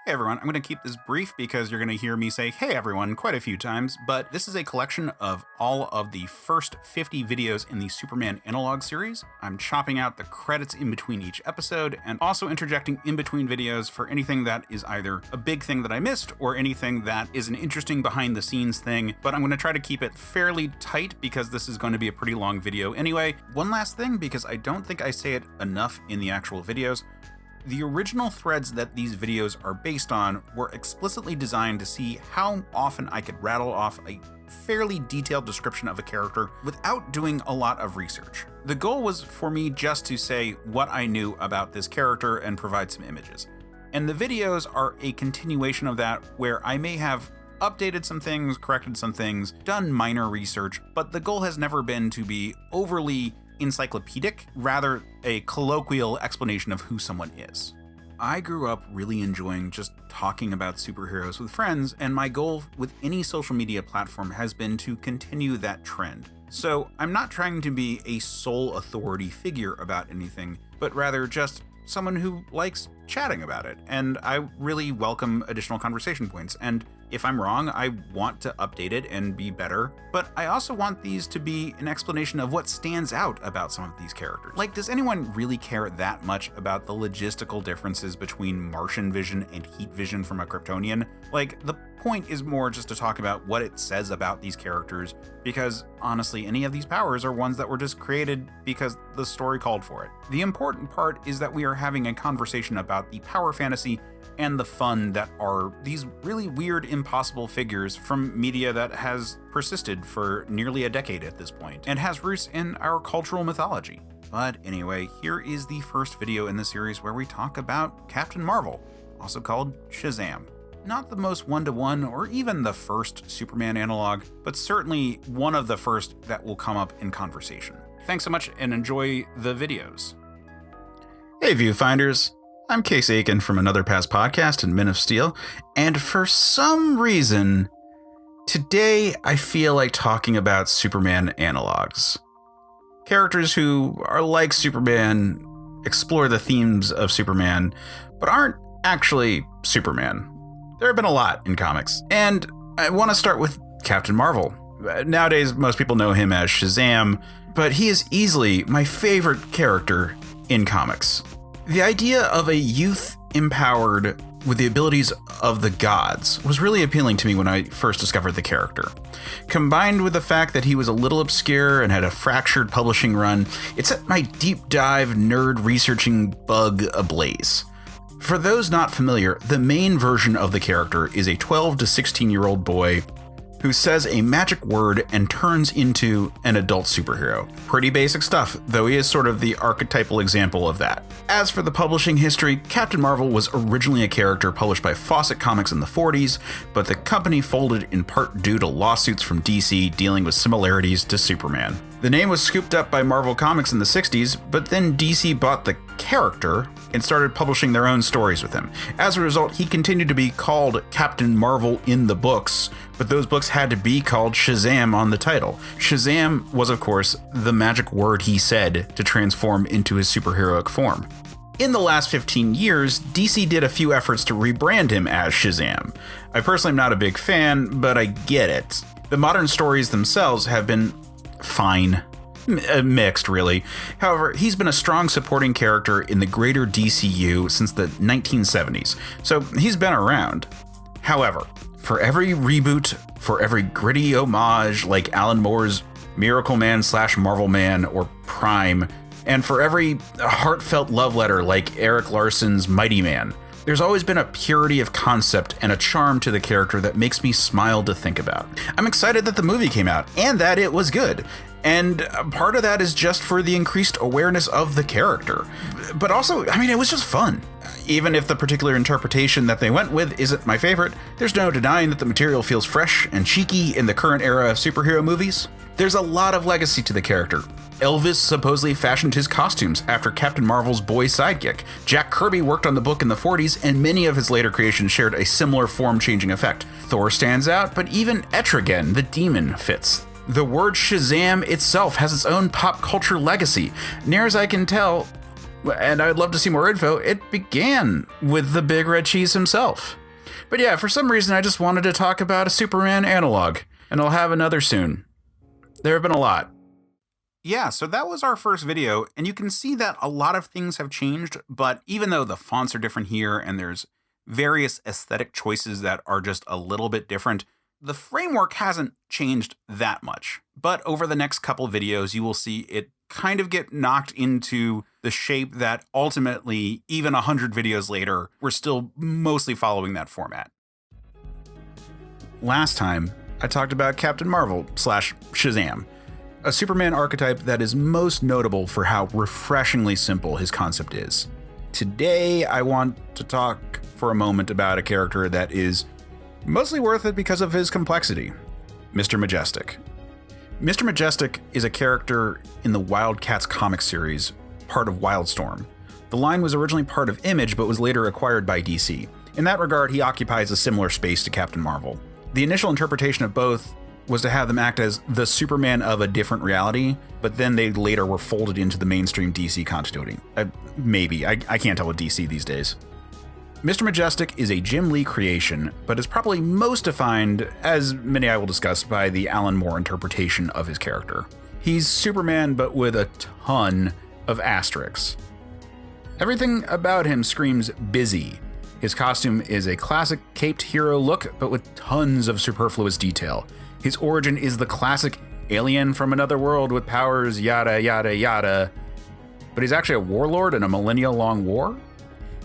Hey everyone, I'm going to keep this brief because you're going to hear me say, hey everyone, quite a few times, but this is a collection of all of the first 50 videos in the Superman Analogue series. I'm chopping out the credits in between each episode and also interjecting in between videos for anything that is either a big thing that I missed or anything that is an interesting behind the scenes thing, but I'm going to try to keep it fairly tight because this is going to be a pretty long video anyway. One last thing, because I don't think I say it enough in the actual videos. The original threads that these videos are based on were explicitly designed to see how often I could rattle off a fairly detailed description of a character without doing a lot of research. The goal was for me just to say what I knew about this character and provide some images. And the videos are a continuation of that, where I may have updated some things, corrected some things, done minor research, but the goal has never been to be overly encyclopedic, rather a colloquial explanation of who someone is. I grew up really enjoying just talking about superheroes with friends, and my goal with any social media platform has been to continue that trend. So I'm not trying to be a sole authority figure about anything, but rather just someone who likes chatting about it, and I really welcome additional conversation points. And if I'm wrong, I want to update it and be better, but I also want these to be an explanation of what stands out about some of these characters. Like, does anyone really care that much about the logistical differences between Martian vision and heat vision from a Kryptonian? Like, the point is more just to talk about what it says about these characters, because honestly, any of these powers are ones that were just created because the story called for it. The important part is that we are having a conversation about the power fantasy and the fun that are these really weird, impossible figures from media that has persisted for nearly a decade at this point, and has roots in our cultural mythology. But anyway, here is the first video in the series where we talk about Captain Mar-Vell, also called Shazam. Not the most one-to-one or even the first Superman analog, but certainly one of the first that will come up in conversation. Thanks so much and enjoy the videos. Hey viewfinders, I'm Case Aiken from Another Past Podcast and Men of Steel, and for some reason, today I feel like talking about Superman analogs. Characters who are like Superman, explore the themes of Superman, but aren't actually Superman. There have been a lot in comics, and I want to start with Captain Mar-Vell. Nowadays, most people know him as Shazam, but he is easily my favorite character in comics. The idea of a youth empowered with the abilities of the gods was really appealing to me when I first discovered the character. Combined with the fact that he was a little obscure and had a fractured publishing run, it set my deep dive nerd researching bug ablaze. For those not familiar, the main version of the character is a 12 to 16-year-old boy who says a magic word and turns into an adult superhero. Pretty basic stuff, though he is sort of the archetypal example of that. As for the publishing history, Captain Mar-Vell was originally a character published by Fawcett Comics in the 40s, but the company folded in part due to lawsuits from DC dealing with similarities to Superman. The name was scooped up by Marvel Comics in the 60s, but then DC bought the character and started publishing their own stories with him. As a result, he continued to be called Captain Mar-Vell in the books, but those books had to be called Shazam on the title. Shazam was, of course, the magic word he said to transform into his superheroic form. In the last 15 years, DC did a few efforts to rebrand him as Shazam. I personally am not a big fan, but I get it. The modern stories themselves have been fine. Mixed, really. However, he's been a strong supporting character in the greater DCU since the 1970s, so he's been around. However, for every reboot, for every gritty homage like Alan Moore's Miracle Man / Marvel Man or Prime, and for every heartfelt love letter like Eric Larson's Mighty Man, there's always been a purity of concept and a charm to the character that makes me smile to think about. I'm excited that the movie came out and that it was good. And part of that is just for the increased awareness of the character. But also, I mean, it was just fun. Even if the particular interpretation that they went with isn't my favorite, there's no denying that the material feels fresh and cheeky in the current era of superhero movies. There's a lot of legacy to the character. Elvis supposedly fashioned his costumes after Captain Mar-Vell's boy sidekick. Jack Kirby worked on the book in the 40s, and many of his later creations shared a similar form-changing effect. Thor stands out, but even Etrigan, the demon, fits. The word Shazam itself has its own pop culture legacy. Near as I can tell, And I'd love to see more info. It began with the Big Red Cheese himself. But yeah, for some reason, I just wanted to talk about a Superman analog, and I'll have another soon. There have been a lot. Yeah, so that was our first video, and you can see that a lot of things have changed, but even though the fonts are different here and there's various aesthetic choices that are just a little bit different, the framework hasn't changed that much. But over the next couple videos, you will see it kind of get knocked into the shape that ultimately, even 100 videos later, we're still mostly following that format. Last time, I talked about Captain Marvel / Shazam, a Superman archetype that is most notable for how refreshingly simple his concept is. Today, I want to talk for a moment about a character that is mostly worth it because of his complexity, Mr. Majestic. Mr. Majestic is a character in the Wildcats comic series, part of Wildstorm. The line was originally part of Image, but was later acquired by DC. In that regard, he occupies a similar space to Captain Marvel. The initial interpretation of both was to have them act as the Superman of a different reality, but then they later were folded into the mainstream DC continuity. Maybe. I can't tell with DC these days. Mr. Majestic is a Jim Lee creation, but is probably most defined, as many I will discuss, by the Alan Moore interpretation of his character. He's Superman, but with a ton of asterisks. Everything about him screams busy. His costume is a classic caped hero look, but with tons of superfluous detail. His origin is the classic alien from another world with powers, yada yada yada. But he's actually a warlord in a millennia-long war?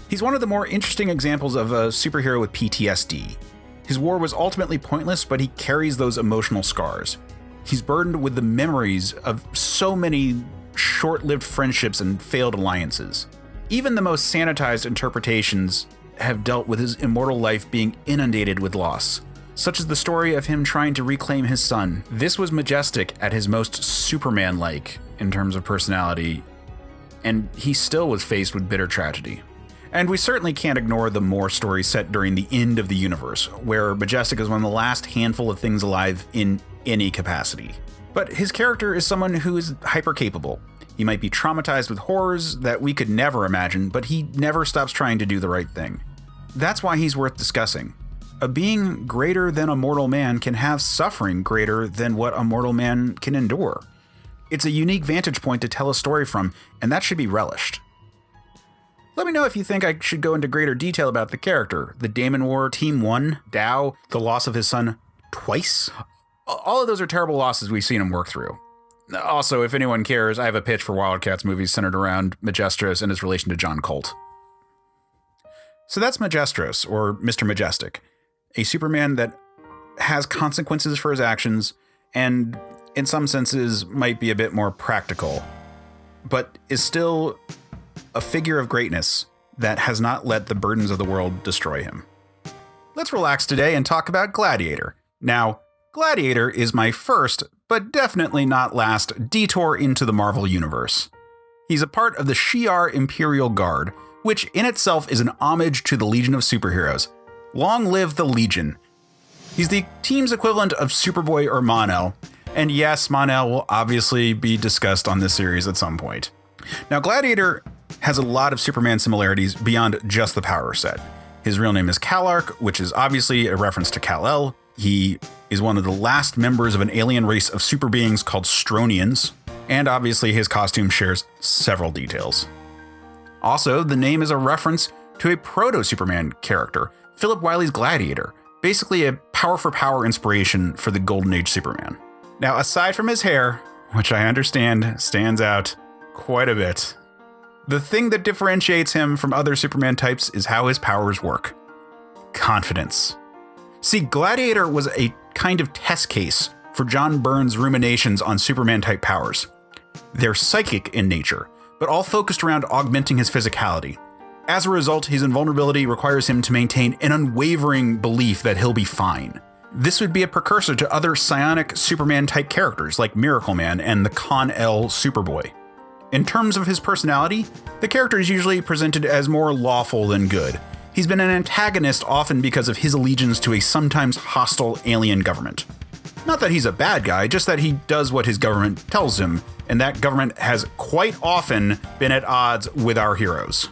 He's one of the more interesting examples of a superhero with PTSD. His war was ultimately pointless, but he carries those emotional scars. He's burdened with the memories of so many short-lived friendships and failed alliances. Even the most sanitized interpretations have dealt with his immortal life being inundated with loss, such as the story of him trying to reclaim his son. This was Majestic at his most Superman-like in terms of personality, and he still was faced with bitter tragedy. And we certainly can't ignore the Moore story set during the end of the universe, where Majestic is one of the last handful of things alive in any capacity. But his character is someone who is hyper-capable. He might be traumatized with horrors that we could never imagine, but he never stops trying to do the right thing. That's why he's worth discussing. A being greater than a mortal man can have suffering greater than what a mortal man can endure. It's a unique vantage point to tell a story from, and that should be relished. Let me know if you think I should go into greater detail about the character. The Damon War, Team 1, Dow, the loss of his son twice. All of those are terrible losses we've seen him work through. Also, if anyone cares, I have a pitch for Wildcats movies centered around Majestros and his relation to John Colt. So that's Majestros, or Mr. Majestic, a Superman that has consequences for his actions and, in some senses, might be a bit more practical, but is still a figure of greatness that has not let the burdens of the world destroy him. Let's relax today and talk about Gladiator. Now, Gladiator is my first, but definitely not last, detour into the Marvel Universe. He's a part of the Shi'ar Imperial Guard, which in itself is an homage to the Legion of Superheroes. Long live the Legion. He's the team's equivalent of Superboy or Mon-El, and yes, Mon-El will obviously be discussed on this series at some point. Now, Gladiator has a lot of Superman similarities beyond just the power set. His real name is Kalark, which is obviously a reference to Kal-El. He is one of the last members of an alien race of super beings called Stronians, and obviously his costume shares several details. Also, the name is a reference to a proto-Superman character, Philip Wiley's Gladiator, basically a power-for-power inspiration for the Golden Age Superman. Now, aside from his hair, which I understand stands out quite a bit, the thing that differentiates him from other Superman types is how his powers work. Confidence. See, Gladiator was a kind of test case for John Byrne's ruminations on Superman-type powers. They're psychic in nature, but all focused around augmenting his physicality. As a result, his invulnerability requires him to maintain an unwavering belief that he'll be fine. This would be a precursor to other psionic Superman-type characters like Miracle Man and the Con-El Superboy. In terms of his personality, the character is usually presented as more lawful than good. He's been an antagonist often because of his allegiance to a sometimes hostile alien government. Not that he's a bad guy, just that he does what his government tells him, and that government has quite often been at odds with our heroes.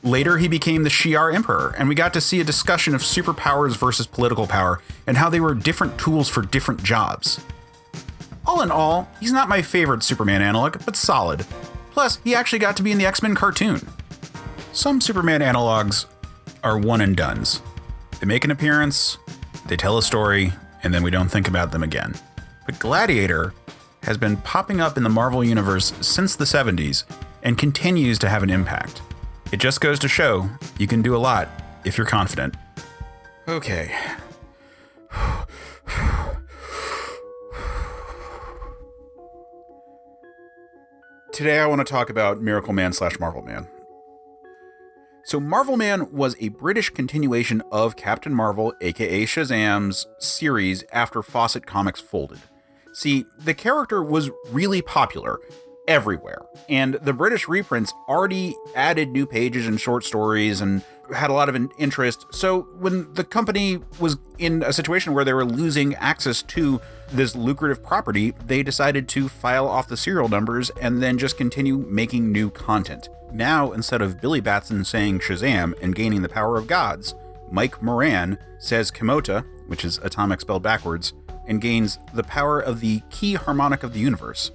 Later, he became the Shi'ar Emperor, and we got to see a discussion of superpowers versus political power and how they were different tools for different jobs. All in all, he's not my favorite Superman analog, but solid. Plus, he actually got to be in the X-Men cartoon. Some Superman analogs are one-and-dones. They make an appearance, they tell a story, and then we don't think about them again. But Gladiator has been popping up in the Marvel Universe since the 70s and continues to have an impact. It just goes to show you can do a lot if you're confident. Okay. Today I want to talk about Miracle Man / Marvel Man. So Marvel Man was a British continuation of Captain Marvel, aka Shazam's, series after Fawcett Comics folded. See, the character was really popular everywhere, and the British reprints already added new pages and short stories and had a lot of interest. So when the company was in a situation where they were losing access to this lucrative property, they decided to file off the serial numbers and then just continue making new content. Now, instead of Billy Batson saying Shazam and gaining the power of gods, Mike Moran says Kimota, which is atomic spelled backwards, and gains the power of the key harmonic of the universe,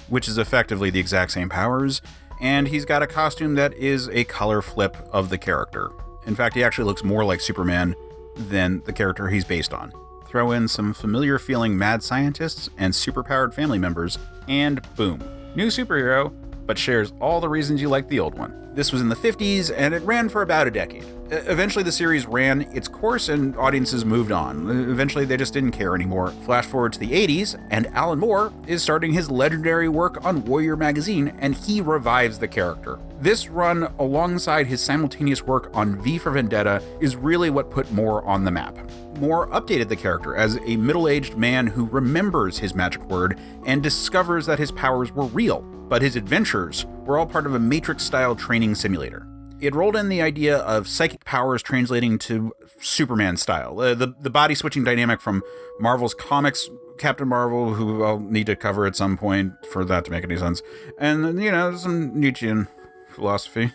which is effectively the exact same powers, and he's got a costume that is a color flip of the character. In fact, he actually looks more like Superman than the character he's based on. Throw in some familiar feeling mad scientists and superpowered family members, and boom. New superhero, but shares all the reasons you like the old one. This was in the 50s, and it ran for about a decade. Eventually the series ran its course and audiences moved on. Eventually they just didn't care anymore. Flash forward to the 80s, and Alan Moore is starting his legendary work on Warrior magazine, and he revives the character. This run, alongside his simultaneous work on V for Vendetta, is really what put Moore on the map. Moore updated the character as a middle-aged man who remembers his magic word and discovers that his powers were real, but his adventures were all part of a Matrix-style training simulator. It rolled in the idea of psychic powers translating to Superman style, the body-switching dynamic from Marvel's comics, Captain Marvel, who I'll need to cover at some point for that to make any sense, and, some Nietzschean philosophy.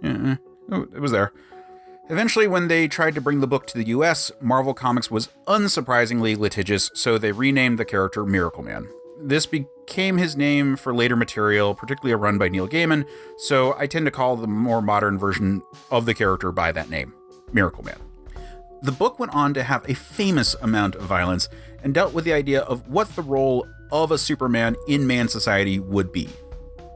Yeah, it was there. Eventually, when they tried to bring the book to the US, Marvel Comics was unsurprisingly litigious, so they renamed the character Miracle Man. This became his name for later material, particularly a run by Neil Gaiman, so I tend to call the more modern version of the character by that name, Miracle Man. The book went on to have a famous amount of violence and dealt with the idea of what the role of a Superman in man society would be.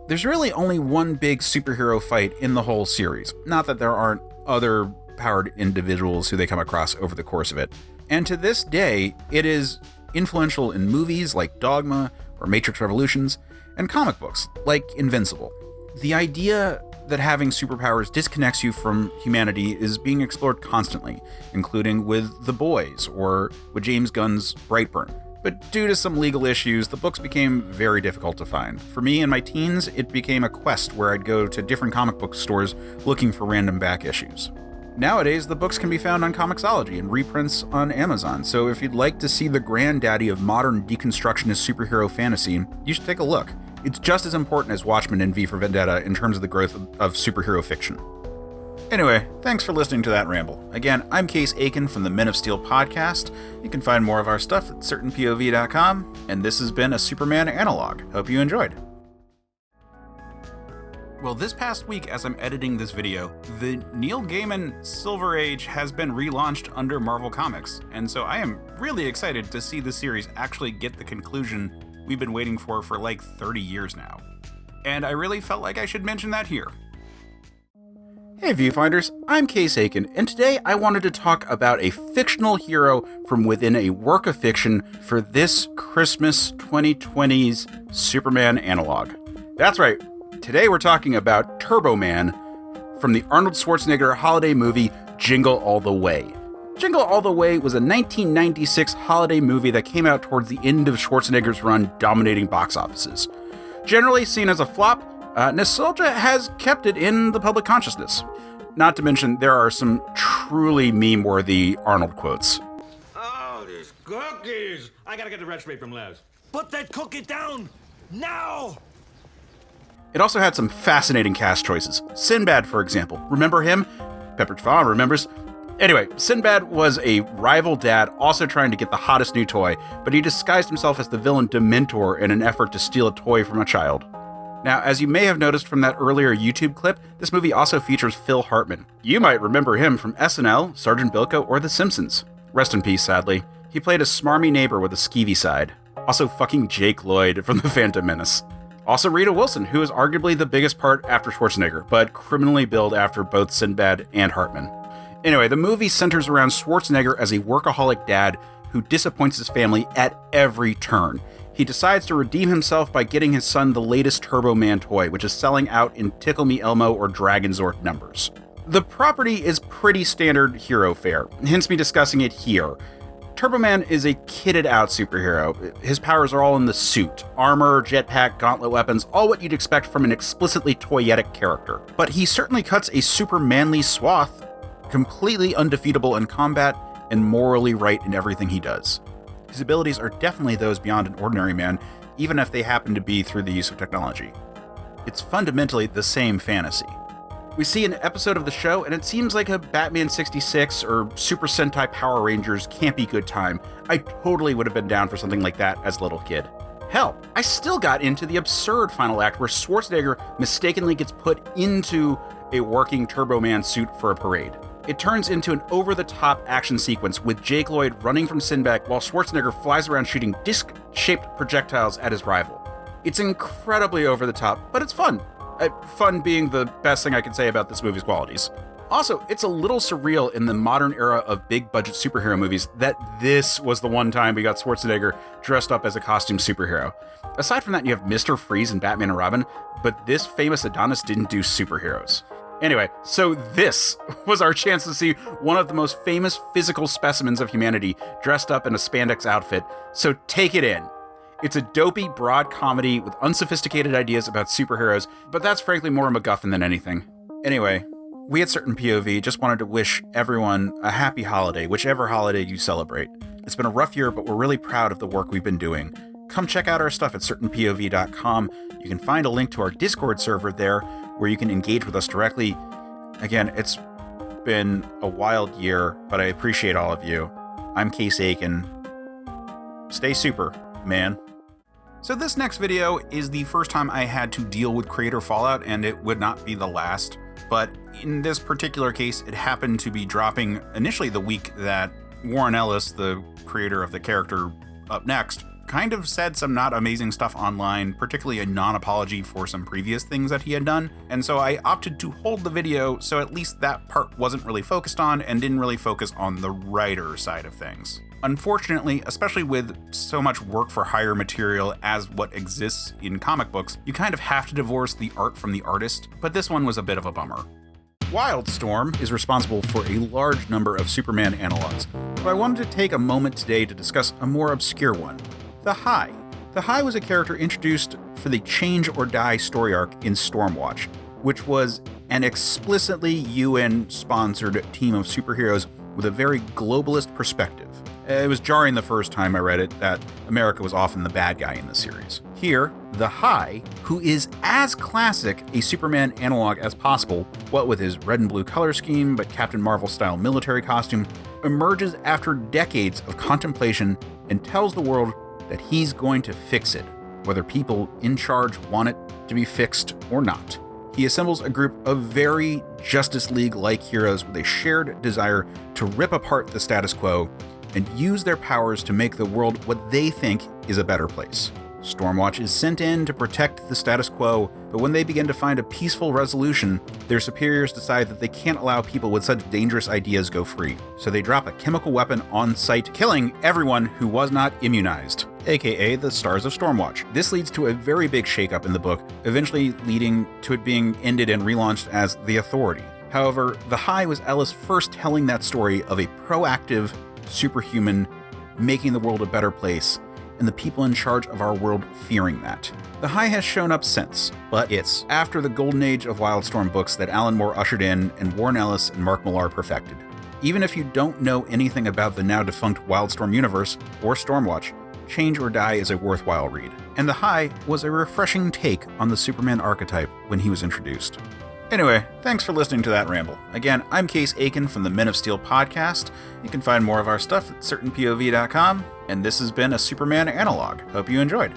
There's really only one big superhero fight in the whole series, not that there aren't other powered individuals who they come across over the course of it. And to this day, it is influential in movies like Dogma or Matrix Revolutions, and comic books like Invincible. The idea that having superpowers disconnects you from humanity is being explored constantly, including with The Boys or with James Gunn's Brightburn. But due to some legal issues, the books became very difficult to find. For me in my teens, it became a quest where I'd go to different comic book stores looking for random back issues. Nowadays, the books can be found on Comixology and reprints on Amazon, so if you'd like to see the granddaddy of modern deconstructionist superhero fantasy, you should take a look. It's just as important as Watchmen and V for Vendetta in terms of the growth of superhero fiction. Anyway, thanks for listening to that ramble. Again, I'm Case Aiken from the Men of Steel podcast. You can find more of our stuff at certainpov.com, and this has been a Superman Analog. Hope you enjoyed. Well, this past week, as I'm editing this video, the Neil Gaiman Silver Age has been relaunched under Marvel Comics, and so I am really excited to see the series actually get the conclusion we've been waiting for like 30 years now. And I really felt like I should mention that here. Hey viewfinders, I'm Case Aiken, and today I wanted to talk about a fictional hero from within a work of fiction for this Christmas 2020's Superman Analog. That's right. Today we're talking about Turboman from the Arnold Schwarzenegger holiday movie Jingle All the Way. Jingle All the Way was a 1996 holiday movie that came out towards the end of Schwarzenegger's run dominating box offices. Generally seen as a flop, nostalgia has kept it in the public consciousness. Not to mention, there are some truly meme-worthy Arnold quotes. Oh, this good cookies! I gotta get the recipe from Les. Put that cookie down! Now! It also had some fascinating cast choices. Sinbad, for example. Remember him? Pepper Fawn remembers. Anyway, Sinbad was a rival dad also trying to get the hottest new toy, but he disguised himself as the villain Dementor in an effort to steal a toy from a child. Now, as you may have noticed from that earlier YouTube clip, this movie also features Phil Hartman. You might remember him from SNL, Sergeant Bilko, or The Simpsons. Rest in peace, sadly. He played a smarmy neighbor with a skeevy side. Also fucking Jake Lloyd from The Phantom Menace. Also Rita Wilson, who is arguably the biggest part after Schwarzenegger, but criminally billed after both Sinbad and Hartman. Anyway, the movie centers around Schwarzenegger as a workaholic dad who disappoints his family at every turn. He decides to redeem himself by getting his son the latest Turboman toy, which is selling out in Tickle Me Elmo or Dragonzord numbers. The property is pretty standard hero fare, hence me discussing it here. Turboman is a kitted out superhero. His powers are all in the suit. Armor, jetpack, gauntlet weapons, all what you'd expect from an explicitly toyetic character. But he certainly cuts a super manly swath, completely undefeatable in combat, and morally right in everything he does. His abilities are definitely those beyond an ordinary man, even if they happen to be through the use of technology. It's fundamentally the same fantasy. We see an episode of the show, and it seems like a Batman 66 or Super Sentai Power Rangers campy good time. I totally would have been down for something like that as a little kid. Hell, I still got into the absurd final act where Schwarzenegger mistakenly gets put into a working Turboman suit for a parade. It turns into an over-the-top action sequence with Jake Lloyd running from Sinbad while Schwarzenegger flies around shooting disc-shaped projectiles at his rival. It's incredibly over-the-top, but it's fun. Fun being the best thing I can say about this movie's qualities. Also, it's a little surreal in the modern era of big-budget superhero movies that this was the one time we got Schwarzenegger dressed up as a costume superhero. Aside from that, you have Mr. Freeze and Batman and Robin, but this famous Adonis didn't do superheroes. Anyway, so this was our chance to see one of the most famous physical specimens of humanity dressed up in a spandex outfit, so take it in. It's a dopey, broad comedy with unsophisticated ideas about superheroes, but that's frankly more a MacGuffin than anything. Anyway, we at Certain POV just wanted to wish everyone a happy holiday, whichever holiday you celebrate. It's been a rough year, but we're really proud of the work we've been doing. Come check out our stuff at certainpov.com. You can find a link to our Discord server there, where you can engage with us directly. Again, it's been a wild year, but I appreciate all of you. I'm Case Aiken. Stay super, man. So this next video is the first time I had to deal with creator fallout, and it would not be the last. But in this particular case, it happened to be dropping initially the week that Warren Ellis, the creator of the character Up Next, kind of said some not amazing stuff online, particularly a non-apology for some previous things that he had done. And so I opted to hold the video so at least that part wasn't really focused on and didn't really focus on the writer side of things. Unfortunately, especially with so much work for hire material as what exists in comic books, you kind of have to divorce the art from the artist, but this one was a bit of a bummer. Wildstorm is responsible for a large number of Superman analogs, so I wanted to take a moment today to discuss a more obscure one, the High. The High was a character introduced for the Change or Die story arc in Stormwatch, which was an explicitly UN-sponsored team of superheroes with a very globalist perspective. It was jarring the first time I read it that America was often the bad guy in the series. Here, the High, who is as classic a Superman analog as possible, what with his red and blue color scheme but Captain Marvel-style military costume, emerges after decades of contemplation and tells the world that he's going to fix it, whether people in charge want it to be fixed or not. He assembles a group of very Justice League-like heroes with a shared desire to rip apart the status quo and use their powers to make the world what they think is a better place. Stormwatch is sent in to protect the status quo, but when they begin to find a peaceful resolution, their superiors decide that they can't allow people with such dangerous ideas go free. So they drop a chemical weapon on site, killing everyone who was not immunized, aka the stars of Stormwatch. This leads to a very big shakeup in the book, eventually leading to it being ended and relaunched as The Authority. However, The High was Ellis first telling that story of a proactive superhuman making the world a better place, and the people in charge of our world fearing that. The High has shown up since, but it's after the golden age of Wildstorm books that Alan Moore ushered in and Warren Ellis and Mark Millar perfected. Even if you don't know anything about the now defunct Wildstorm universe or Stormwatch, Change or Die is a worthwhile read. And The High was a refreshing take on the Superman archetype when he was introduced. Anyway, thanks for listening to that ramble. Again, I'm Case Aiken from the Men of Steel podcast. You can find more of our stuff at certainpov.com, and this has been a Superman Analogue. Hope you enjoyed.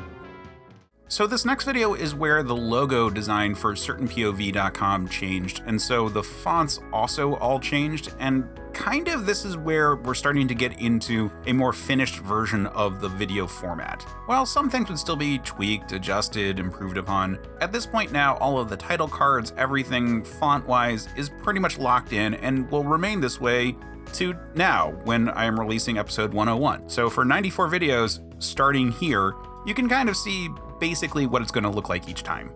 So this next video is where the logo design for certainpov.com changed, and so the fonts also all changed, and kind of this is where we're starting to get into a more finished version of the video format. While some things would still be tweaked, adjusted, improved upon, at this point now all of the title cards, everything font-wise is pretty much locked in and will remain this way to now when I am releasing episode 101. So for 94 videos starting here, you can kind of see basically what it's going to look like each time.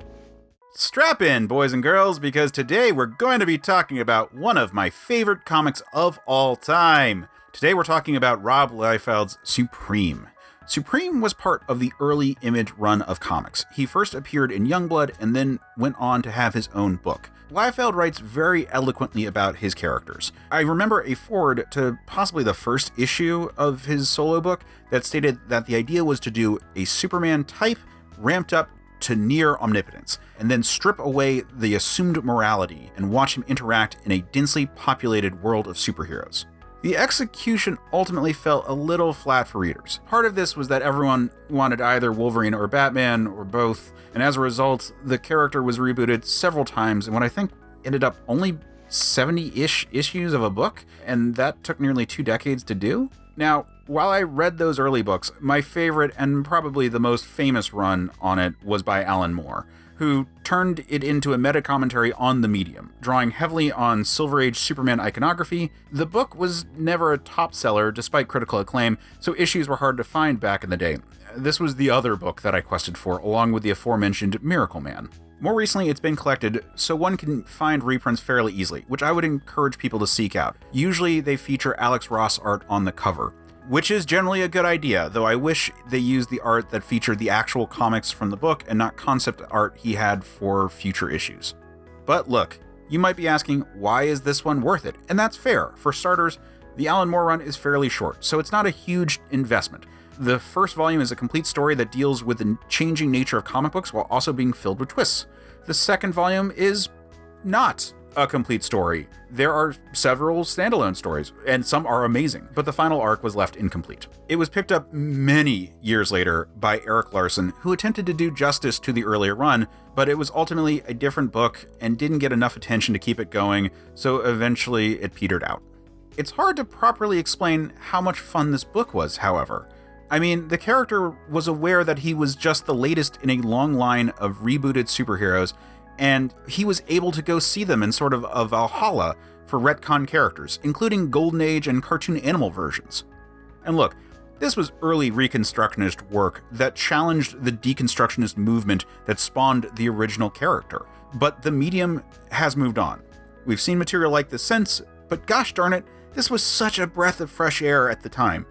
Strap in, boys and girls, because today we're going to be talking about one of my favorite comics of all time. Today we're talking about Rob Liefeld's Supreme. Supreme was part of the early Image run of comics. He first appeared in Youngblood and then went on to have his own book. Liefeld writes very eloquently about his characters. I remember a foreword to possibly the first issue of his solo book that stated that the idea was to do a Superman type ramped up to near omnipotence, and then strip away the assumed morality and watch him interact in a densely populated world of superheroes. The execution ultimately fell a little flat for readers. Part of this was that everyone wanted either Wolverine or Batman or both, and as a result, the character was rebooted several times in what I think ended up only 70-ish issues of a book, and that took nearly 2 decades to do. Now, while I read those early books, my favorite and probably the most famous run on it was by Alan Moore, who turned it into a meta-commentary on the medium, drawing heavily on Silver Age Superman iconography. The book was never a top seller despite critical acclaim, so issues were hard to find back in the day. This was the other book that I quested for, along with the aforementioned Miracle Man. More recently, it's been collected, so one can find reprints fairly easily, which I would encourage people to seek out. Usually they feature Alex Ross art on the cover, which is generally a good idea, though I wish they used the art that featured the actual comics from the book and not concept art he had for future issues. But look, you might be asking, why is this one worth it? And that's fair. For starters, the Alan Moore run is fairly short, so it's not a huge investment. The first volume is a complete story that deals with the changing nature of comic books while also being filled with twists. The second volume is not a complete story. There are several standalone stories, and some are amazing, but the final arc was left incomplete. It was picked up many years later by Eric Larson, who attempted to do justice to the earlier run, but it was ultimately a different book and didn't get enough attention to keep it going, so eventually it petered out. It's hard to properly explain how much fun this book was, however. I mean, the character was aware that he was just the latest in a long line of rebooted superheroes, and he was able to go see them in sort of a Valhalla for retcon characters, including Golden Age and cartoon animal versions. And look, this was early Reconstructionist work that challenged the deconstructionist movement that spawned the original character. But the medium has moved on. We've seen material like this since, but gosh darn it, this was such a breath of fresh air at the time.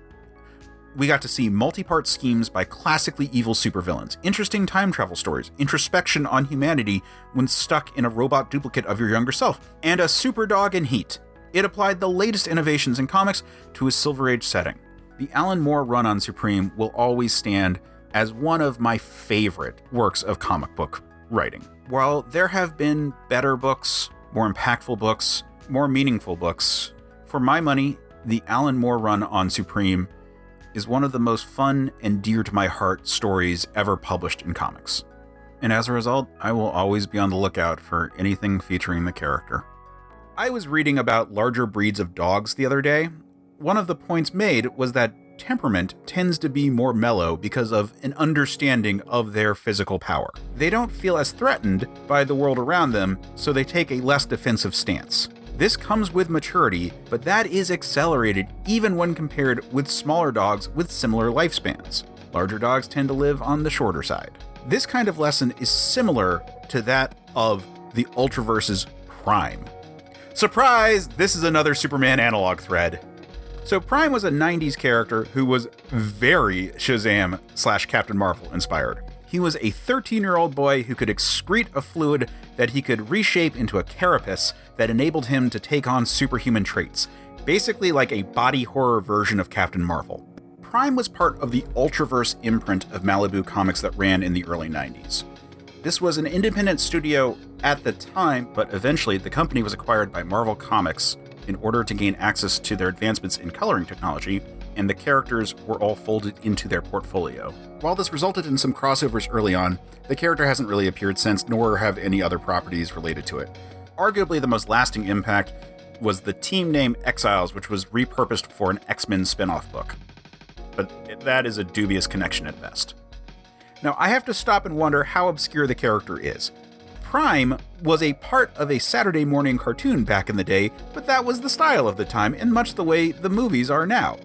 We got to see multi-part schemes by classically evil supervillains, interesting time travel stories, introspection on humanity when stuck in a robot duplicate of your younger self, and a superdog in heat. It applied the latest innovations in comics to a Silver Age setting. The Alan Moore run on Supreme will always stand as one of my favorite works of comic book writing. While there have been better books, more impactful books, more meaningful books, for my money, the Alan Moore run on Supreme is one of the most fun and dear to my heart stories ever published in comics. And as a result, I will always be on the lookout for anything featuring the character. I was reading about larger breeds of dogs the other day. One of the points made was that temperament tends to be more mellow because of an understanding of their physical power. They don't feel as threatened by the world around them, so they take a less defensive stance. This comes with maturity, but that is accelerated even when compared with smaller dogs with similar lifespans. Larger dogs tend to live on the shorter side. This kind of lesson is similar to that of the Ultraverse's Prime. Surprise! This is another Superman analog thread. So Prime was a 90s character who was very Shazam/Captain Marvel inspired. He was a 13-year-old boy who could excrete a fluid that he could reshape into a carapace that enabled him to take on superhuman traits. basically like a body horror version of Captain Marvel. Prime was part of the Ultraverse imprint of Malibu Comics that ran in the early 90s. This was an independent studio at the time, but eventually the company was acquired by Marvel Comics in order to gain access to their advancements in coloring technology, and the characters were all folded into their portfolio. While this resulted in some crossovers early on, the character hasn't really appeared since, nor have any other properties related to it. Arguably the most lasting impact was the team name Exiles, which was repurposed for an X-Men spin-off book. But that is a dubious connection at best. Now, I have to stop and wonder how obscure the character is. Prime was a part of a Saturday morning cartoon back in the day, but that was the style of the time, in much the way the movies are now.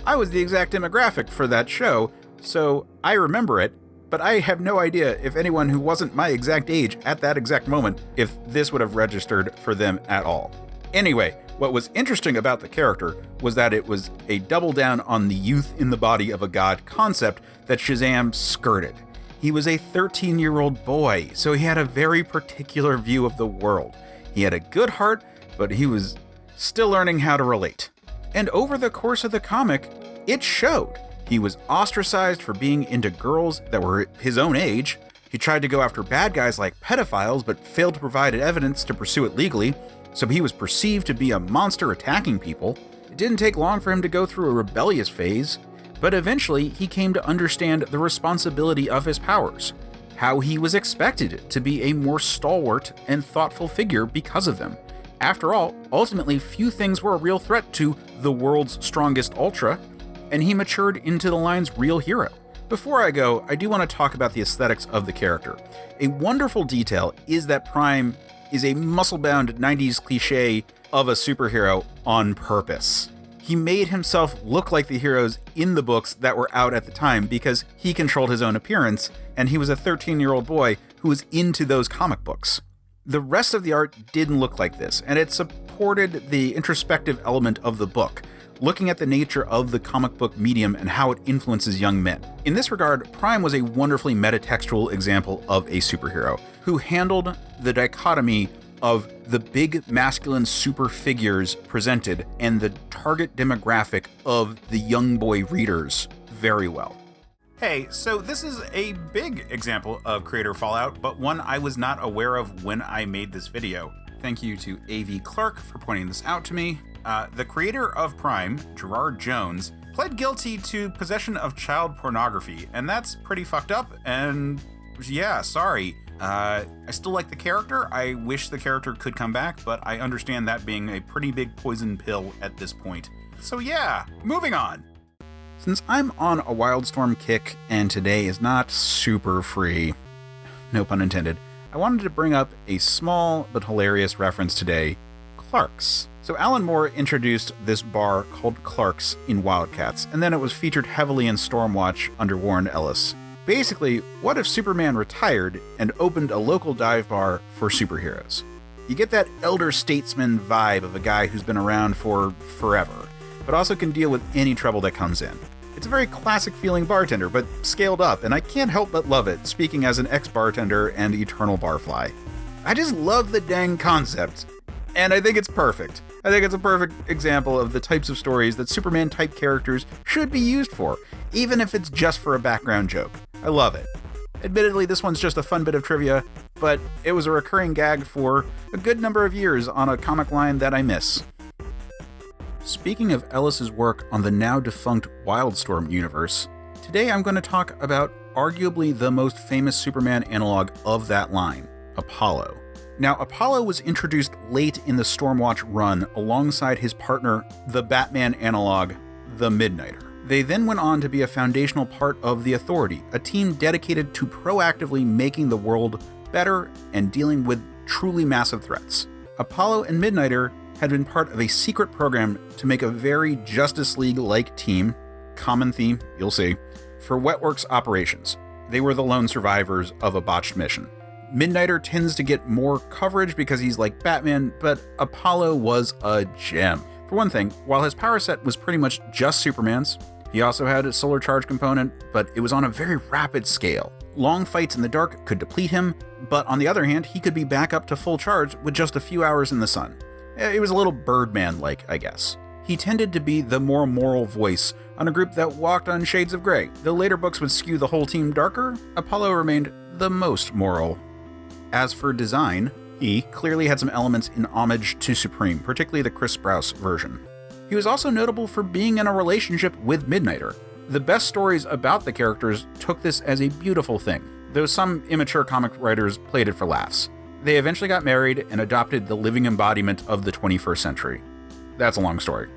I was the exact demographic for that show, so I remember it, but I have no idea if anyone who wasn't my exact age at that exact moment, if this would have registered for them at all. Anyway, what was interesting about the character was that it was a double down on the youth in the body of a god concept that Shazam skirted. He was a 13-year-old boy, so he had a very particular view of the world. He had a good heart, but he was still learning how to relate. And over the course of the comic, it showed. He was ostracized for being into girls that were his own age. He tried to go after bad guys like pedophiles, but failed to provide evidence to pursue it legally, so he was perceived to be a monster attacking people. It didn't take long for him to go through a rebellious phase, but eventually he came to understand the responsibility of his powers, how he was expected to be a more stalwart and thoughtful figure because of them. After all, ultimately few things were a real threat to the world's strongest Ultra, and he matured into the line's real hero. Before I go, I do want to talk about the aesthetics of the character. A wonderful detail is that Prime is a muscle-bound 90s cliche of a superhero on purpose. He made himself look like the heroes in the books that were out at the time because he controlled his own appearance, and he was a 13-year-old boy who was into those comic books. The rest of the art didn't look like this, and it supported the introspective element of the book, looking at the nature of the comic book medium and how it influences young men. In this regard, Prime was a wonderfully metatextual example of a superhero who handled the dichotomy of the big masculine super figures presented and the target demographic of the young boy readers very well. Hey, so this is a big example of creator fallout, but one I was not aware of when I made this video. Thank you to AV Clark for pointing this out to me. The creator of Prime, Gerard Jones, pled guilty to possession of child pornography, and that's pretty fucked up, and yeah, sorry. I still like the character. I wish the character could come back, but I understand that being a pretty big poison pill at this point. So yeah, moving on. Since I'm on a Wildstorm kick and today is not super free, no pun intended, I wanted to bring up a small but hilarious reference today, Clark's. So Alan Moore introduced this bar called Clark's in Wildcats, and then it was featured heavily in Stormwatch under Warren Ellis. Basically, what if Superman retired and opened a local dive bar for superheroes? You get that elder statesman vibe of a guy who's been around for forever, but also can deal with any trouble that comes in. It's a very classic feeling bartender, but scaled up, and I can't help but love it, speaking as an ex-bartender and eternal barfly. I just love the dang concept, and I think it's perfect. I think it's a perfect example of the types of stories that Superman-type characters should be used for, even if it's just for a background joke. I love it. Admittedly, this one's just a fun bit of trivia, but it was a recurring gag for a good number of years on a comic line that I miss. Speaking of Ellis's work on the now-defunct Wildstorm universe, today I'm going to talk about arguably the most famous Superman analog of that line, Apollo. Now, Apollo was introduced late in the Stormwatch run alongside his partner, the Batman analog, the Midnighter. They then went on to be a foundational part of the Authority, a team dedicated to proactively making the world better and dealing with truly massive threats. Apollo and Midnighter had been part of a secret program to make a very Justice League-like team, common theme, you'll see, for Wetworks operations. They were the lone survivors of a botched mission. Midnighter tends to get more coverage because he's like Batman, but Apollo was a gem. For one thing, while his power set was pretty much just Superman's, he also had a solar charge component, but it was on a very rapid scale. Long fights in the dark could deplete him, but on the other hand, he could be back up to full charge with just a few hours in the sun. It was a little Birdman-like, I guess. He tended to be the more moral voice on a group that walked on shades of gray. Though later books would skew the whole team darker, Apollo remained the most moral. As for design, he clearly had some elements in homage to Supreme, particularly the Chris Sprouse version. He was also notable for being in a relationship with Midnighter. The best stories about the characters took this as a beautiful thing, though some immature comic writers played it for laughs. They eventually got married and adopted the living embodiment of the 21st century. That's a long story.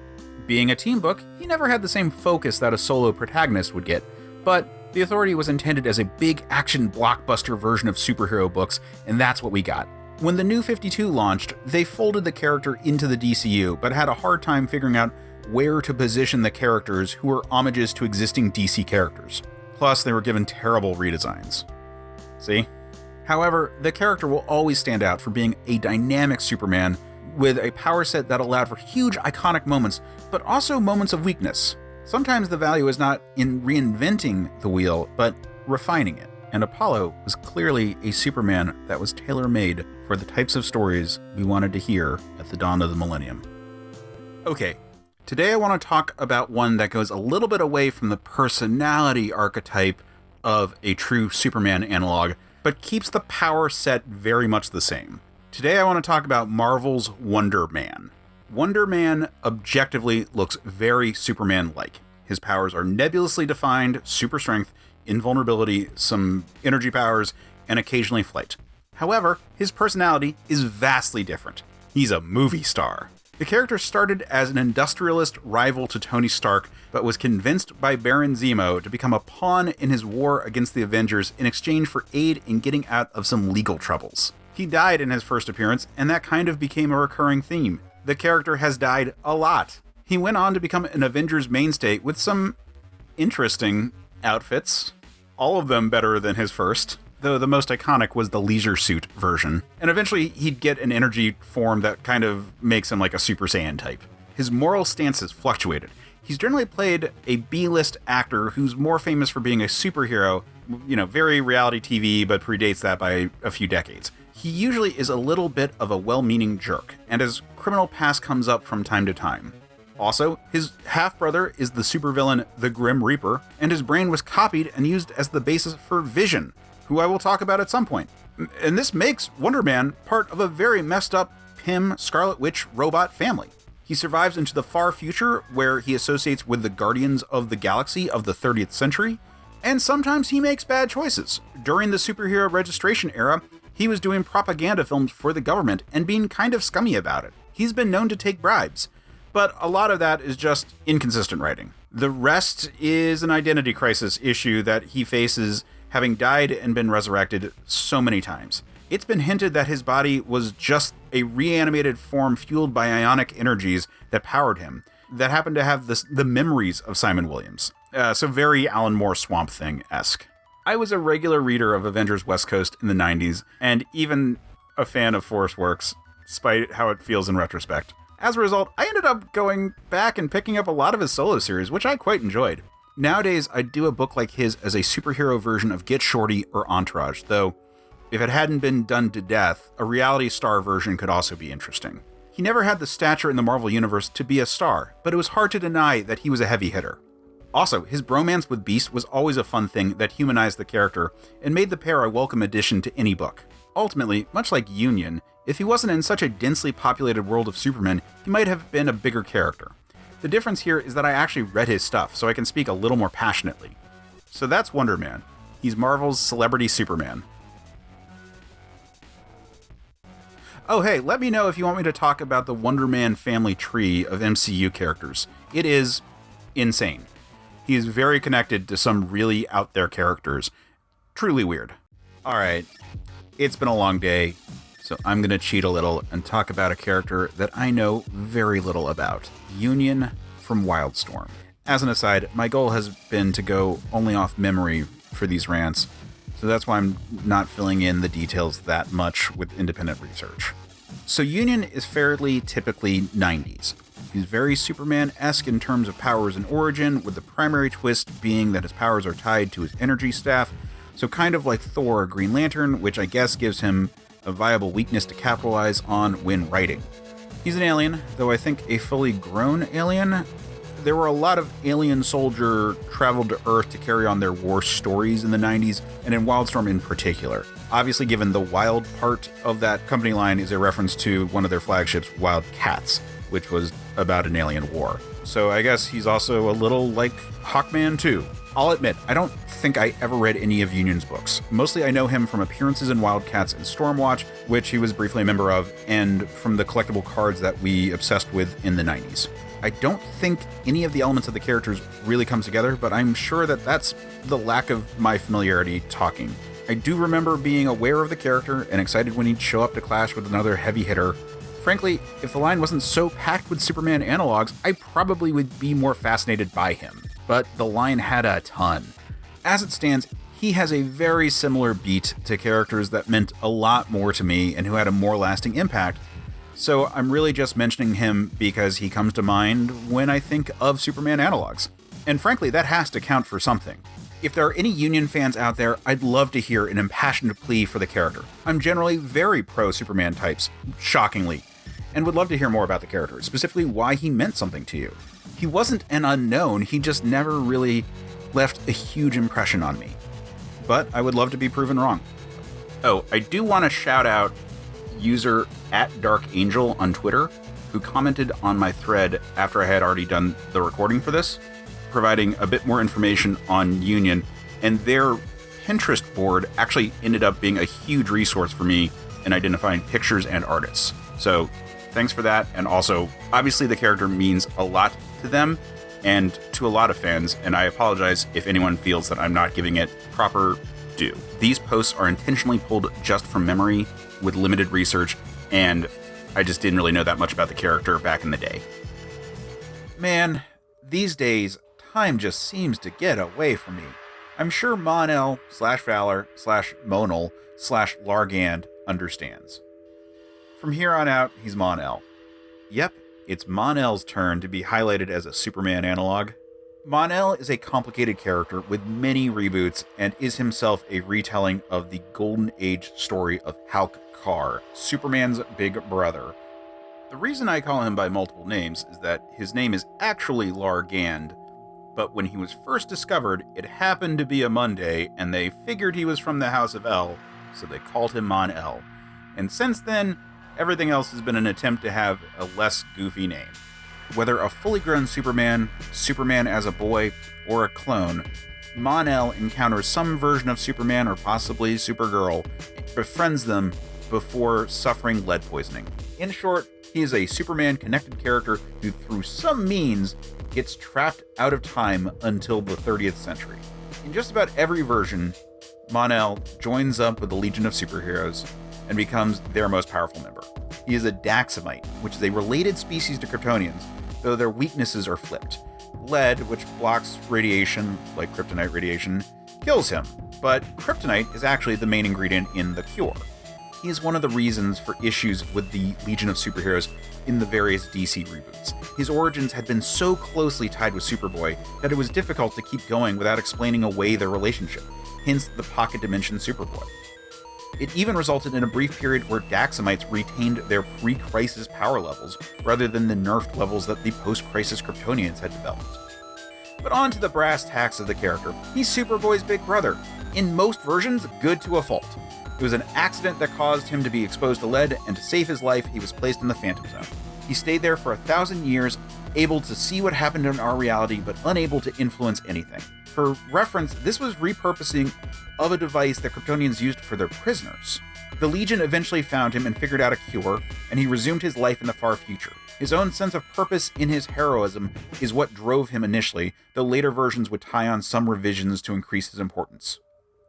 Being a team book, he never had the same focus that a solo protagonist would get, but The Authority was intended as a big action blockbuster version of superhero books, and that's what we got. When the New 52 launched, they folded the character into the DCU, but had a hard time figuring out where to position the characters who were homages to existing DC characters. Plus, they were given terrible redesigns. See? However, the character will always stand out for being a dynamic Superman with a power set that allowed for huge iconic moments, but also moments of weakness. Sometimes the value is not in reinventing the wheel, but refining it. And Apollo was clearly a Superman that was tailor-made for the types of stories we wanted to hear at the dawn of the millennium. Okay, today I want to talk about one that goes a little bit away from the personality archetype of a true Superman analog, but keeps the power set very much the same. Today I want to talk about Marvel's Wonderman. Wonderman objectively looks very Superman-like. His powers are nebulously defined, super strength, invulnerability, some energy powers, and occasionally flight. However, his personality is vastly different. He's a movie star. The character started as an industrialist rival to Tony Stark, but was convinced by Baron Zemo to become a pawn in his war against the Avengers in exchange for aid in getting out of some legal troubles. He died in his first appearance, and that kind of became a recurring theme. The character has died a lot. He went on to become an Avengers mainstay with some interesting outfits, all of them better than his first, though the most iconic was the leisure suit version. And eventually he'd get an energy form that kind of makes him like a Super Saiyan type. His moral stances fluctuated. He's generally played a B-list actor who's more famous for being a superhero, very reality TV, but predates that by a few decades. He usually is a little bit of a well-meaning jerk, and his criminal past comes up from time to time. Also, his half-brother is the supervillain The Grim Reaper, and his brain was copied and used as the basis for Vision, who I will talk about at some point. And this makes Wonderman part of a very messed up Pym Scarlet Witch robot family. He survives into the far future, where he associates with the Guardians of the Galaxy of the 30th century, and sometimes he makes bad choices. During the superhero registration era, he was doing propaganda films for the government and being kind of scummy about it. He's been known to take bribes, but a lot of that is just inconsistent writing. The rest is an identity crisis issue that he faces, having died and been resurrected so many times. It's been hinted that his body was just a reanimated form fueled by ionic energies that powered him, that happened to have the memories of Simon Williams. So very Alan Moore Swamp Thing-esque. I was a regular reader of Avengers West Coast in the 90s, and even a fan of Force Works, despite how it feels in retrospect. As a result, I ended up going back and picking up a lot of his solo series, which I quite enjoyed. Nowadays, I'd do a book like his as a superhero version of Get Shorty or Entourage, though if it hadn't been done to death, a reality star version could also be interesting. He never had the stature in the Marvel Universe to be a star, but it was hard to deny that he was a heavy hitter. Also, his bromance with Beast was always a fun thing that humanized the character and made the pair a welcome addition to any book. Ultimately, much like Union, if he wasn't in such a densely populated world of Superman, he might have been a bigger character. The difference here is that I actually read his stuff, so I can speak a little more passionately. So that's Wonderman. He's Marvel's celebrity Superman. Oh hey, let me know if you want me to talk about the Wonderman family tree of MCU characters. It is insane. He is very connected to some really out there characters. Truly weird. Alright, it's been a long day, so I'm going to cheat a little and talk about a character that I know very little about. Union from Wildstorm. As an aside, my goal has been to go only off memory for these rants, so that's why I'm not filling in the details that much with independent research. So Union is fairly typically 90s. He's very Superman-esque in terms of powers and origin, with the primary twist being that his powers are tied to his energy staff, so kind of like Thor or Green Lantern, which I guess gives him a viable weakness to capitalize on when writing. He's an alien, though I think a fully grown alien. There were a lot of alien soldier traveled to Earth to carry on their war stories in the 90s, and in Wildstorm in particular. Obviously, given the wild part of that company line is a reference to one of their flagships, Wild Cats, which was about an alien war. So I guess he's also a little like Hawkman too. I'll admit, I don't think I ever read any of Union's books. Mostly I know him from appearances in Wildcats and Stormwatch, which he was briefly a member of, and from the collectible cards that we obsessed with in the 90s. I don't think any of the elements of the characters really come together, but I'm sure that that's the lack of my familiarity talking. I do remember being aware of the character and excited when he'd show up to clash with another heavy hitter. Frankly, if the line wasn't so packed with Superman analogs, I probably would be more fascinated by him. But the line had a ton. As it stands, he has a very similar beat to characters that meant a lot more to me and who had a more lasting impact. So I'm really just mentioning him because he comes to mind when I think of Superman analogs. And frankly, that has to count for something. If there are any Union fans out there, I'd love to hear an impassioned plea for the character. I'm generally very pro-Superman types, shockingly, and would love to hear more about the character, specifically why he meant something to you. He wasn't an unknown, he just never really left a huge impression on me. But I would love to be proven wrong. Oh, I do want to shout out user @DarkAngel on Twitter, who commented on my thread after I had already done the recording for this, providing a bit more information on Union, and their Pinterest board actually ended up being a huge resource for me in identifying pictures and artists. So thanks for that, and also, obviously the character means a lot to them and to a lot of fans, and I apologize if anyone feels that I'm not giving it proper due. These posts are intentionally pulled just from memory with limited research, and I just didn't really know that much about the character back in the day. Man, these days, time just seems to get away from me. I'm sure Mon-El /Valor /Mon-El /Largand understands. From here on out, he's Mon-El. Yep, it's Mon-El's turn to be highlighted as a Superman analog. Mon-El is a complicated character with many reboots and is himself a retelling of the Golden Age story of Halk-Kar, Superman's big brother. The reason I call him by multiple names is that his name is actually Largand, but when he was first discovered, it happened to be a Monday, and they figured he was from the House of El, so they called him Mon-El. And since then, everything else has been an attempt to have a less goofy name. Whether a fully grown Superman, Superman as a boy, or a clone, Mon-El encounters some version of Superman or possibly Supergirl, befriends them before suffering lead poisoning. In short, he is a Superman-connected character who, through some means, gets trapped out of time until the 30th century. In just about every version, Mon-El joins up with the Legion of Superheroes and becomes their most powerful member. He is a Daxamite, which is a related species to Kryptonians, though their weaknesses are flipped. Lead, which blocks radiation, like kryptonite radiation, kills him, but kryptonite is actually the main ingredient in the cure. He is one of the reasons for issues with the Legion of Superheroes in the various DC reboots. His origins had been so closely tied with Superboy that it was difficult to keep going without explaining away their relationship, hence the pocket dimension Superboy. It even resulted in a brief period where Daxamites retained their pre-crisis power levels, rather than the nerfed levels that the post-crisis Kryptonians had developed. But on to the brass tacks of the character. He's Superboy's big brother. In most versions, good to a fault. It was an accident that caused him to be exposed to lead, and to save his life, he was placed in the Phantom Zone. He stayed there for 1,000 years, able to see what happened in our reality, but unable to influence anything. For reference, this was repurposing of a device that Kryptonians used for their prisoners. The Legion eventually found him and figured out a cure, and he resumed his life in the far future. His own sense of purpose in his heroism is what drove him initially, though later versions would tie on some revisions to increase his importance.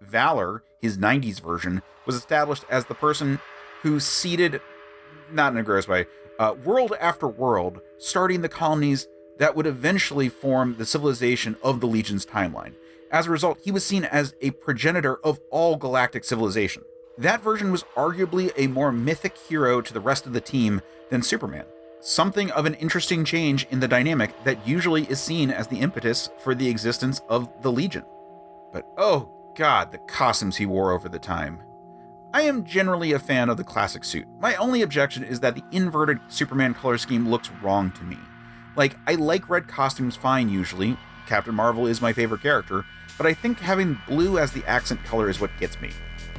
Valor, his 90s version, was established as the person who seeded, not in a gross way, world after world, starting the colonies that would eventually form the civilization of the Legion's timeline. As a result, he was seen as a progenitor of all galactic civilization. That version was arguably a more mythic hero to the rest of the team than Superman. Something of an interesting change in the dynamic that usually is seen as the impetus for the existence of the Legion. But oh god, the costumes he wore over the time. I am generally a fan of the classic suit. My only objection is that the inverted Superman color scheme looks wrong to me. Like, I like red costumes fine usually. Captain Marvel is my favorite character, but I think having blue as the accent color is what gets me.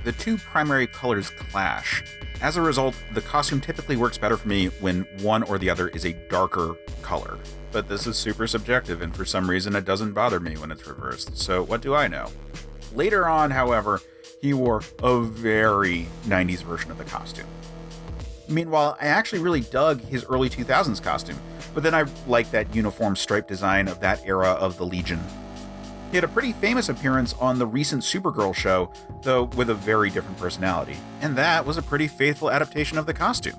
The two primary colors clash. As a result, the costume typically works better for me when one or the other is a darker color. But this is super subjective, and for some reason it doesn't bother me when it's reversed, so what do I know? Later on, however, he wore a very 90s version of the costume. Meanwhile, I actually really dug his early 2000s costume, but then I liked that uniform stripe design of that era of the Legion. He had a pretty famous appearance on the recent Supergirl show, though with a very different personality, and that was a pretty faithful adaptation of the costume.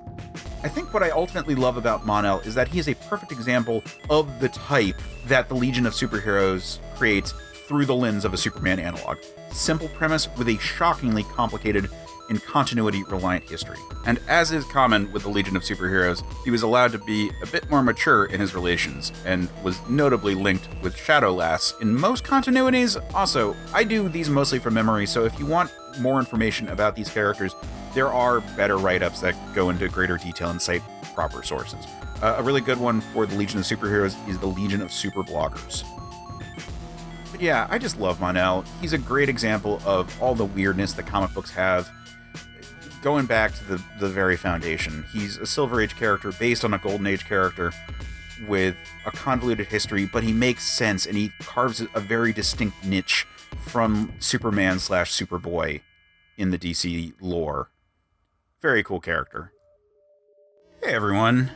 I think what I ultimately love about Mon-El is that he is a perfect example of the type that the Legion of Superheroes creates through the lens of a Superman analog. Simple premise with a shockingly complicated and continuity-reliant history. And as is common with the Legion of Superheroes, he was allowed to be a bit more mature in his relations, and was notably linked with Shadowlass in most continuities. Also, I do these mostly from memory, so if you want more information about these characters, there are better write-ups that go into greater detail and cite proper sources. A really good one for the Legion of Superheroes is the Legion of Super Bloggers. But yeah, I just love Mon-El. He's a great example of all the weirdness that comic books have. Going back to the very foundation, he's a Silver Age character based on a Golden Age character with a convoluted history, but he makes sense and he carves a very distinct niche from Superman/Superboy in the DC lore. Very cool character. Hey everyone.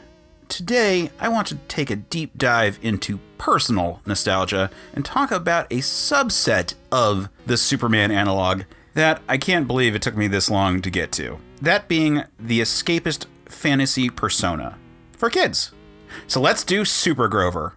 Today, I want to take a deep dive into personal nostalgia and talk about a subset of the Superman analog that I can't believe it took me this long to get to. That being the escapist fantasy persona for kids. So let's do Super Grover.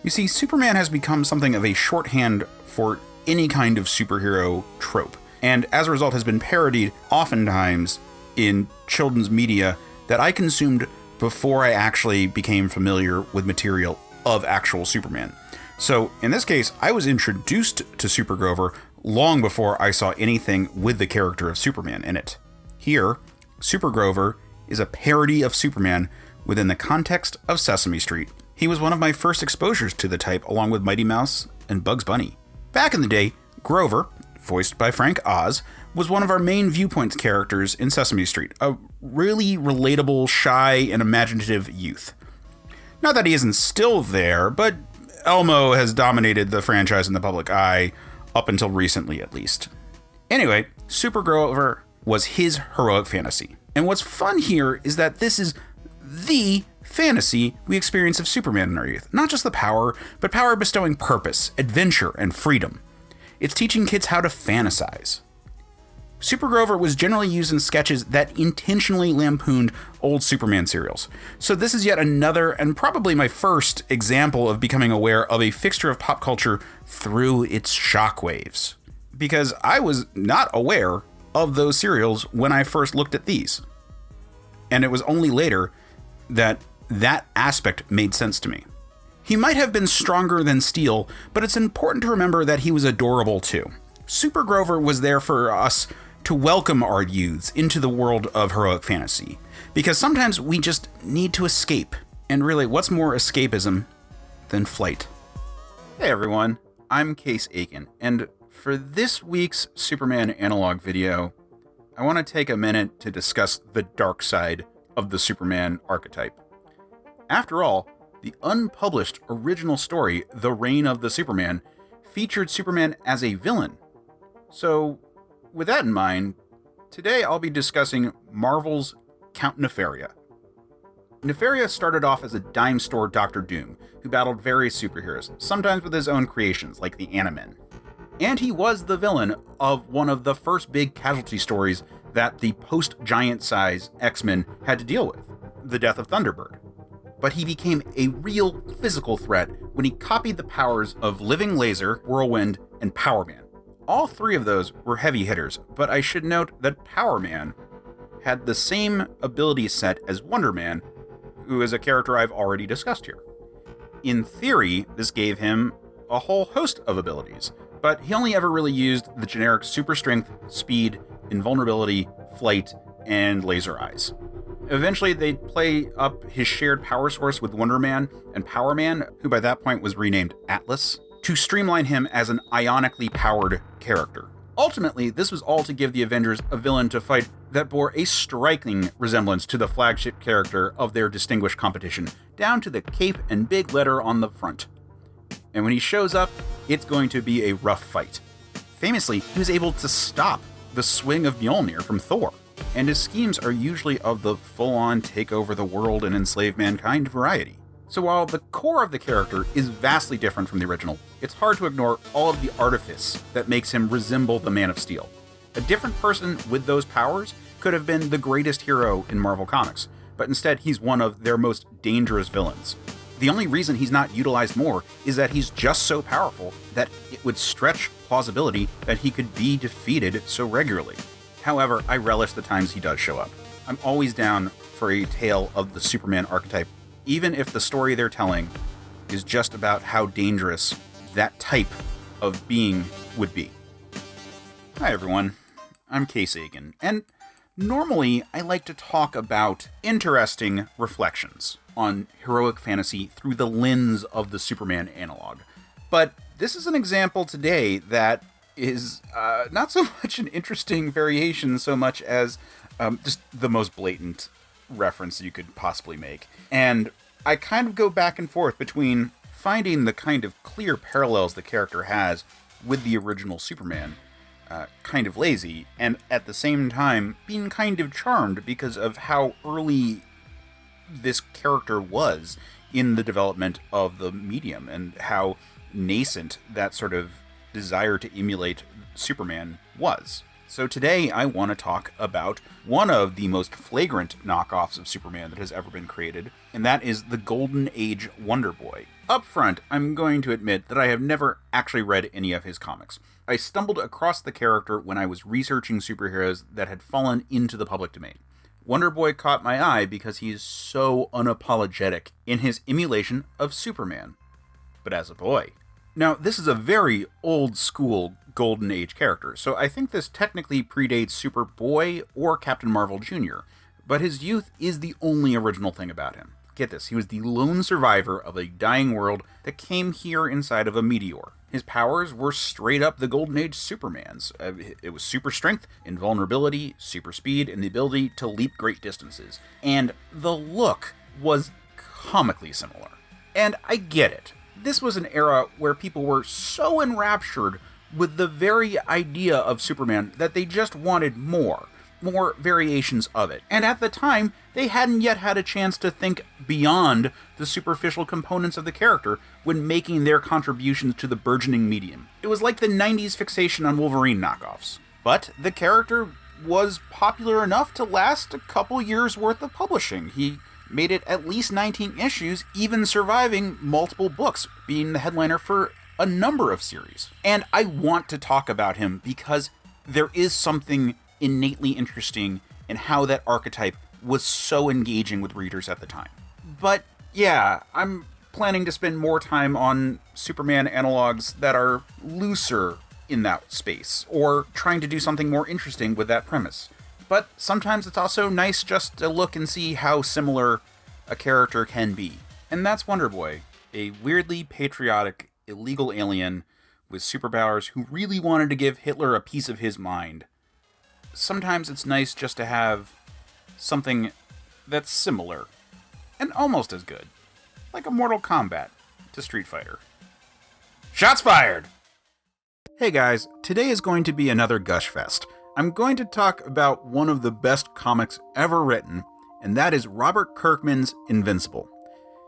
You see, Superman has become something of a shorthand for any kind of superhero trope, and as a result has been parodied oftentimes in children's media that I consumed before I actually became familiar with material of actual Superman. So in this case, I was introduced to Super Grover long before I saw anything with the character of Superman in it. Here, Super Grover is a parody of Superman within the context of Sesame Street. He was one of my first exposures to the type, along with Mighty Mouse and Bugs Bunny. Back in the day, Grover, voiced by Frank Oz, was one of our main viewpoints characters in Sesame Street, a really relatable, shy, and imaginative youth. Not that he isn't still there, but Elmo has dominated the franchise in the public eye, up until recently at least. Anyway, Super Grover was his heroic fantasy. And what's fun here is that this is the fantasy we experience of Superman in our youth. Not just the power, but power bestowing purpose, adventure, and freedom. It's teaching kids how to fantasize. Super Grover was generally used in sketches that intentionally lampooned old Superman serials. So this is yet another, and probably my first, example of becoming aware of a fixture of pop culture through its shockwaves. Because I was not aware of those serials when I first looked at these. And it was only later that that aspect made sense to me. He might have been stronger than Steel, but it's important to remember that he was adorable too. Super Grover was there for us to welcome our youths into the world of heroic fantasy, because sometimes we just need to escape. And really, what's more escapism than flight? Hey everyone, I'm Case Aiken, and for this week's Superman analog video, I want to take a minute to discuss the dark side of the Superman archetype. After all, the unpublished original story, The Reign of the Superman, featured Superman as a villain. So, with that in mind, today I'll be discussing Marvel's Count Nefaria. Nefaria started off as a dime store Dr. Doom, who battled various superheroes, sometimes with his own creations, like the Adaman. And he was the villain of one of the first big casualty stories that the post-giant size X-Men had to deal with, the death of Thunderbird. But he became a real physical threat when he copied the powers of Living Laser, Whirlwind, and Power Man. All three of those were heavy hitters, but I should note that Power Man had the same ability set as Wonderman, who is a character I've already discussed here. In theory, this gave him a whole host of abilities, but he only ever really used the generic super strength, speed, invulnerability, flight, and laser eyes. Eventually, they'd play up his shared power source with Wonderman and Powerman, who by that point was renamed Atlas, to streamline him as an ionically powered character. Ultimately, this was all to give the Avengers a villain to fight that bore a striking resemblance to the flagship character of their distinguished competition, down to the cape and big letter on the front. And when he shows up, it's going to be a rough fight. Famously, he was able to stop the swing of Mjolnir from Thor, and his schemes are usually of the full-on take over the world and enslave mankind variety. So while the core of the character is vastly different from the original, it's hard to ignore all of the artifice that makes him resemble the Man of Steel. A different person with those powers could have been the greatest hero in Marvel Comics, but instead he's one of their most dangerous villains. The only reason he's not utilized more is that he's just so powerful that it would stretch plausibility that he could be defeated so regularly. However, I relish the times he does show up. I'm always down for a tale of the Superman archetype, even if the story they're telling is just about how dangerous that type of being would be. Hi everyone, I'm Kay Sagan, and normally I like to talk about interesting reflections on heroic fantasy through the lens of the Superman analog. But this is an example today that is not so much an interesting variation so much as just the most blatant reference you could possibly make. And I kind of go back and forth between finding the kind of clear parallels the character has with the original Superman kind of lazy, and at the same time being kind of charmed because of how early this character was in the development of the medium and how nascent that sort of desire to emulate Superman was. So today I want to talk about one of the most flagrant knockoffs of Superman that has ever been created, and that is the Golden Age Wonder Boy. Up front, I'm going to admit that I have never actually read any of his comics. I stumbled across the character when I was researching superheroes that had fallen into the public domain. Wonder Boy caught my eye because he is so unapologetic in his emulation of Superman, but as a boy. Now, this is a very old-school Golden Age character, so I think this technically predates Superboy or Captain Marvel Jr., but his youth is the only original thing about him. Get this, he was the lone survivor of a dying world that came here inside of a meteor. His powers were straight up the Golden Age Superman's. It was super strength, invulnerability, super speed, and the ability to leap great distances. And the look was comically similar. And I get it. This was an era where people were so enraptured with the very idea of Superman that they just wanted more variations of it. And at the time, they hadn't yet had a chance to think beyond the superficial components of the character when making their contributions to the burgeoning medium. It was like the 90s fixation on Wolverine knockoffs. But the character was popular enough to last a couple years worth of publishing. He made it at least 19 issues, even surviving multiple books, being the headliner for a number of series. And I want to talk about him because there is something innately interesting in how that archetype was so engaging with readers at the time. But yeah, I'm planning to spend more time on Superman analogs that are looser in that space, or trying to do something more interesting with that premise. But sometimes it's also nice just to look and see how similar a character can be. And that's Wonder Boy, a weirdly patriotic, illegal alien with superpowers who really wanted to give Hitler a piece of his mind. Sometimes it's nice just to have something that's similar, and almost as good. Like a Mortal Kombat to Street Fighter. Shots fired! Hey guys, today is going to be another gush fest. I'm going to talk about one of the best comics ever written, and that is Robert Kirkman's Invincible.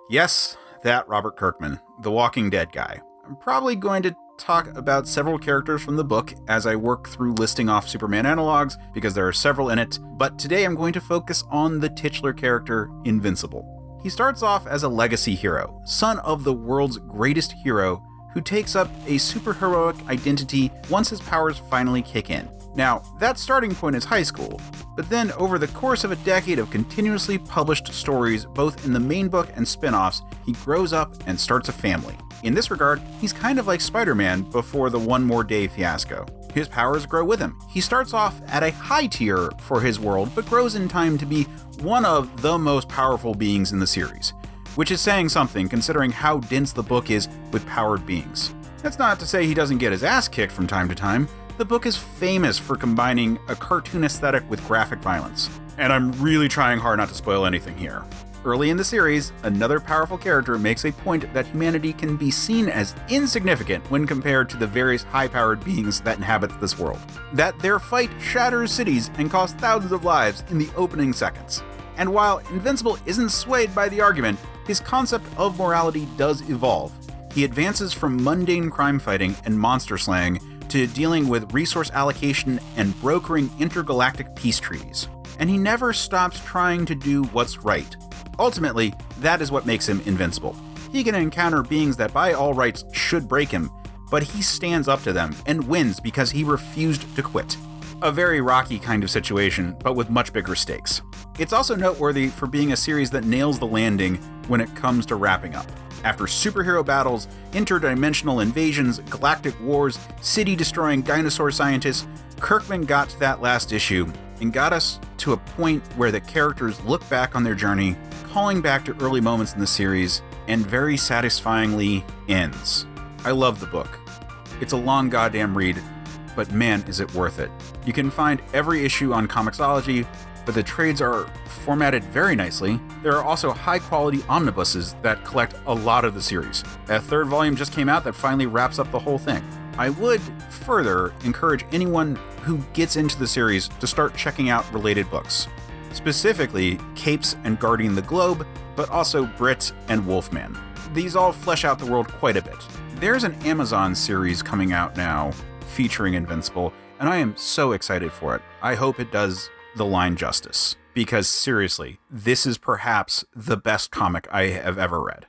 Yes, that Robert Kirkman, the Walking Dead guy. I'm probably going to talk about several characters from the book as I work through listing off Superman analogs, because there are several in it, but today I'm going to focus on the titular character, Invincible. He starts off as a legacy hero, son of the world's greatest hero, who takes up a superheroic identity once his powers finally kick in. Now, that starting point is high school, but then over the course of a decade of continuously published stories, both in the main book and spin-offs, he grows up and starts a family. In this regard, he's kind of like Spider-Man before the One More Day fiasco. His powers grow with him. He starts off at a high tier for his world, but grows in time to be one of the most powerful beings in the series, which is saying something considering how dense the book is with powered beings. That's not to say he doesn't get his ass kicked from time to time. The book is famous for combining a cartoon aesthetic with graphic violence, and I'm really trying hard not to spoil anything here. Early in the series, another powerful character makes a point that humanity can be seen as insignificant when compared to the various high-powered beings that inhabit this world. That their fight shatters cities and costs thousands of lives in the opening seconds. And while Invincible isn't swayed by the argument, his concept of morality does evolve. He advances from mundane crime fighting and monster slaying to dealing with resource allocation and brokering intergalactic peace treaties. And he never stops trying to do what's right. Ultimately, that is what makes him invincible. He can encounter beings that by all rights should break him, but he stands up to them and wins because he refused to quit. A very Rocky kind of situation, but with much bigger stakes. It's also noteworthy for being a series that nails the landing when it comes to wrapping up. After superhero battles, interdimensional invasions, galactic wars, city-destroying dinosaur scientists, Kirkman got to that last issue and got us to a point where the characters look back on their journey, calling back to early moments in the series, and very satisfyingly ends. I love the book. It's a long goddamn read, but man is it worth it. You can find every issue on Comixology, but the trades are formatted very nicely. There are also high-quality omnibuses that collect a lot of the series. A third volume just came out that finally wraps up the whole thing. I would further encourage anyone who gets into the series to start checking out related books. Specifically, Capes and Guarding the Globe, but also Brit and Wolfman. These all flesh out the world quite a bit. There's an Amazon series coming out now featuring Invincible, and I am so excited for it. I hope it does the line justice, because seriously, this is perhaps the best comic I have ever read.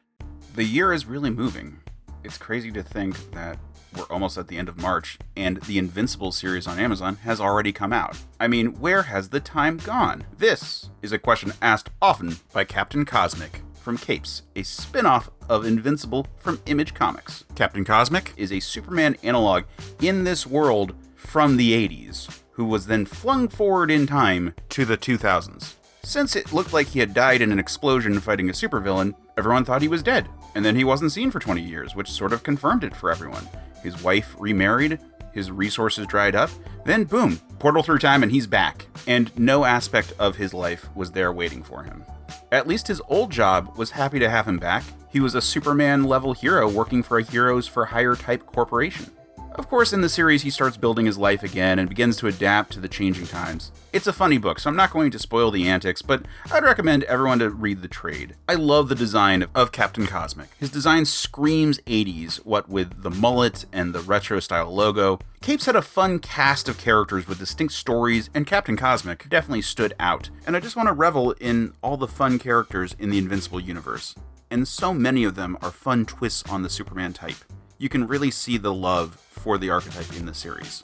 The year is really moving. It's crazy to think that we're almost at the end of March, and the Invincible series on Amazon has already come out. I mean, where has the time gone? This is a question asked often by Captain Cosmic from Capes, a spin-off of Invincible from Image Comics. Captain Cosmic is a Superman analog in this world from the 80s, who was then flung forward in time to the 2000s. Since it looked like he had died in an explosion fighting a supervillain, everyone thought he was dead, and then he wasn't seen for 20 years, which sort of confirmed it for everyone. His wife remarried, his resources dried up, then boom, portal through time and he's back, and no aspect of his life was there waiting for him. At least his old job was happy to have him back. He was a Superman-level hero working for a Heroes for Hire type corporation. Of course, in the series, he starts building his life again and begins to adapt to the changing times. It's a funny book, so I'm not going to spoil the antics, but I'd recommend everyone to read the trade. I love the design of Captain Cosmic. His design screams 80s, what with the mullet and the retro-style logo. Capes had a fun cast of characters with distinct stories, and Captain Cosmic definitely stood out. And I just want to revel in all the fun characters in the Invincible universe. And so many of them are fun twists on the Superman type. You can really see the love for the archetype in the series.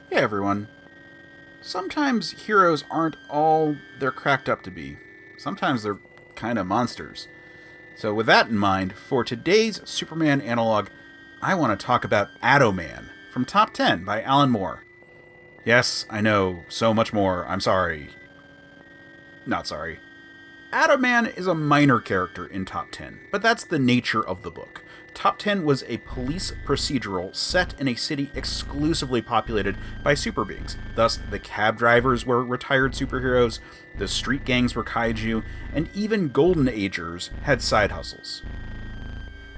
Hey everyone. Sometimes heroes aren't all they're cracked up to be. Sometimes they're kind of monsters. So with that in mind, for today's Superman analog, I want to talk about Adaman from Top 10 by Alan Moore. Yes, I know, so much more. I'm sorry. Not sorry. Adaman is a minor character in Top 10, but that's the nature of the book. Top 10 was a police procedural set in a city exclusively populated by super beings. Thus, the cab drivers were retired superheroes, the street gangs were kaiju, and even Golden Agers had side hustles.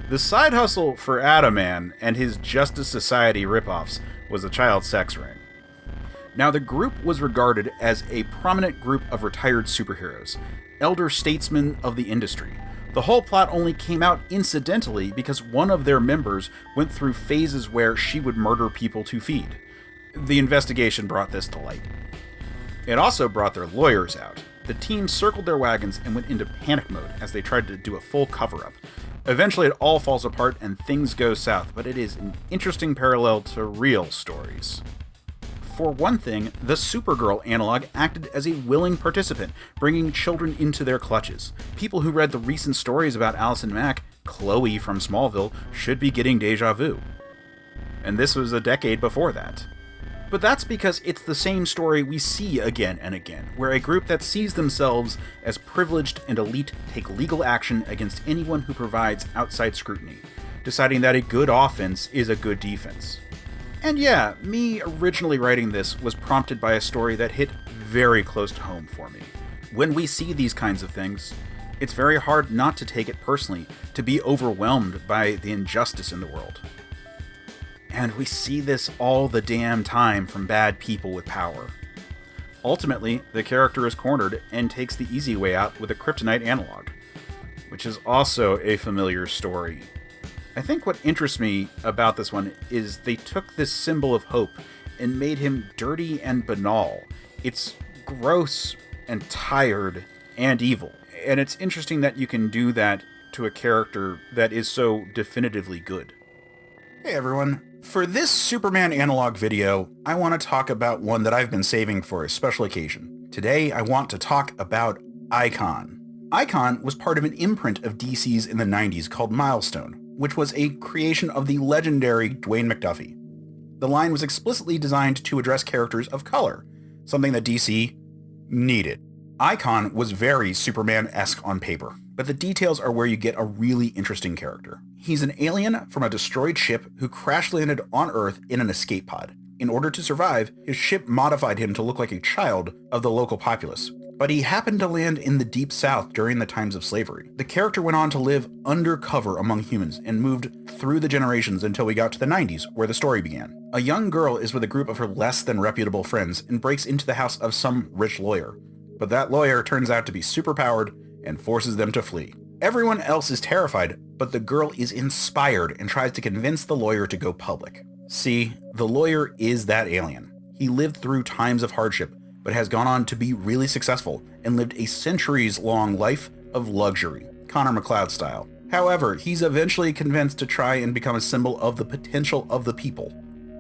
The side hustle for Adaman and his Justice Society ripoffs was a child sex ring. Now, the group was regarded as a prominent group of retired superheroes, elder statesmen of the industry. The whole plot only came out incidentally because one of their members went through phases where she would murder people to feed. The investigation brought this to light. It also brought their lawyers out. The team circled their wagons and went into panic mode as they tried to do a full cover-up. Eventually it all falls apart and things go south, but it is an interesting parallel to real stories. For one thing, the Supergirl analog acted as a willing participant, bringing children into their clutches. People who read the recent stories about Allison Mack, Chloe from Smallville, should be getting deja vu. and this was a decade before that. But that's because it's the same story we see again and again, where a group that sees themselves as privileged and elite take legal action against anyone who provides outside scrutiny, deciding that a good offense is a good defense. And yeah, me originally writing this was prompted by a story that hit very close to home for me. When we see these kinds of things, it's very hard not to take it personally, to be overwhelmed by the injustice in the world. And we see this all the damn time from bad people with power. Ultimately, the character is cornered and takes the easy way out with a kryptonite analog, which is also a familiar story. I think what interests me about this one is they took this symbol of hope and made him dirty and banal. It's gross and tired and evil. And it's interesting that you can do that to a character that is so definitively good. Hey everyone. For this Superman Analog video, I want to talk about one that I've been saving for a special occasion. Today, I want to talk about Icon. Icon was part of an imprint of DC's in the 90s called Milestone, which was a creation of the legendary Dwayne McDuffie. The line was explicitly designed to address characters of color, something that DC needed. Icon was very Superman-esque on paper, but the details are where you get a really interesting character. He's an alien from a destroyed ship who crash-landed on Earth in an escape pod. In order to survive, his ship modified him to look like a child of the local populace, but he happened to land in the Deep South during the times of slavery. The character went on to live undercover among humans and moved through the generations until we got to the 90s, where the story began. A young girl is with a group of her less than reputable friends and breaks into the house of some rich lawyer. But that lawyer turns out to be superpowered and forces them to flee. Everyone else is terrified, but the girl is inspired and tries to convince the lawyer to go public. See, the lawyer is that alien. He lived through times of hardship, but has gone on to be really successful and lived a centuries-long life of luxury, Connor McLeod style. However, he's eventually convinced to try and become a symbol of the potential of the people,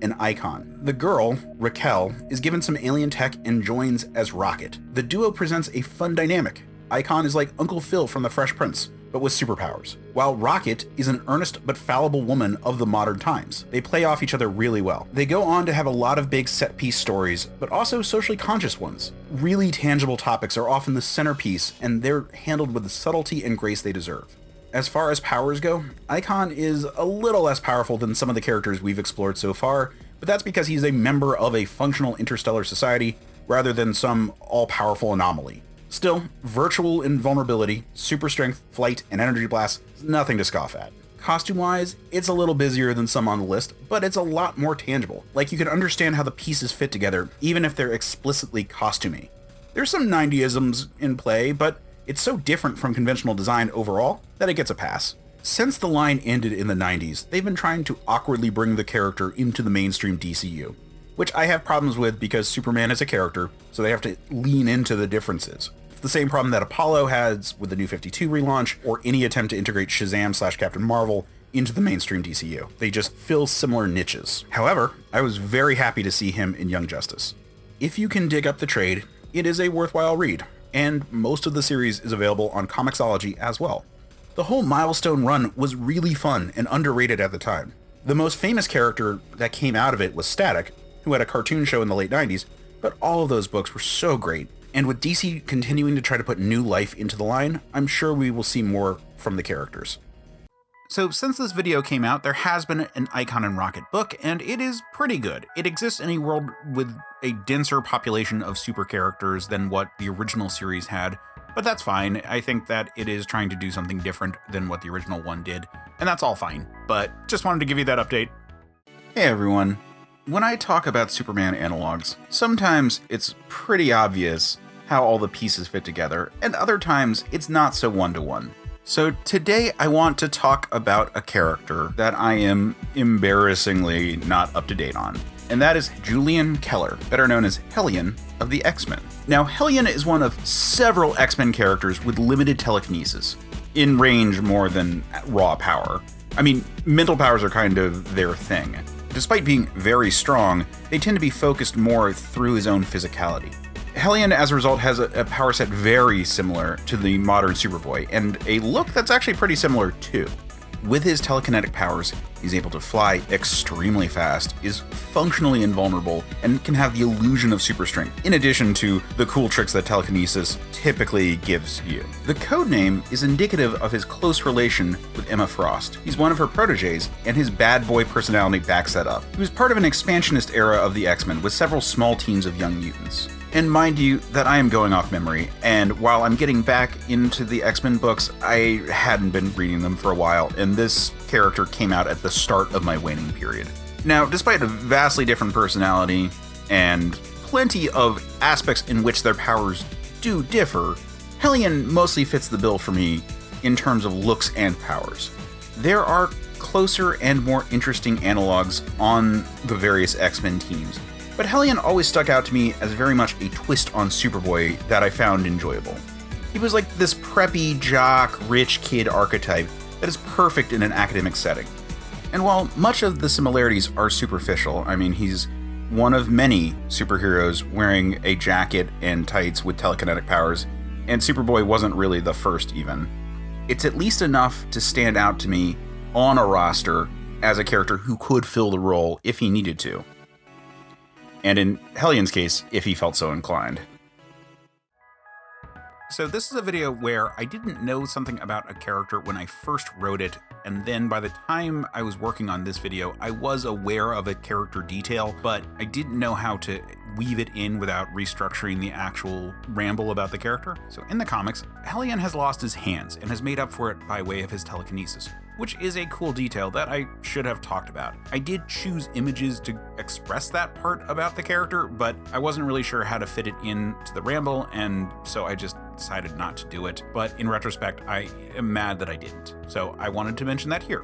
an icon. The girl, Raquel, is given some alien tech and joins as Rocket. The duo presents a fun dynamic. Icon is like Uncle Phil from The Fresh Prince, but with superpowers, while Rocket is an earnest but fallible woman of the modern times. They play off each other really well. They go on to have a lot of big set-piece stories, but also socially conscious ones. Really tangible topics are often the centerpiece, and they're handled with the subtlety and grace they deserve. As far as powers go, Icon is a little less powerful than some of the characters we've explored so far, but that's because he's a member of a functional interstellar society rather than some all-powerful anomaly. Still, virtual invulnerability, super strength, flight, and energy blast is nothing to scoff at. Costume-wise, it's a little busier than some on the list, but it's a lot more tangible. Like, you can understand how the pieces fit together, even if they're explicitly costumey. There's some 90isms in play, but it's so different from conventional design overall that it gets a pass. Since the line ended in the 90s, they've been trying to awkwardly bring the character into the mainstream DCU, which I have problems with because Superman is a character, so they have to lean into the differences. The same problem that Apollo has with the New 52 relaunch, or any attempt to integrate Shazam/Captain Marvel into the mainstream DCU. They just fill similar niches. However, I was very happy to see him in Young Justice. If you can dig up the trade, it is a worthwhile read, and most of the series is available on Comixology as well. The whole Milestone run was really fun and underrated at the time. The most famous character that came out of it was Static, who had a cartoon show in the late 90s, but all of those books were so great. And with DC continuing to try to put new life into the line, I'm sure we will see more from the characters. So since this video came out, there has been an Icon and Rocket book, and it is pretty good. It exists in a world with a denser population of super characters than what the original series had, but that's fine. I think that it is trying to do something different than what the original one did, and that's all fine. But just wanted to give you that update. Hey everyone. When I talk about Superman analogs, sometimes it's pretty obvious how all the pieces fit together, and other times it's not so one-to-one. So today I want to talk about a character that I am embarrassingly not up to date on, and that is Julian Keller, better known as Helen of the X-Men. Now, Helen is one of several X-Men characters with limited telekinesis, in range more than raw power. I mean, mental powers are kind of their thing. Despite being very strong, they tend to be focused more through his own physicality. Helen, as a result, has a power set very similar to the modern Superboy, and a look that's actually pretty similar too. with his telekinetic powers, he's able to fly extremely fast, is functionally invulnerable, and can have the illusion of super strength, in addition to the cool tricks that telekinesis typically gives you. The codename is indicative of his close relation with Emma Frost. He's one of her proteges, and his bad boy personality backs that up. He was part of an expansionist era of the X-Men with several small teams of young mutants. And mind you that I am going off memory, and while I'm getting back into the X-Men books, I hadn't been reading them for a while, and this character came out at the start of my waning period. Now, despite a vastly different personality, and plenty of aspects in which their powers do differ, Helen mostly fits the bill for me in terms of looks and powers. There are closer and more interesting analogs on the various X-Men teams, but Helen always stuck out to me as very much a twist on Superboy that I found enjoyable. He was like this preppy, jock, rich kid archetype that is perfect in an academic setting. And while much of the similarities are superficial, I mean, he's one of many superheroes wearing a jacket and tights with telekinetic powers, and Superboy wasn't really the first even. It's at least enough to stand out to me on a roster as a character who could fill the role if he needed to. And in Helen's case, if he felt so inclined. So this is a video where I didn't know something about a character when I first wrote it, and then by the time I was working on this video, I was aware of a character detail, but I didn't know how to weave it in without restructuring the actual ramble about the character. So in the comics, Helen has lost his hands and has made up for it by way of his telekinesis, which is a cool detail that I should have talked about. I did choose images to express that part about the character, but I wasn't really sure how to fit it into the ramble, and so I just decided not to do it. But in retrospect, I am mad that I didn't. So I wanted to mention that here.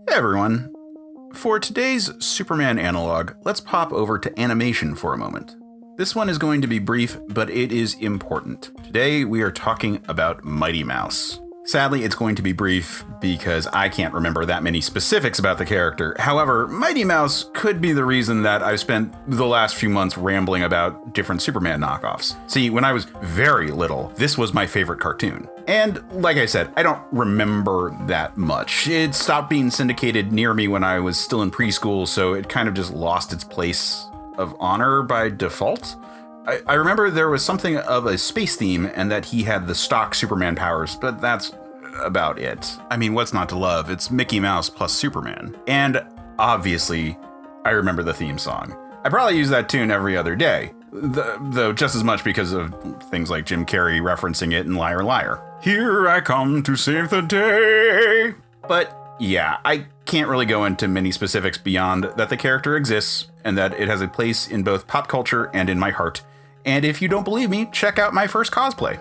Hey everyone. For today's Superman analog, let's pop over to animation for a moment. This one is going to be brief, but it is important. Today we are talking about Mighty Mouse. Sadly, it's going to be brief because I can't remember that many specifics about the character. However, Mighty Mouse could be the reason that I've spent the last few months rambling about different Superman knockoffs. See, when I was very little, this was my favorite cartoon. And like I said, I don't remember that much. It stopped being syndicated near me when I was still in preschool, so it kind of just lost its place of honor by default. I remember there was something of a space theme and that he had the stock Superman powers, but that's about it. I mean, what's not to love? It's Mickey Mouse plus Superman. And obviously, I remember the theme song. I probably use that tune every other day, though just as much because of things like Jim Carrey referencing it in Liar Liar. Here I come to save the day. But yeah, I can't really go into many specifics beyond that the character exists and that it has a place in both pop culture and in my heart. And if you don't believe me, check out my first cosplay.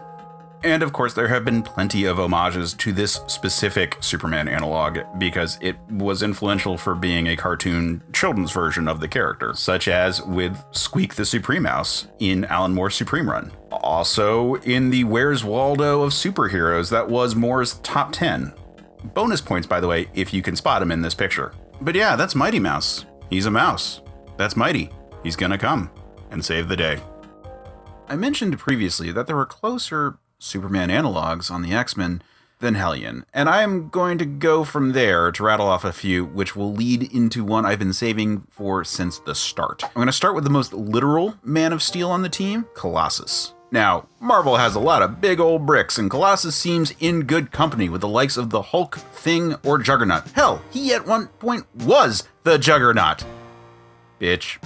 And of course, there have been plenty of homages to this specific Superman analog because it was influential for being a cartoon children's version of the character, such as with Squeak the Supreme Mouse in Alan Moore's Supreme Run. Also in the Where's Waldo of superheroes that was Moore's top 10. Bonus points, by the way, if you can spot him in this picture. But yeah, that's Mighty Mouse. He's a mouse. That's Mighty. He's gonna come and save the day. I mentioned previously that there were closer Superman analogs on the X-Men than Helen, and I'm going to go from there to rattle off a few, which will lead into one I've been saving for since the start. I'm going to start with the most literal Man of Steel on the team, Colossus. Now, Mar-Vell has a lot of big old bricks, and Colossus seems in good company with the likes of the Hulk, Thing, or Juggernaut. Hell, he at one point was the Juggernaut. Bitch.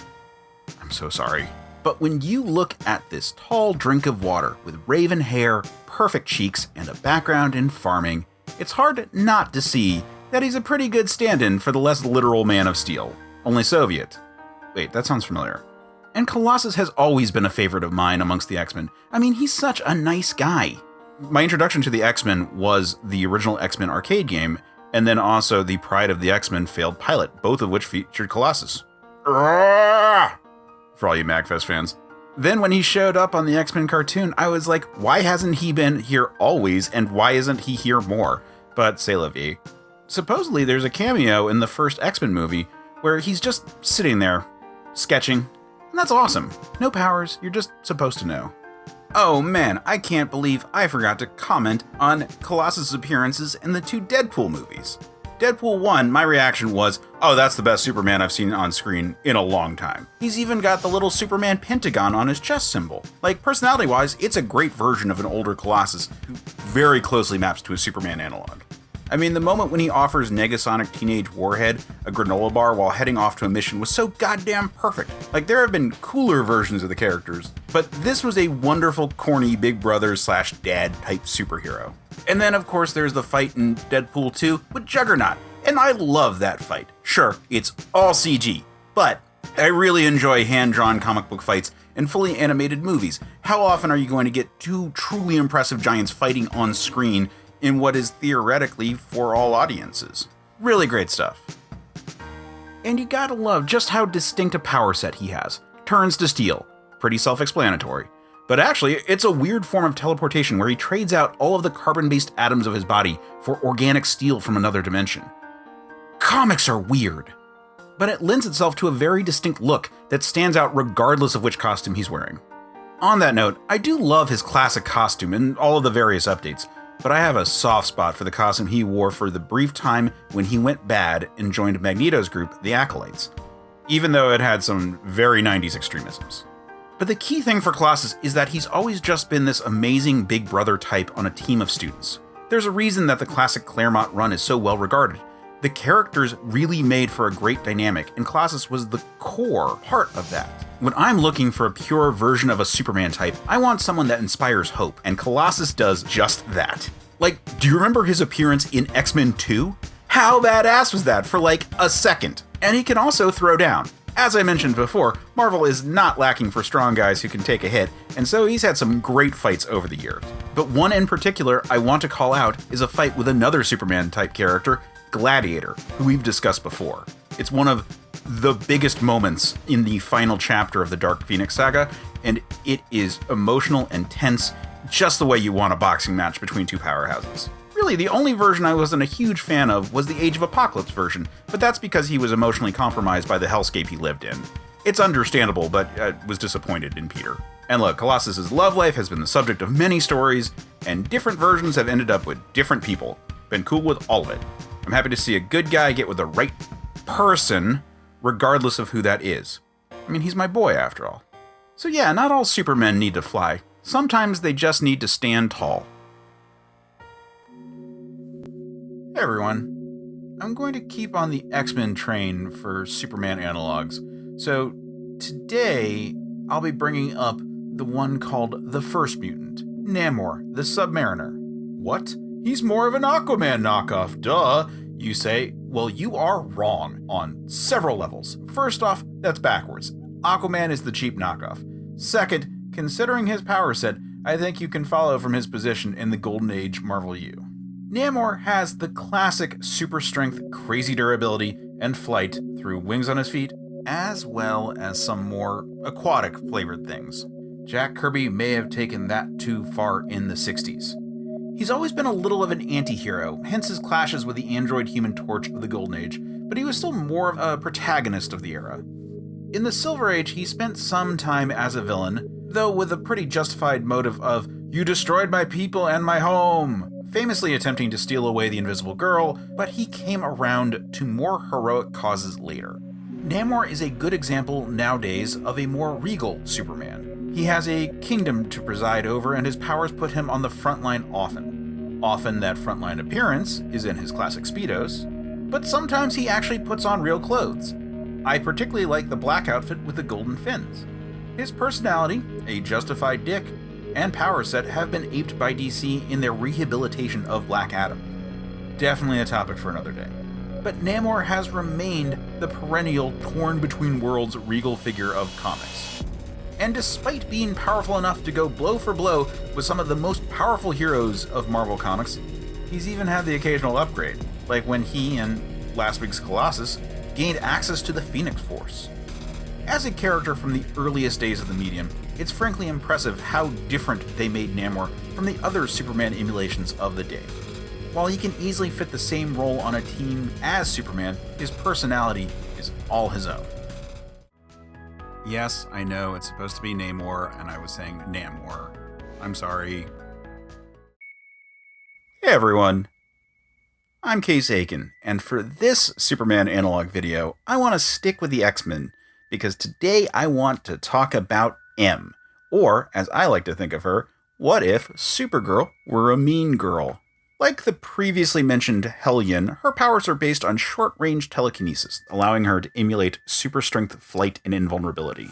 I'm so sorry. But when you look at this tall drink of water with raven hair, perfect cheeks, and a background in farming, it's hard not to see that he's a pretty good stand-in for the less literal Man of Steel. Only Soviet. Wait, that sounds familiar. And Colossus has always been a favorite of mine amongst the X-Men. I mean, he's such a nice guy. My introduction to the X-Men was the original X-Men arcade game, and then also the Pride of the X-Men failed pilot, both of which featured Colossus. For all you MagFest fans. Then when he showed up on the X-Men cartoon, I was like, why hasn't he been here always, and why isn't he here more? But c'est la vie. Supposedly there's a cameo in the first X-Men movie where he's just sitting there, sketching, and that's awesome. No powers, you're just supposed to know. Oh man, I can't believe I forgot to comment on Colossus' appearances in the 2 Deadpool movies. Deadpool 1, my reaction was, oh, that's the best Superman I've seen on screen in a long time. He's even got the little Superman pentagon on his chest symbol. Like, personality-wise, it's a great version of an older Colossus who very closely maps to a Superman analog. I mean, the moment when he offers Negasonic Teenage Warhead a granola bar while heading off to a mission was so goddamn perfect. Like, there have been cooler versions of the characters, but this was a wonderful, corny big brother/dad type superhero. And then, of course, there's the fight in Deadpool 2 with Juggernaut, and I love that fight. Sure, it's all CG, but I really enjoy hand-drawn comic book fights and fully animated movies. How often are you going to get 2 truly impressive giants fighting on screen in what is theoretically for all audiences? Really great stuff. And you gotta love just how distinct a power set he has. Turns to steel. Pretty self-explanatory. But actually, it's a weird form of teleportation where he trades out all of the carbon-based atoms of his body for organic steel from another dimension. Comics are weird, but it lends itself to a very distinct look that stands out regardless of which costume he's wearing. On that note, I do love his classic costume and all of the various updates, but I have a soft spot for the costume he wore for the brief time when he went bad and joined Magneto's group, the Acolytes, even though it had some very 90s extremisms. But the key thing for Colossus is that he's always just been this amazing big brother type on a team of students. There's a reason that the classic Claremont run is so well regarded. The characters really made for a great dynamic, and Colossus was the core part of that. When I'm looking for a pure version of a Superman type, I want someone that inspires hope, and Colossus does just that. Like, do you remember his appearance in X-Men 2? How badass was that for like a second? And he can also throw down. As I mentioned before, Mar-Vell is not lacking for strong guys who can take a hit, and so he's had some great fights over the years. But one in particular I want to call out is a fight with another Superman-type character, Gladiator, who we've discussed before. It's one of the biggest moments in the final chapter of the Dark Phoenix saga, and it is emotional and tense, just the way you want a boxing match between 2 powerhouses. Really, the only version I wasn't a huge fan of was the Age of Apocalypse version, but that's because he was emotionally compromised by the hellscape he lived in. It's understandable, but I was disappointed in Peter. And look, Colossus's love life has been the subject of many stories, and different versions have ended up with different people. Been cool with all of it. I'm happy to see a good guy get with the right person, regardless of who that is. I mean, he's my boy after all. So yeah, not all Supermen need to fly. Sometimes they just need to stand tall. Hey everyone, I'm going to keep on the X-Men train for Superman analogs. So today, I'll be bringing up the one called the First Mutant, Namor, the Submariner. What? He's more of an Aquaman knockoff, duh. You say, well, you are wrong on several levels. First off, that's backwards. Aquaman is the cheap knockoff. Second, considering his power set, I think you can follow from his position in the Golden Age Marvel U. Namor has the classic super strength, crazy durability, and flight through wings on his feet, as well as some more aquatic flavored things. Jack Kirby may have taken that too far in the 60s. He's always been a little of an anti-hero, hence his clashes with the android-human torch of the Golden Age, but he was still more of a protagonist of the era. In the Silver Age, he spent some time as a villain, though with a pretty justified motive of, "You destroyed my people and my home," famously attempting to steal away the Invisible Girl, but he came around to more heroic causes later. Namor is a good example nowadays of a more regal Superman. He has a kingdom to preside over, and his powers put him on the front line often. Often that frontline appearance is in his classic Speedos, but sometimes he actually puts on real clothes. I particularly like the black outfit with the golden fins. His personality, a justified dick, and power set have been aped by DC in their rehabilitation of Black Adam. Definitely a topic for another day. But Namor has remained the perennial torn between worlds regal figure of comics. And despite being powerful enough to go blow for blow with some of the most powerful heroes of Marvel Comics, he's even had the occasional upgrade, like when he and last week's Colossus gained access to the Phoenix Force. As a character from the earliest days of the medium, it's frankly impressive how different they made Namor from the other Superman emulations of the day. While he can easily fit the same role on a team as Superman, his personality is all his own. Yes, I know, it's supposed to be Namor, and I was saying Namor. I'm sorry. Hey everyone, I'm Case Aiken, and for this Superman Analogue video, I want to stick with the X-Men, because today I want to talk about M, or, as I like to think of her, what if Supergirl were a mean girl? Like the previously mentioned Helen, her powers are based on short-range telekinesis, allowing her to emulate super-strength flight and invulnerability.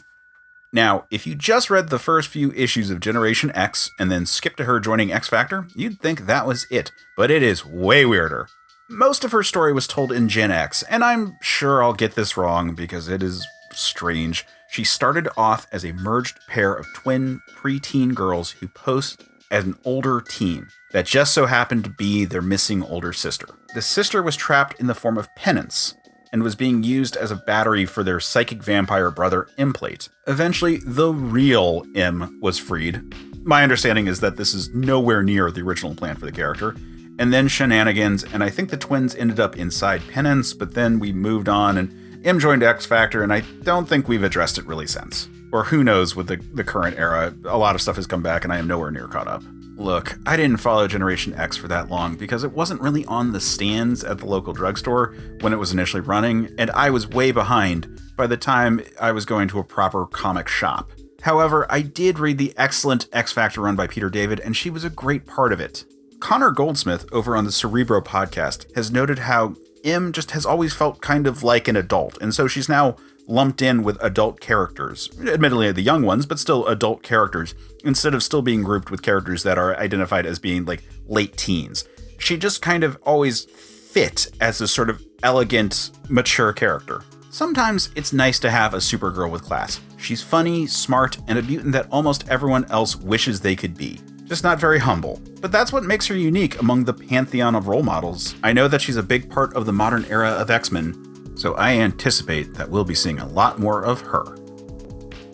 Now, if you just read the first few issues of Generation X and then skipped to her joining X-Factor, you'd think that was it, but it is way weirder. Most of her story was told in Gen X, and I'm sure I'll get this wrong because it is strange. She started off as a merged pair of twin preteen girls who posed as an older teen that just so happened to be their missing older sister. The sister was trapped in the form of penance and was being used as a battery for their psychic vampire brother Implate. Eventually, the real M was freed. My understanding is that this is nowhere near the original plan for the character. And then shenanigans, and I think the twins ended up inside penance, but then we moved on and M joined X-Factor, and I don't think we've addressed it really since. Or who knows with the current era, a lot of stuff has come back and I am nowhere near caught up. Look, I didn't follow Generation X for that long because it wasn't really on the stands at the local drugstore when it was initially running, and I was way behind by the time I was going to a proper comic shop. However, I did read the excellent X-Factor run by Peter David, and she was a great part of it. Connor Goldsmith over on the Cerebro podcast has noted how M just has always felt kind of like an adult, and so she's now lumped in with adult characters, admittedly the young ones, but still adult characters, instead of still being grouped with characters that are identified as being like late teens. She just kind of always fit as a sort of elegant, mature character. Sometimes it's nice to have a Supergirl with class. She's funny, smart, and a mutant that almost everyone else wishes they could be. Just not very humble. But that's what makes her unique among the pantheon of role models. I know that she's a big part of the modern era of X-Men, so I anticipate that we'll be seeing a lot more of her.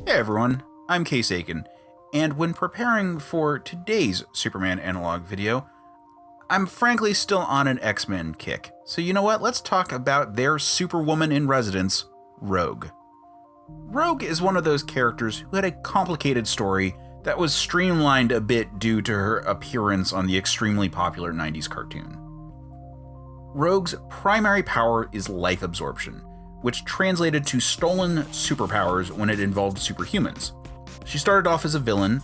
Hey everyone, I'm Case Aiken, and when preparing for today's Superman Analogue video, I'm frankly still on an X-Men kick. So you know what, let's talk about their Superwoman in residence, Rogue. Rogue is one of those characters who had a complicated story that was streamlined a bit due to her appearance on the extremely popular 90s cartoon. Rogue's primary power is life absorption, which translated to stolen superpowers when it involved superhumans. She started off as a villain,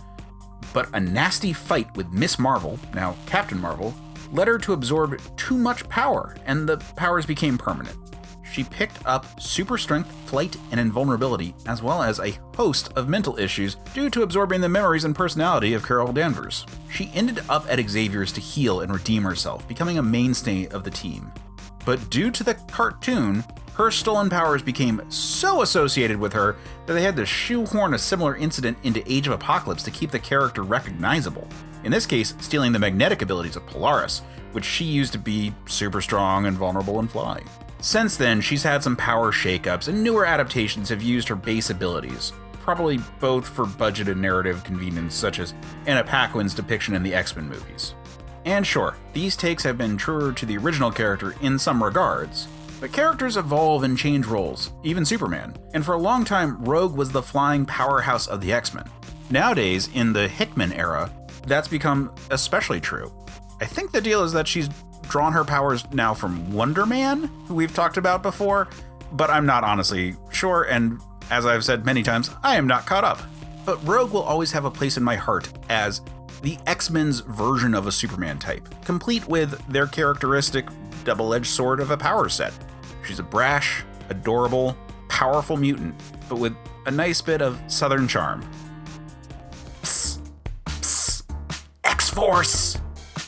but a nasty fight with Miss Marvel, now Captain Marvel, led her to absorb too much power, and the powers became permanent. She picked up super strength, flight, and invulnerability, as well as a host of mental issues due to absorbing the memories and personality of Carol Danvers. She ended up at Xavier's to heal and redeem herself, becoming a mainstay of the team. But due to the cartoon, her stolen powers became so associated with her that they had to shoehorn a similar incident into Age of Apocalypse to keep the character recognizable. In this case, stealing the magnetic abilities of Polaris, which she used to be super strong and vulnerable and fly. Since then, she's had some power shakeups, and newer adaptations have used her base abilities, probably both for budget and narrative convenience, such as Anna Paquin's depiction in the X-Men movies. And sure, these takes have been truer to the original character in some regards, but characters evolve and change roles, even Superman, and for a long time, Rogue was the flying powerhouse of the X-Men. Nowadays, in the Hickman era, that's become especially true. I think the deal is that she's drawn her powers now from Wonderman, who we've talked about before, but I'm not honestly sure, and as I've said many times, I am not caught up. But Rogue will always have a place in my heart as the X-Men's version of a Superman type, complete with their characteristic double-edged sword of a power set. She's a brash, adorable, powerful mutant, but with a nice bit of southern charm. Psst, psst, X-Force!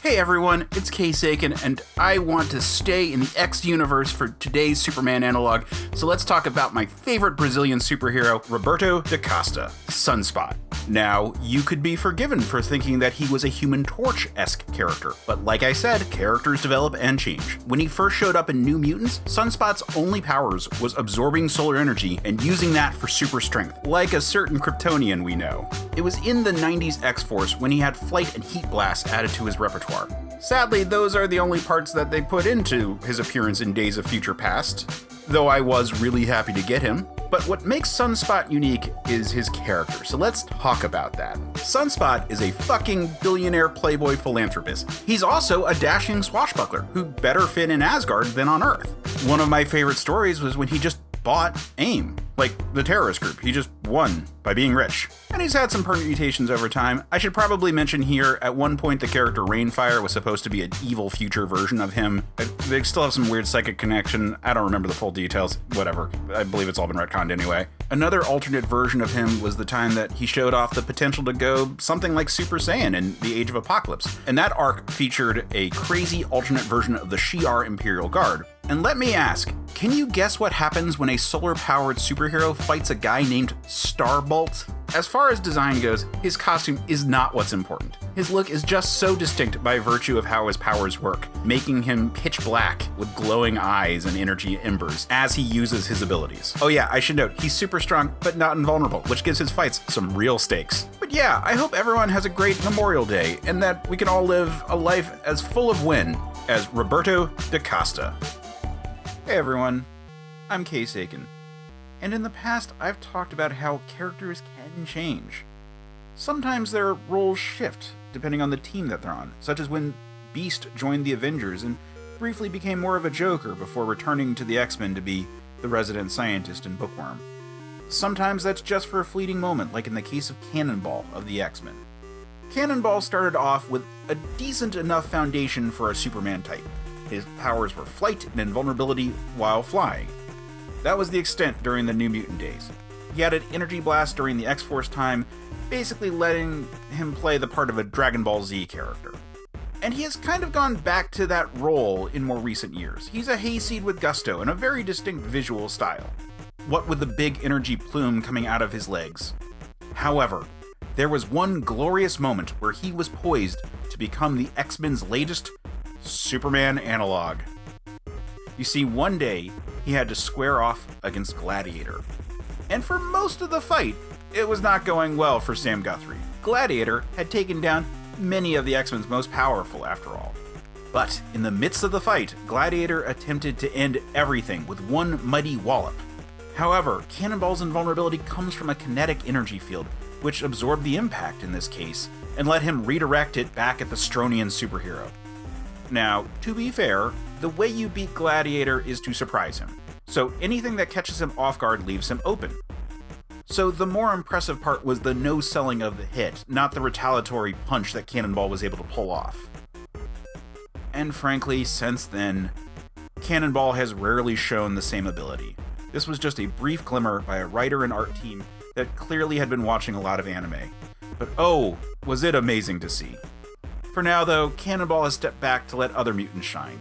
Hey everyone, it's Case Aiken, and I want to stay in the X universe for today's Superman Analogue, so let's talk about my favorite Brazilian superhero, Roberto da Costa, Sunspot. Now, you could be forgiven for thinking that he was a Human Torch-esque character, but like I said, characters develop and change. When he first showed up in New Mutants, Sunspot's only powers was absorbing solar energy and using that for super strength, like a certain Kryptonian we know. It was in the 90s X-Force when he had flight and heat blasts added to his repertoire. Sadly, those are the only parts that they put into his appearance in Days of Future Past, though I was really happy to get him. But what makes Sunspot unique is his character, so let's talk about that. Sunspot is a fucking billionaire playboy philanthropist. He's also a dashing swashbuckler who better fit in Asgard than on Earth. One of my favorite stories was when he just bought AIM, like the terrorist group. He just won by being rich. And he's had some permutations over time. I should probably mention here, at one point the character Rainfire was supposed to be an evil future version of him. They still have some weird psychic connection. I don't remember the full details. Whatever. I believe it's all been retconned anyway. Another alternate version of him was the time that he showed off the potential to go something like Super Saiyan in the Age of Apocalypse. And that arc featured a crazy alternate version of the Shi'ar Imperial Guard. And let me ask, can you guess what happens when a solar-powered superhero fights a guy named Starbolt? As far as design goes, his costume is not what's important. His look is just so distinct by virtue of how his powers work, making him pitch black with glowing eyes and energy embers as he uses his abilities. Oh yeah, I should note, he's super strong, but not invulnerable, which gives his fights some real stakes. But yeah, I hope everyone has a great Memorial Day, and that we can all live a life as full of win as Roberto da Costa. Hey everyone, I'm Case Aiken, and in the past I've talked about how characters can change. Sometimes their roles shift depending on the team that they're on, such as when Beast joined the Avengers and briefly became more of a Joker before returning to the X-Men to be the resident scientist in Bookworm. Sometimes that's just for a fleeting moment, like in the case of Cannonball of the X-Men. Cannonball started off with a decent enough foundation for a Superman type. His powers were flight and invulnerability while flying. That was the extent during the New Mutant days. He had an energy blast during the X-Force time, basically letting him play the part of a Dragon Ball Z character. And he has kind of gone back to that role in more recent years. He's a hayseed with gusto and a very distinct visual style. What with the big energy plume coming out of his legs. However, there was one glorious moment where he was poised to become the X-Men's latest Superman Analogue. You see, one day, he had to square off against Gladiator. And for most of the fight, it was not going well for Sam Guthrie. Gladiator had taken down many of the X-Men's most powerful, after all. But in the midst of the fight, Gladiator attempted to end everything with one mighty wallop. However, Cannonball's invulnerability comes from a kinetic energy field, which absorbed the impact in this case, and let him redirect it back at the Stronian superhero. Now, to be fair, the way you beat Gladiator is to surprise him, so anything that catches him off guard leaves him open. So the more impressive part was the no-selling of the hit, not the retaliatory punch that Cannonball was able to pull off. And frankly, since then, Cannonball has rarely shown the same ability. This was just a brief glimmer by a writer and art team that clearly had been watching a lot of anime. But oh, was it amazing to see. For now though, Cannonball has stepped back to let other mutants shine.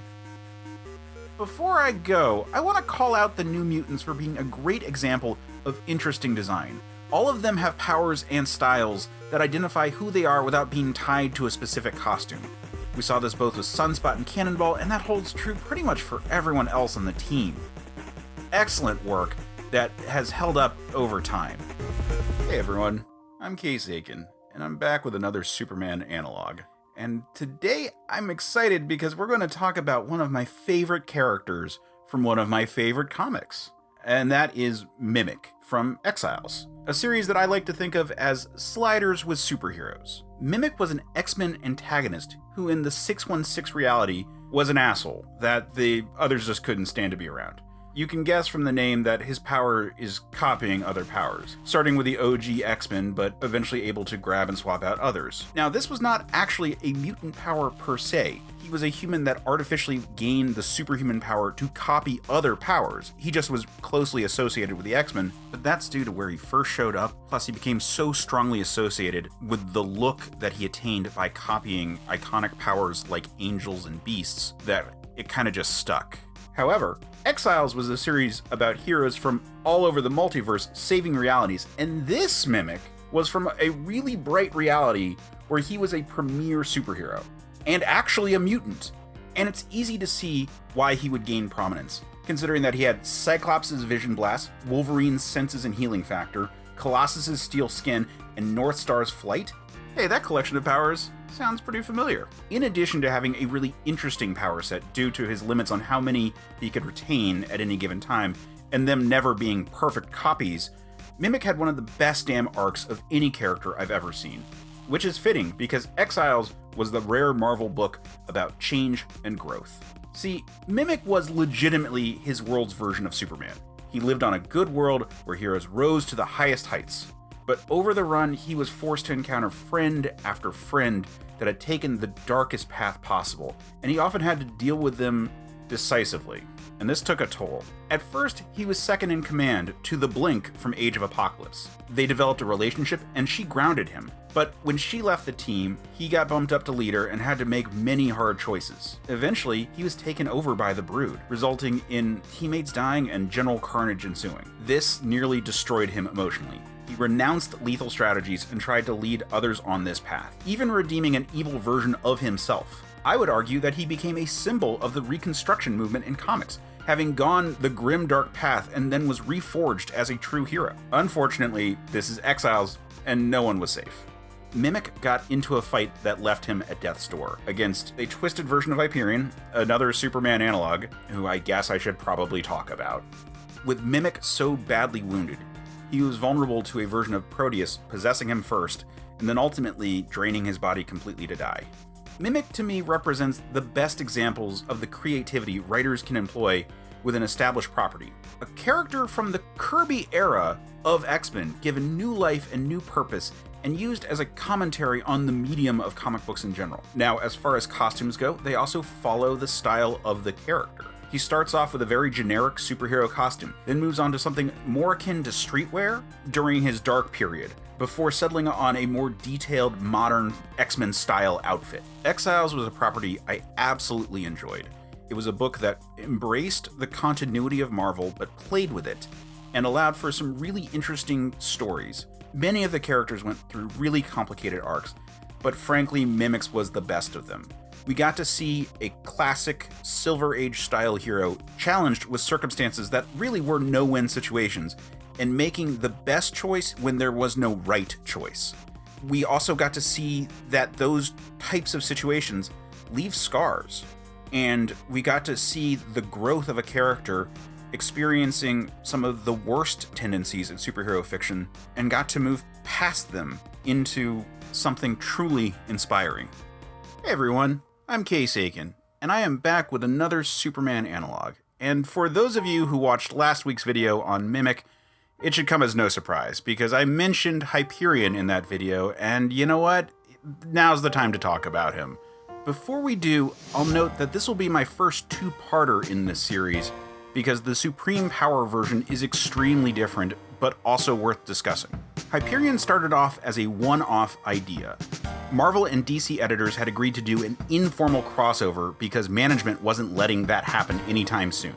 Before I go, I want to call out the New Mutants for being a great example of interesting design. All of them have powers and styles that identify who they are without being tied to a specific costume. We saw this both with Sunspot and Cannonball, and that holds true pretty much for everyone else on the team. Excellent work that has held up over time. Hey everyone, I'm Case Aiken, and I'm back with another Superman Analogue. And today I'm excited because we're going to talk about one of my favorite characters from one of my favorite comics. And that is Mimic from Exiles, a series that I like to think of as sliders with superheroes. Mimic was an X-Men antagonist who in the 616 reality was an asshole that the others just couldn't stand to be around. You can guess from the name that his power is copying other powers, starting with the OG X-Men, but eventually able to grab and swap out others. Now, this was not actually a mutant power per se. He was a human that artificially gained the superhuman power to copy other powers. He just was closely associated with the X-Men, but that's due to where he first showed up, plus he became so strongly associated with the look that he attained by copying iconic powers like angels and beasts that it kind of just stuck. However, Exiles was a series about heroes from all over the multiverse saving realities, and this Mimic was from a really bright reality where he was a premier superhero, and actually a mutant. And it's easy to see why he would gain prominence, considering that he had Cyclops' vision blast, Wolverine's senses and healing factor, Colossus' steel skin, and North Star's flight. Hey, that collection of powers sounds pretty familiar. In addition to having a really interesting power set due to his limits on how many he could retain at any given time, and them never being perfect copies, Mimic had one of the best damn arcs of any character I've ever seen. Which is fitting, because Exiles was the rare Marvel book about change and growth. See, Mimic was legitimately his world's version of Superman. He lived on a good world where heroes rose to the highest heights. But over the run, he was forced to encounter friend after friend that had taken the darkest path possible, and he often had to deal with them decisively. And this took a toll. At first, he was second in command to the Blink from Age of Apocalypse. They developed a relationship, and she grounded him. But when she left the team, he got bumped up to leader and had to make many hard choices. Eventually, he was taken over by the Brood, resulting in teammates dying and general carnage ensuing. This nearly destroyed him emotionally. He renounced lethal strategies and tried to lead others on this path, even redeeming an evil version of himself. I would argue that he became a symbol of the Reconstruction movement in comics, having gone the grim dark path and then was reforged as a true hero. Unfortunately, this is Exiles, and no one was safe. Mimic got into a fight that left him at death's door against a twisted version of Hyperion, another Superman analog, who I guess I should probably talk about. With Mimic so badly wounded, he was vulnerable to a version of Proteus possessing him first, and then ultimately draining his body completely to die. Mimic to me represents the best examples of the creativity writers can employ with an established property. A character from the Kirby era of X-Men given new life and new purpose and used as a commentary on the medium of comic books in general. Now, as far as costumes go, they also follow the style of the character. He starts off with a very generic superhero costume, then moves on to something more akin to streetwear during his dark period, before settling on a more detailed, modern X-Men style outfit. Exiles was a property I absolutely enjoyed. It was a book that embraced the continuity of Marvel, but played with it, and allowed for some really interesting stories. Many of the characters went through really complicated arcs, but frankly, Mimic's was the best of them. We got to see a classic Silver Age style hero challenged with circumstances that really were no-win situations, and making the best choice when there was no right choice. We also got to see that those types of situations leave scars, and we got to see the growth of a character experiencing some of the worst tendencies in superhero fiction and got to move past them into something truly inspiring. Hey everyone, I'm Case Aiken, and I am back with another Superman analog. And for those of you who watched last week's video on Mimic, it should come as no surprise, because I mentioned Hyperion in that video, and you know what? Now's the time to talk about him. Before we do, I'll note that this will be my first two-parter in this series, because the Supreme Power version is extremely different, but also worth discussing. Hyperion started off as a one-off idea. Marvel and DC editors had agreed to do an informal crossover because management wasn't letting that happen anytime soon.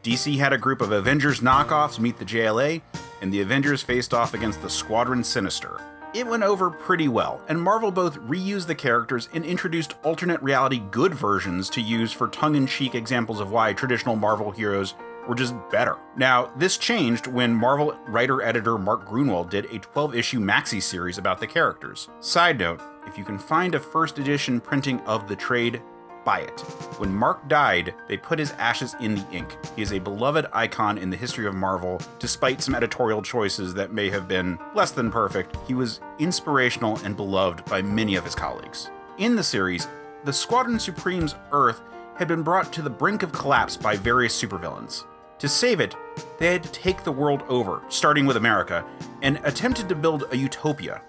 DC had a group of Avengers knockoffs meet the JLA, and the Avengers faced off against the Squadron Sinister. It went over pretty well, and Marvel both reused the characters and introduced alternate reality good versions to use for tongue-in-cheek examples of why traditional Marvel heroes were just better. Now, this changed when Marvel writer-editor Mark Gruenwald did a 12-issue maxi series about the characters. Side note, if you can find a first edition printing of the trade, buy it. When Mark died, they put his ashes in the ink. He is a beloved icon in the history of Marvel. Despite some editorial choices that may have been less than perfect, he was inspirational and beloved by many of his colleagues. In the series, the Squadron Supreme's Earth had been brought to the brink of collapse by various supervillains. To save it, they had to take the world over, starting with America, and attempted to build a utopia.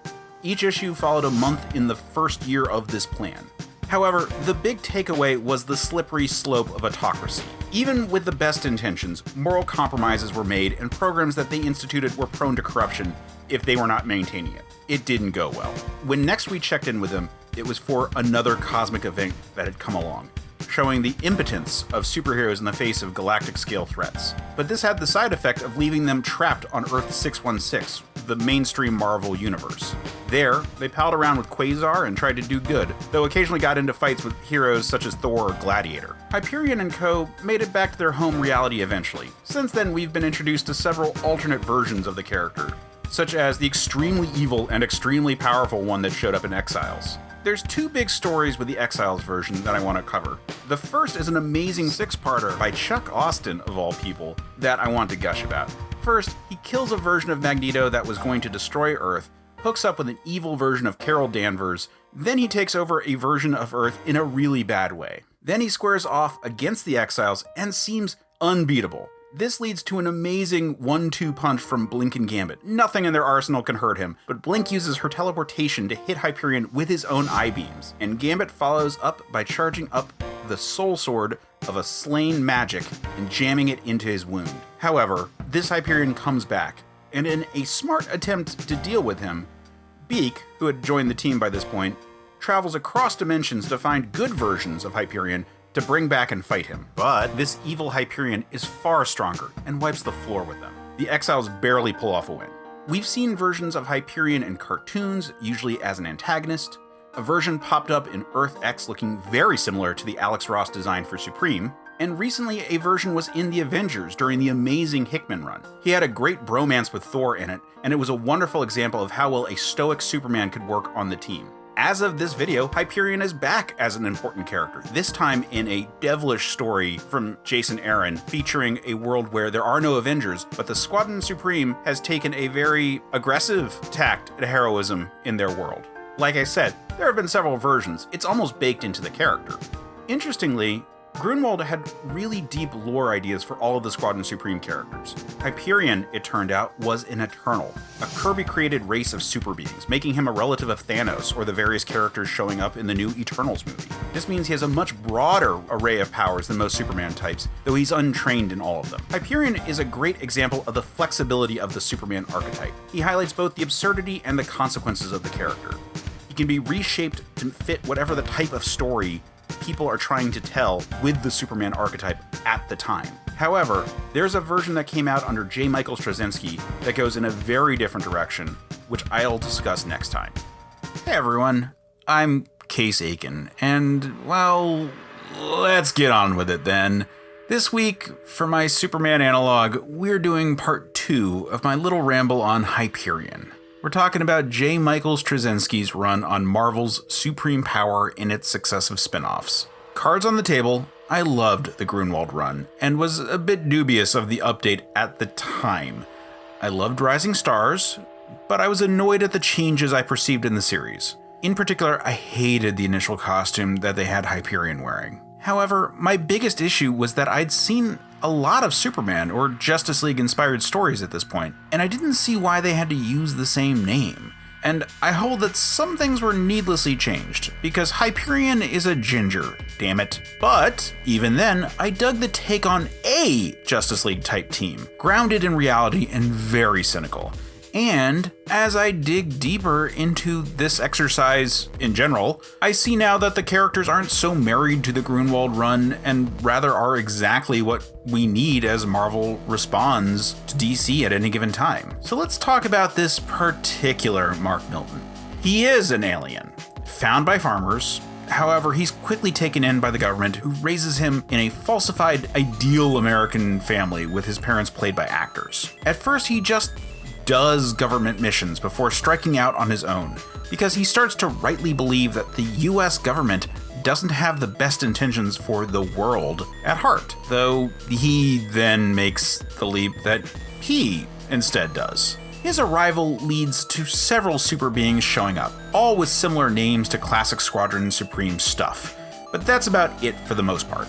Each issue followed a month in the first year of this plan. However, the big takeaway was the slippery slope of autocracy. Even with the best intentions, moral compromises were made, and programs that they instituted were prone to corruption if they were not maintaining it. It didn't go well. When next we checked in with them, it was for another cosmic event that had come along, showing the impotence of superheroes in the face of galactic-scale threats. But this had the side effect of leaving them trapped on Earth 616, the mainstream Marvel universe. There, they palled around with Quasar and tried to do good, though occasionally got into fights with heroes such as Thor or Gladiator. Hyperion and co. made it back to their home reality eventually. Since then, we've been introduced to several alternate versions of the character, such as the extremely evil and extremely powerful one that showed up in Exiles. There's two big stories with the Exiles version that I want to cover. The first is an amazing 6-parter by Chuck Austin, of all people, that I want to gush about. First, he kills a version of Magneto that was going to destroy Earth, hooks up with an evil version of Carol Danvers, then he takes over a version of Earth in a really bad way. Then he squares off against the Exiles and seems unbeatable. This leads to an amazing 1-2 punch from Blink and Gambit. Nothing in their arsenal can hurt him, but Blink uses her teleportation to hit Hyperion with his own eye beams, and Gambit follows up by charging up the soul sword of a slain Magic and jamming it into his wound. However, this Hyperion comes back, and in a smart attempt to deal with him, Beak, who had joined the team by this point, travels across dimensions to find good versions of Hyperion to bring back and fight him. But this evil Hyperion is far stronger and wipes the floor with them. The Exiles barely pull off a win. We've seen versions of Hyperion in cartoons, usually as an antagonist. A version popped up in Earth X looking very similar to the Alex Ross design for Supreme, and recently a version was in the Avengers during the amazing Hickman run. He had a great bromance with Thor in it, and it was a wonderful example of how well a stoic Superman could work on the team. As of this video, Hyperion is back as an important character, this time in a devilish story from Jason Aaron featuring a world where there are no Avengers, but the Squadron Supreme has taken a very aggressive tact at heroism in their world. Like I said, there have been several versions. It's almost baked into the character. Interestingly, Grunwald had really deep lore ideas for all of the Squadron Supreme characters. Hyperion, it turned out, was an Eternal, a Kirby-created race of super beings, making him a relative of Thanos or the various characters showing up in the new Eternals movie. This means he has a much broader array of powers than most Superman types, though he's untrained in all of them. Hyperion is a great example of the flexibility of the Superman archetype. He highlights both the absurdity and the consequences of the character. He can be reshaped to fit whatever the type of story people are trying to tell with the Superman archetype at the time. However, there's a version that came out under J. Michael Straczynski that goes in a very different direction, which I'll discuss next time. Hey everyone, I'm Case Aiken, and well, let's get on with it then. This week, for my Superman analog, we're doing part 2 of my little ramble on Hyperion. We're talking about J. Michael Straczynski's run on Marvel's supreme power in its successive spin-offs. Cards on the table, I loved the Grunwald run, and was a bit dubious of the update at the time. I loved Rising Stars, but I was annoyed at the changes I perceived in the series. In particular, I hated the initial costume that they had Hyperion wearing. However, my biggest issue was that I'd seen a lot of Superman or Justice League inspired stories at this point, and I didn't see why they had to use the same name. And I hold that some things were needlessly changed, because Hyperion is a ginger, damn it. But even then, I dug the take on a Justice League type team, grounded in reality and very cynical. And as I dig deeper into this exercise in general, I see now that the characters aren't so married to the Grunwald run and rather are exactly what we need as Marvel responds to DC at any given time. So let's talk about this particular Mark Milton. He is an alien, found by farmers. However, he's quickly taken in by the government, who raises him in a falsified ideal American family with his parents played by actors. At first, he just does government missions before striking out on his own, because he starts to rightly believe that the US government doesn't have the best intentions for the world at heart, though he then makes the leap that he instead does. His arrival leads to several super beings showing up, all with similar names to classic Squadron Supreme stuff, but that's about it for the most part.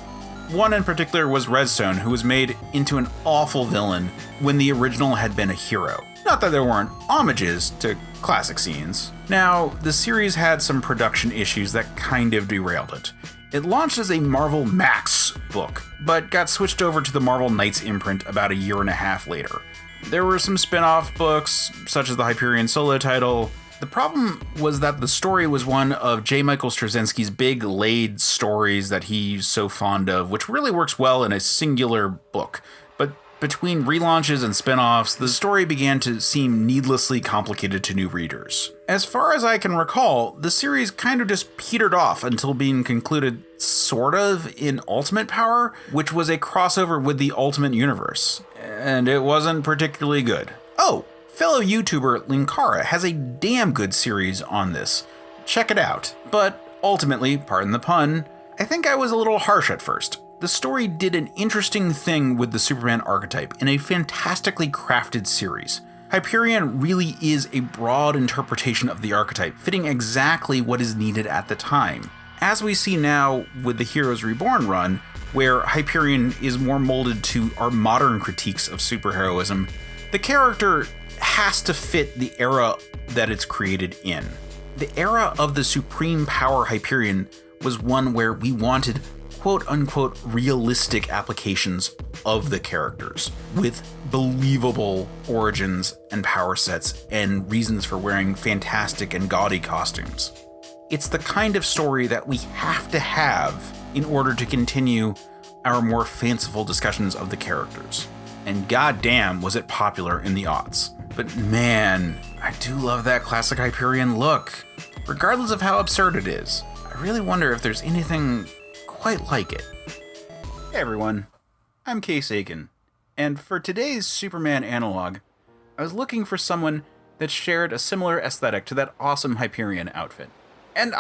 One in particular was Redstone, who was made into an awful villain when the original had been a hero. Not that there weren't homages to classic scenes. Now, the series had some production issues that kind of derailed it. It launched as a Marvel Max book, but got switched over to the Marvel Knights imprint about a year and a half later. There were some spin-off books, such as the Hyperion solo title. The problem was that the story was one of J. Michael Straczynski's big laid stories that he's so fond of, which really works well in a singular book. But between relaunches and spin-offs, the story began to seem needlessly complicated to new readers. As far as I can recall, the series kind of just petered off until being concluded sort of in Ultimate Power, which was a crossover with the Ultimate Universe. And it wasn't particularly good. Oh! Fellow YouTuber Linkara has a damn good series on this. check it out. But ultimately, pardon the pun, I think I was a little harsh at first. The story did an interesting thing with the Superman archetype in a fantastically crafted series. Hyperion really is a broad interpretation of the archetype, fitting exactly what is needed at the time. As we see now with the Heroes Reborn run, where Hyperion is more molded to our modern critiques of superheroism, the character has to fit the era that it's created in. The era of the Supreme Power Hyperion was one where we wanted quote-unquote realistic applications of the characters, with believable origins and power sets and reasons for wearing fantastic and gaudy costumes. It's the kind of story that we have to have in order to continue our more fanciful discussions of the characters. And goddamn was it popular in the aughts. But man, I do love that classic Hyperion look. Regardless of how absurd it is, I really wonder if there's anything quite like it. Hey everyone, I'm Case Aiken, and for today's Superman Analogue, I was looking for someone that shared a similar aesthetic to that awesome Hyperion outfit. And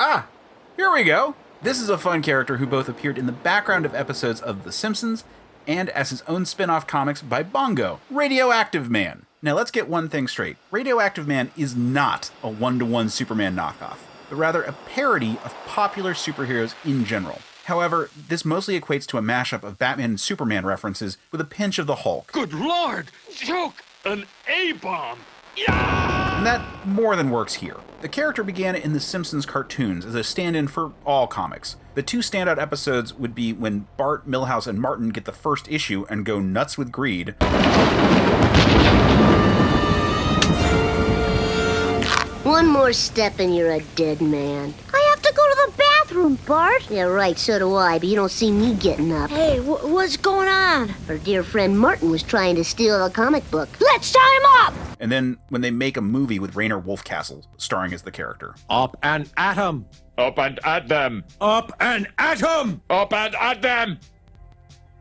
here we go! This is a fun character who both appeared in the background of episodes of The Simpsons and as his own spin-off comics by Bongo, Radioactive Man. Now let's get one thing straight. Radioactive Man is not a one-to-one Superman knockoff, but rather a parody of popular superheroes in general. However, this mostly equates to a mashup of Batman and Superman references with a pinch of the Hulk. Good Lord! Joke! An A-bomb! Yeah! And that more than works here. The character began in The Simpsons cartoons as a stand-in for all comics. The two standout episodes would be when Bart, Milhouse, and Martin get the first issue and go nuts with greed. One more step and you're a dead man. I have to go to the bathroom, Bart. Yeah, right, so do I, but you don't see me getting up. Hey, what's going on? Our dear friend Martin was trying to steal a comic book. Let's tie him up! And then when they make a movie with Rainer Wolfcastle starring as the character. Up and at 'em! Up and at them! Up and at 'em! Up and at them!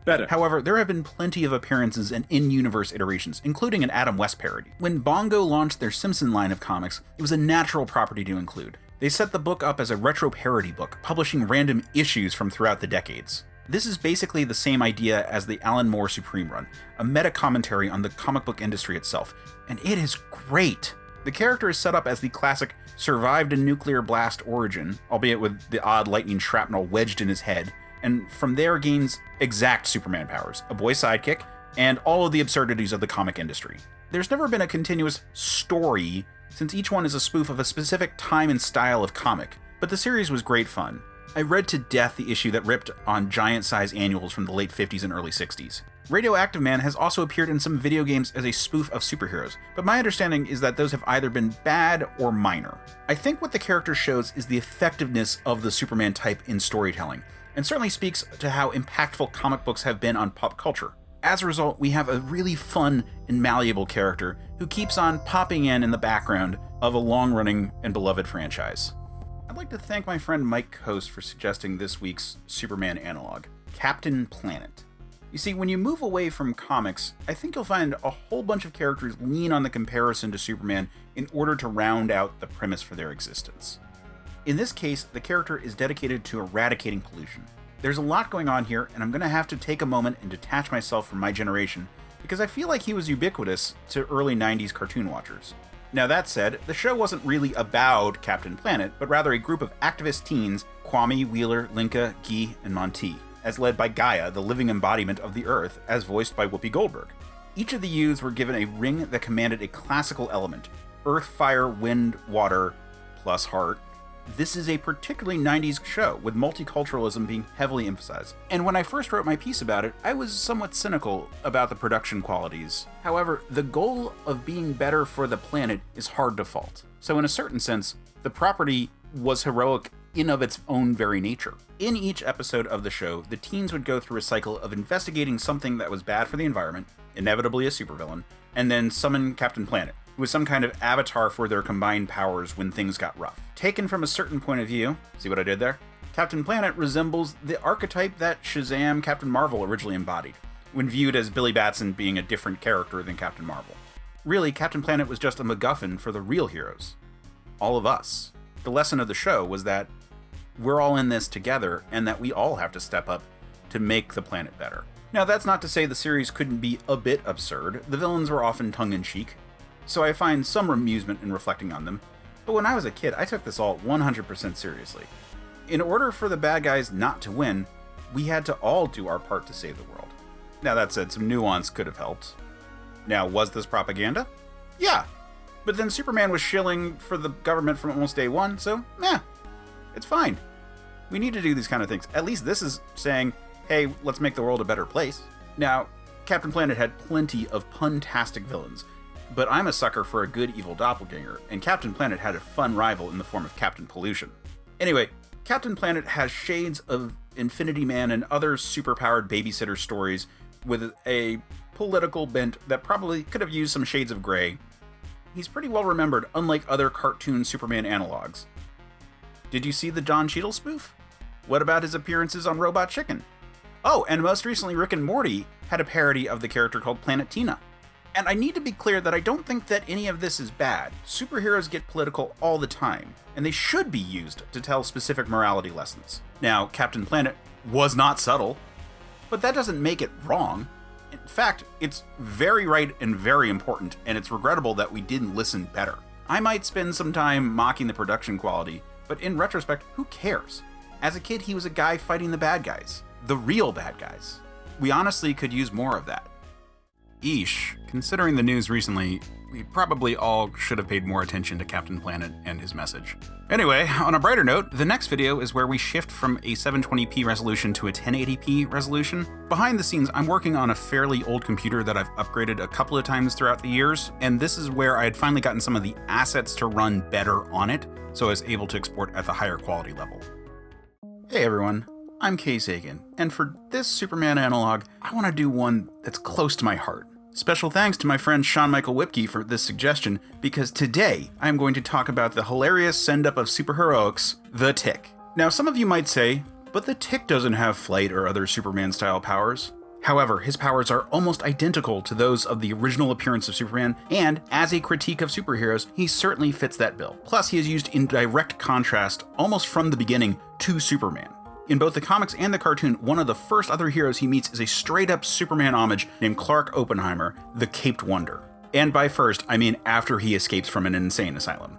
Better. However, there have been plenty of appearances and in-universe iterations, including an Adam West parody. When Bongo launched their Simpson line of comics, it was a natural property to include. They set the book up as a retro parody book, publishing random issues from throughout the decades. This is basically the same idea as the Alan Moore Supreme run, a meta-commentary on the comic book industry itself, and it is great! The character is set up as the classic survived a nuclear blast origin, albeit with the odd lightning shrapnel wedged in his head, and from there gains exact Superman powers, a boy sidekick, and all of the absurdities of the comic industry. There's never been a continuous story, since each one is a spoof of a specific time and style of comic, but the series was great fun. I read to death the issue that ripped on giant-size annuals from the late 50s and early 60s. Radioactive Man has also appeared in some video games as a spoof of superheroes, but my understanding is that those have either been bad or minor. I think what the character shows is the effectiveness of the Superman type in storytelling, and certainly speaks to how impactful comic books have been on pop culture. As a result, we have a really fun and malleable character who keeps on popping in the background of a long-running and beloved franchise. I'd like to thank my friend Mike Coast for suggesting this week's Superman Analogue, Captain Planet. You see, when you move away from comics, I think you'll find a whole bunch of characters lean on the comparison to Superman in order to round out the premise for their existence. In this case, the character is dedicated to eradicating pollution. There's a lot going on here, and I'm going to have to take a moment and detach myself from my generation, because I feel like he was ubiquitous to early 90s cartoon watchers. Now that said, the show wasn't really about Captain Planet, but rather a group of activist teens, Kwame, Wheeler, Linka, Guy, and Monty, as led by Gaia, the living embodiment of the Earth, as voiced by Whoopi Goldberg. Each of the youths were given a ring that commanded a classical element: earth, fire, wind, water, plus heart. This is a particularly 90s show, with multiculturalism being heavily emphasized. And when I first wrote my piece about it, I was somewhat cynical about the production qualities. However, the goal of being better for the planet is hard to fault. So in a certain sense, the property was heroic in of its own very nature. In each episode of the show, the teens would go through a cycle of investigating something that was bad for the environment, inevitably a supervillain, and then summon Captain Planet, who was some kind of avatar for their combined powers when things got rough. Taken from a certain point of view, see what I did there? Captain Planet resembles the archetype that Shazam Captain Mar-Vell originally embodied, when viewed as Billy Batson being a different character than Captain Mar-Vell. Really, Captain Planet was just a MacGuffin for the real heroes. All of us. The lesson of the show was that we're all in this together and that we all have to step up to make the planet better. Now, that's not to say the series couldn't be a bit absurd. The villains were often tongue-in-cheek, so I find some amusement in reflecting on them. But when I was a kid, I took this all 100% seriously. In order for the bad guys not to win, we had to all do our part to save the world. Now, that said, some nuance could have helped. Now, was this propaganda? Yeah. But then Superman was shilling for the government from almost day one, so, it's fine. We need to do these kind of things. At least this is saying, hey, let's make the world a better place. Now, Captain Planet had plenty of pun-tastic villains, but I'm a sucker for a good evil doppelganger, and Captain Planet had a fun rival in the form of Captain Pollution. Anyway, Captain Planet has shades of Infinity Man and other superpowered babysitter stories with a political bent that probably could have used some shades of gray. He's pretty well remembered, unlike other cartoon Superman analogs. Did you see the Don Cheadle spoof? What about his appearances on Robot Chicken? Oh, and most recently Rick and Morty had a parody of the character called Planet Tina. And I need to be clear that I don't think that any of this is bad. Superheroes get political all the time, and they should be used to tell specific morality lessons. Now, Captain Planet was not subtle, but that doesn't make it wrong. In fact, it's very right and very important, and it's regrettable that we didn't listen better. I might spend some time mocking the production quality, but in retrospect, who cares? As a kid, he was a guy fighting the bad guys. The real bad guys. We honestly could use more of that. Eesh, considering the news recently, we probably all should have paid more attention to Captain Planet and his message. Anyway, on a brighter note, the next video is where we shift from a 720p resolution to a 1080p resolution. Behind the scenes, I'm working on a fairly old computer that I've upgraded a couple of times throughout the years, and this is where I had finally gotten some of the assets to run better on it, so I was able to export at the higher quality level. Hey everyone, I'm Kay Sagan, and for this Superman analog, I want to do one that's close to my heart. Special thanks to my friend Sean Michael Whipke for this suggestion, because today I'm going to talk about the hilarious send-up of superheroics, the Tick. Now, some of you might say, but the Tick doesn't have flight or other Superman-style powers. However, his powers are almost identical to those of the original appearance of Superman, and as a critique of superheroes, he certainly fits that bill. Plus, he is used in direct contrast, almost from the beginning, to Superman. In both the comics and the cartoon, one of the first other heroes he meets is a straight-up Superman homage named Clark Oppenheimer, the Caped Wonder. And by first, I mean after he escapes from an insane asylum.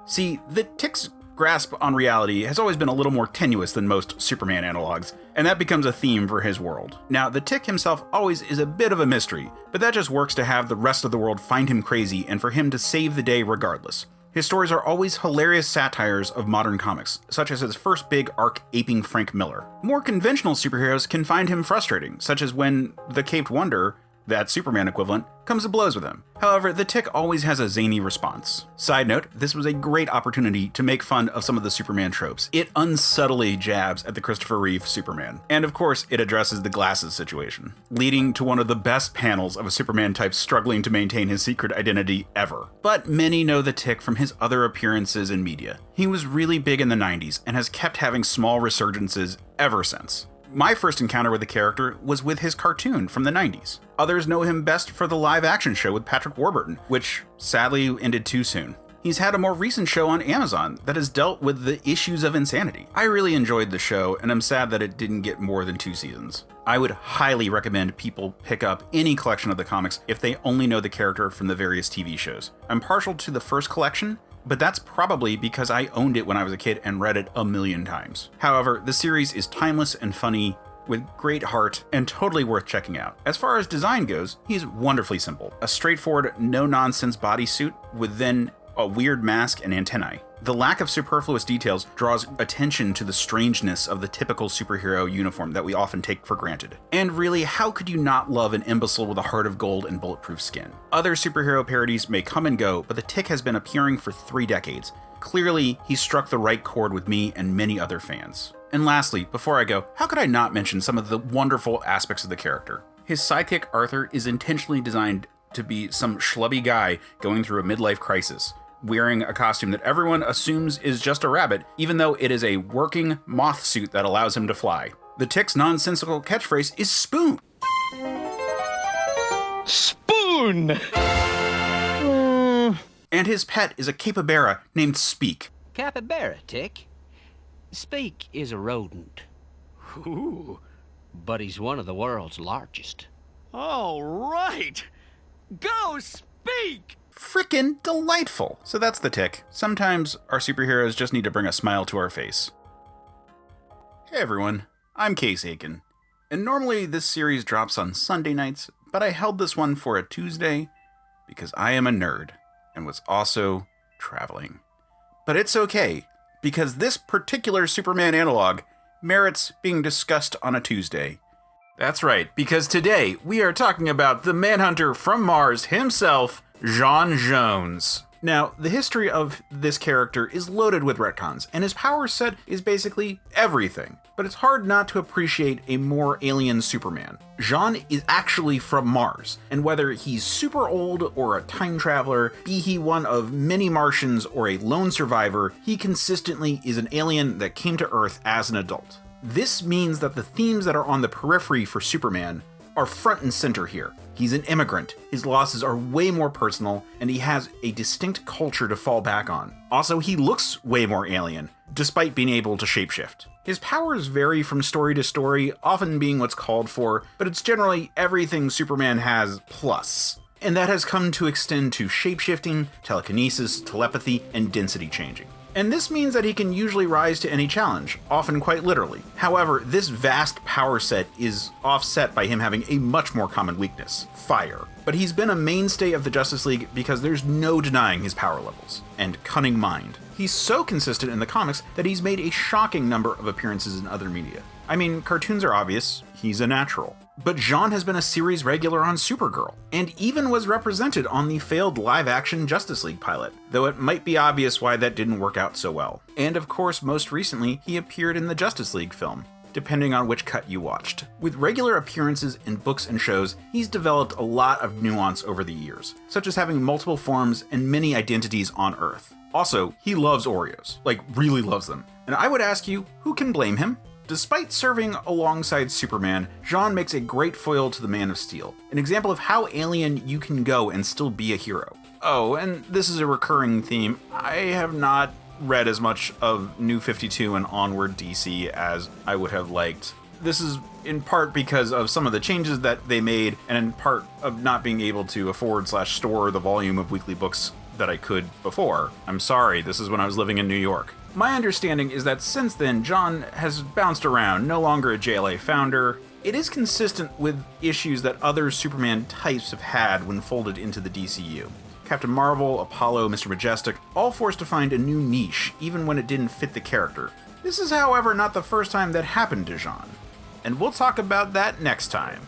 See, the Tick's grasp on reality has always been a little more tenuous than most Superman analogs, and that becomes a theme for his world. Now, the Tick himself always is a bit of a mystery, but that just works to have the rest of the world find him crazy and for him to save the day regardless. His stories are always hilarious satires of modern comics, such as his first big arc aping Frank Miller. More conventional superheroes can find him frustrating, such as when the Caped Wonder, that Superman equivalent, comes to blows with him. However, the Tick always has a zany response. Side note, this was a great opportunity to make fun of some of the Superman tropes. It unsubtly jabs at the Christopher Reeve Superman. And of course, it addresses the glasses situation, leading to one of the best panels of a Superman type struggling to maintain his secret identity ever. But many know the Tick from his other appearances in media. He was really big in the 90s and has kept having small resurgences ever since. My first encounter with the character was with his cartoon from the 90s. Others know him best for the live-action show with Patrick Warburton, which sadly ended too soon. He's had a more recent show on Amazon that has dealt with the issues of insanity. I really enjoyed the show, and I'm sad that it didn't get more than 2 seasons. I would highly recommend people pick up any collection of the comics if they only know the character from the various TV shows. I'm partial to the first collection, but that's probably because I owned it when I was a kid and read it a million times. However, the series is timeless and funny, with great heart, and totally worth checking out. As far as design goes, he's wonderfully simple. A straightforward, no-nonsense bodysuit with then a weird mask and antennae. The lack of superfluous details draws attention to the strangeness of the typical superhero uniform that we often take for granted. And really, how could you not love an imbecile with a heart of gold and bulletproof skin? Other superhero parodies may come and go, but the Tick has been appearing for 3 decades. Clearly, he struck the right chord with me and many other fans. And lastly, before I go, how could I not mention some of the wonderful aspects of the character? His sidekick Arthur is intentionally designed to be some schlubby guy going through a midlife crisis, wearing a costume that everyone assumes is just a rabbit, even though it is a working moth suit that allows him to fly. The Tick's nonsensical catchphrase is spoon. Spoon! And his pet is a capybara named Speak. Capybara, Tick. Speak is a rodent. Ooh. But he's one of the world's largest. All right. Go speak! Frickin' delightful. So that's the Tick. Sometimes our superheroes just need to bring a smile to our face. Hey everyone, I'm Case Aiken. And normally this series drops on Sunday nights, but I held this one for a Tuesday because I am a nerd and was also traveling. But it's okay, because this particular Superman analog merits being discussed on a Tuesday. That's right, because today we are talking about the Manhunter from Mars himself, J'onn J'onzz. Now, the history of this character is loaded with retcons, and his power set is basically everything. But it's hard not to appreciate a more alien Superman. J'onn is actually from Mars, and whether he's super old or a time traveler, be he one of many Martians or a lone survivor, he consistently is an alien that came to Earth as an adult. This means that the themes that are on the periphery for Superman are front and center here. He's an immigrant, his losses are way more personal, and he has a distinct culture to fall back on. Also, he looks way more alien, despite being able to shapeshift. His powers vary from story to story, often being what's called for, but it's generally everything Superman has plus. And that has come to extend to shapeshifting, telekinesis, telepathy, and density changing. And this means that he can usually rise to any challenge, often quite literally. However, this vast power set is offset by him having a much more common weakness, fire. But he's been a mainstay of the Justice League because there's no denying his power levels, and cunning mind. He's so consistent in the comics that he's made a shocking number of appearances in other media. I mean, cartoons are obvious, he's a natural. But J'onn has been a series regular on Supergirl, and even was represented on the failed live-action Justice League pilot, though it might be obvious why that didn't work out so well. And of course, most recently, he appeared in the Justice League film, depending on which cut you watched. With regular appearances in books and shows, he's developed a lot of nuance over the years, such as having multiple forms and many identities on Earth. Also, he loves Oreos, like really loves them. And I would ask you, who can blame him? Despite serving alongside Superman, J'onn makes a great foil to the Man of Steel, an example of how alien you can go and still be a hero. Oh, and this is a recurring theme. I have not read as much of New 52 and onward DC as I would have liked. This is in part because of some of the changes that they made, and in part of not being able to afford/store the volume of weekly books that I could before. I'm sorry, this is when I was living in New York. My understanding is that since then, J'onn has bounced around, no longer a JLA founder. It is consistent with issues that other Superman types have had when folded into the DCU. Captain Mar-Vell, Apollo, Mr. Majestic, all forced to find a new niche, even when it didn't fit the character. This is, however, not the first time that happened to J'onn, and we'll talk about that next time.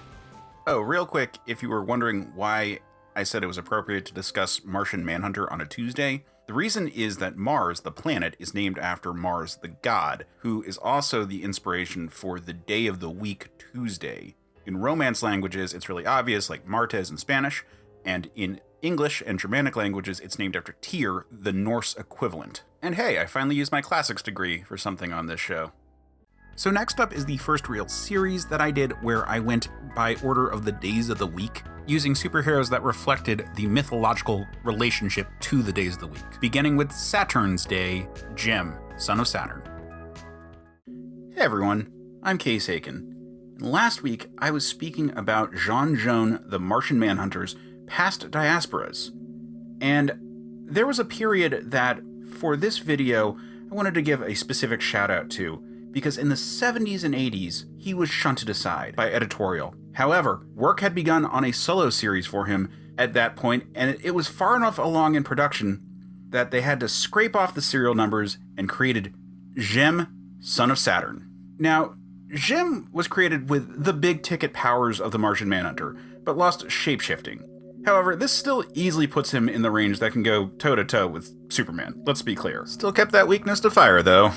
Oh, real quick, if you were wondering why I said it was appropriate to discuss Martian Manhunter on a Tuesday, the reason is that Mars, the planet, is named after Mars, the god, who is also the inspiration for the day of the week, Tuesday. In Romance languages, it's really obvious, like Martes in Spanish, and in English and Germanic languages, it's named after Tyr, the Norse equivalent. And hey, I finally used my classics degree for something on this show. So next up is the first real series that I did where I went by order of the days of the week, using superheroes that reflected the mythological relationship to the days of the week, beginning with Saturn's Day, Jem, son of Saturn. Hey everyone, I'm Case Aiken. Last week, I was speaking about J'onn J'onzz, the Martian Manhunter's past diasporas. And there was a period that, for this video, I wanted to give a specific shout out to, because in the 70s and 80s, he was shunted aside by editorial. However, work had begun on a solo series for him at that point, and it was far enough along in production that they had to scrape off the serial numbers and created Jem, son of Saturn. Now, Jem was created with the big ticket powers of the Martian Manhunter, but lost shapeshifting. However, this still easily puts him in the range that can go toe-to-toe with Superman, let's be clear. Still kept that weakness to fire, though.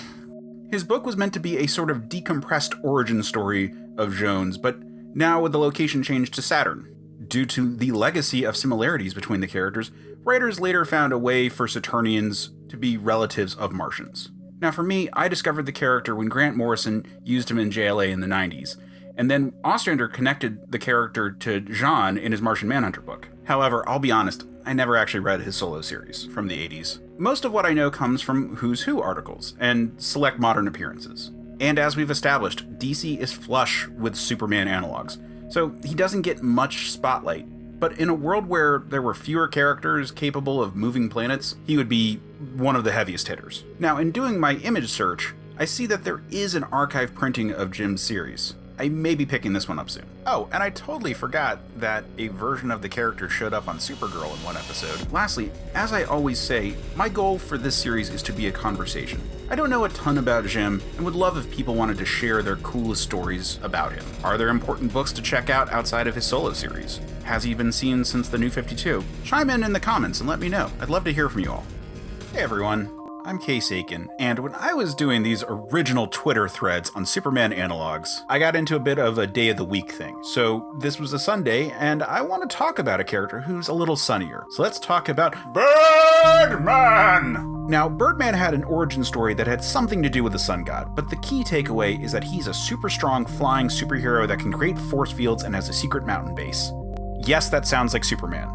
His book was meant to be a sort of decompressed origin story of J'onzz, but now with the location changed to Saturn. Due to the legacy of similarities between the characters, writers later found a way for Saturnians to be relatives of Martians. Now for me, I discovered the character when Grant Morrison used him in JLA in the 90s, and then Ostrander connected the character to J'onn in his Martian Manhunter book. However, I'll be honest, I never actually read his solo series from the 80s. Most of what I know comes from Who's Who articles and select modern appearances. And as we've established, DC is flush with Superman analogs, so he doesn't get much spotlight. But in a world where there were fewer characters capable of moving planets, he would be one of the heaviest hitters. Now, in doing my image search, I see that there is an archive printing of Jim's series. I may be picking this one up soon. Oh, and I totally forgot that a version of the character showed up on Supergirl in one episode. Lastly, as I always say, my goal for this series is to be a conversation. I don't know a ton about Jim and would love if people wanted to share their coolest stories about him. Are there important books to check out outside of his solo series? Has he been seen since the New 52? Chime in the comments and let me know. I'd love to hear from you all. Hey everyone. I'm Case Aiken, and when I was doing these original Twitter threads on Superman analogs, I got into a bit of a day of the week thing. So this was a Sunday, and I want to talk about a character who's a little sunnier. So let's talk about Birdman! Now, Birdman had an origin story that had something to do with the sun god, but the key takeaway is that he's a super strong flying superhero that can create force fields and has a secret mountain base. Yes, that sounds like Superman.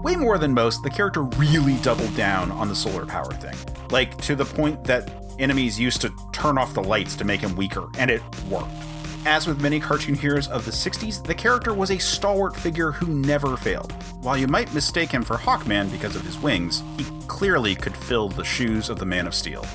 Way more than most, the character really doubled down on the solar power thing. Like, to the point that enemies used to turn off the lights to make him weaker, and it worked. As with many cartoon heroes of the 60s, the character was a stalwart figure who never failed. While you might mistake him for Hawkman because of his wings, he clearly could fill the shoes of the Man of Steel.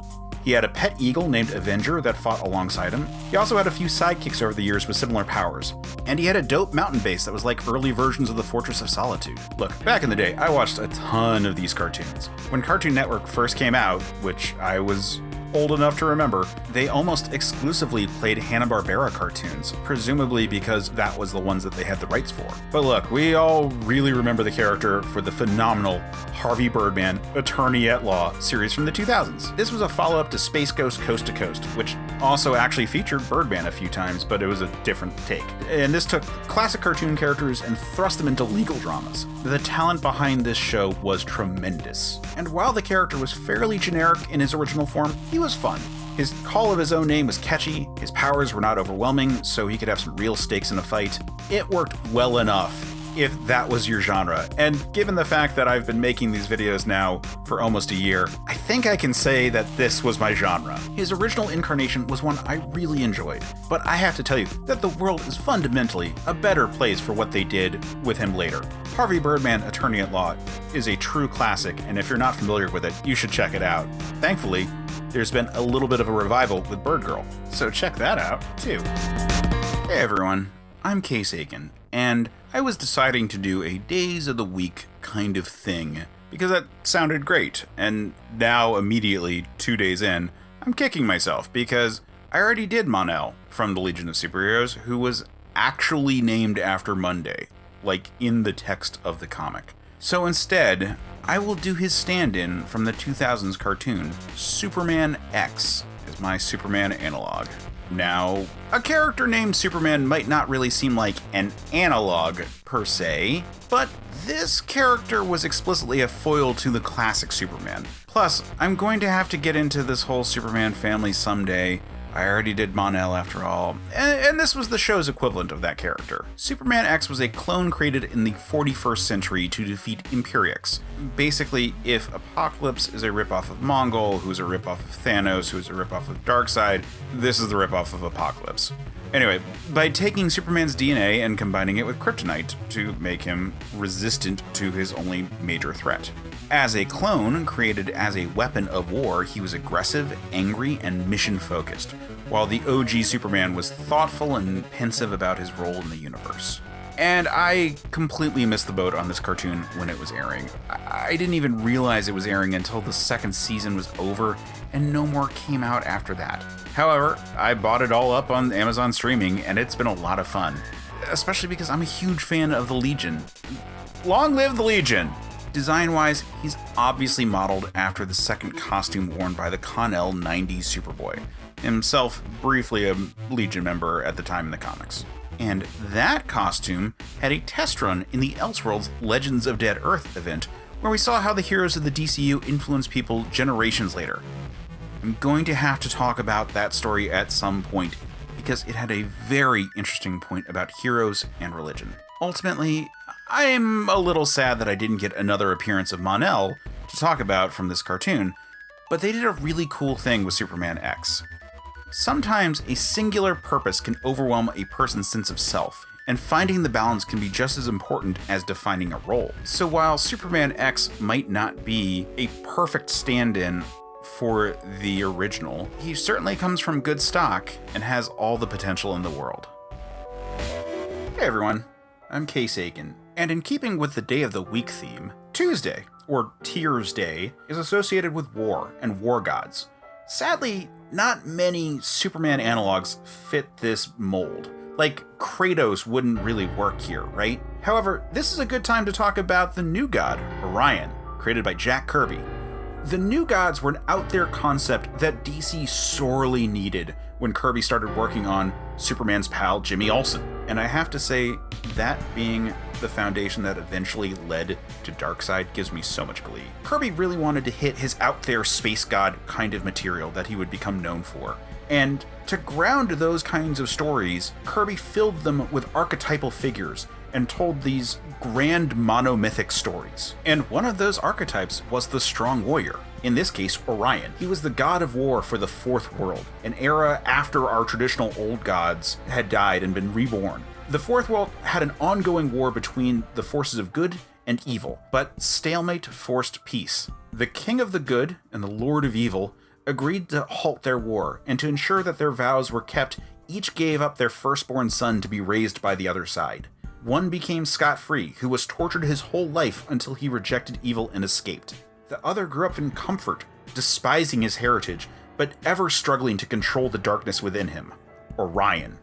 He had a pet eagle named Avenger that fought alongside him. He also had a few sidekicks over the years with similar powers. And he had a dope mountain base that was like early versions of the Fortress of Solitude. Look, back in the day, I watched a ton of these cartoons. When Cartoon Network first came out, which I was old enough to remember, they almost exclusively played Hanna-Barbera cartoons, presumably because that was the ones that they had the rights for. But look, we all really remember the character for the phenomenal Harvey Birdman, Attorney at Law series from the 2000s. This was a follow-up to Space Ghost Coast to Coast, which also actually featured Birdman a few times, but it was a different take. And this took classic cartoon characters and thrust them into legal dramas. The talent behind this show was tremendous. And while the character was fairly generic in his original form, he was fun. His call of his own name was catchy, his powers were not overwhelming, so he could have some real stakes in a fight. It worked well enough if that was your genre. And given the fact that I've been making these videos now for almost a year, I think I can say that this was my genre. His original incarnation was one I really enjoyed, but I have to tell you that the world is fundamentally a better place for what they did with him later. Harvey Birdman, Attorney at Law is a true classic, and if you're not familiar with it, you should check it out. Thankfully, there's been a little bit of a revival with Birdgirl, so check that out, too. Hey everyone, I'm Case Aiken, and I was deciding to do a days of the week kind of thing, because that sounded great, and now immediately, 2 days in, I'm kicking myself, because I already did Mon-El from the Legion of Superheroes, who was actually named after Monday, like in the text of the comic. So instead, I will do his stand-in from the 2000s cartoon, Superman X, as my Superman analog. Now, a character named Superman might not really seem like an analog per se, but this character was explicitly a foil to the classic Superman. Plus, I'm going to have to get into this whole Superman family someday. I already did Mon-El after all, and this was the show's equivalent of that character. Superman X was a clone created in the 41st century to defeat Imperiex. Basically, if Apocalypse is a ripoff of Mongol, who's a ripoff of Thanos, who's a ripoff of Darkseid, this is the ripoff of Apocalypse. Anyway, by taking Superman's DNA and combining it with kryptonite to make him resistant to his only major threat. As a clone, created as a weapon of war, he was aggressive, angry, and mission-focused, while the OG Superman was thoughtful and pensive about his role in the universe. And I completely missed the boat on this cartoon when it was airing. I didn't even realize it was airing until the second season was over, and no more came out after that. However, I bought it all up on Amazon streaming, and it's been a lot of fun. Especially because I'm a huge fan of the Legion. Long live the Legion! Design-wise, he's obviously modeled after the second costume worn by the Con-El 90s Superboy, himself briefly a Legion member at the time in the comics. And that costume had a test run in the Elseworlds Legends of Dead Earth event, where we saw how the heroes of the DCU influenced people generations later. I'm going to have to talk about that story at some point, because it had a very interesting point about heroes and religion. Ultimately, I'm a little sad that I didn't get another appearance of Mon-El to talk about from this cartoon, but they did a really cool thing with Superman X. Sometimes a singular purpose can overwhelm a person's sense of self, and finding the balance can be just as important as defining a role. So while Superman X might not be a perfect stand-in for the original, he certainly comes from good stock and has all the potential in the world. Hey everyone, I'm Kay Sagan, and in keeping with the Day of the Week theme, Tuesday, or Tears Day, is associated with war and war gods. Sadly, not many Superman analogs fit this mold. Like, Kratos wouldn't really work here, right? However, this is a good time to talk about the new god, Orion, created by Jack Kirby. The new gods were an out-there concept that DC sorely needed when Kirby started working on Superman's pal Jimmy Olsen. And I have to say, that being the foundation that eventually led to Darkseid gives me so much glee. Kirby really wanted to hit his out-there space god kind of material that he would become known for. And to ground those kinds of stories, Kirby filled them with archetypal figures and told these grand monomythic stories. And one of those archetypes was the strong warrior, in this case Orion. He was the god of war for the Fourth World, an era after our traditional old gods had died and been reborn. The Fourth World had an ongoing war between the forces of good and evil, but stalemate forced peace. The king of the good and the lord of evil agreed to halt their war, and to ensure that their vows were kept, each gave up their firstborn son to be raised by the other side. One became scot-free, who was tortured his whole life until he rejected evil and escaped. The other grew up in comfort, despising his heritage, but ever struggling to control the darkness within him. Orion.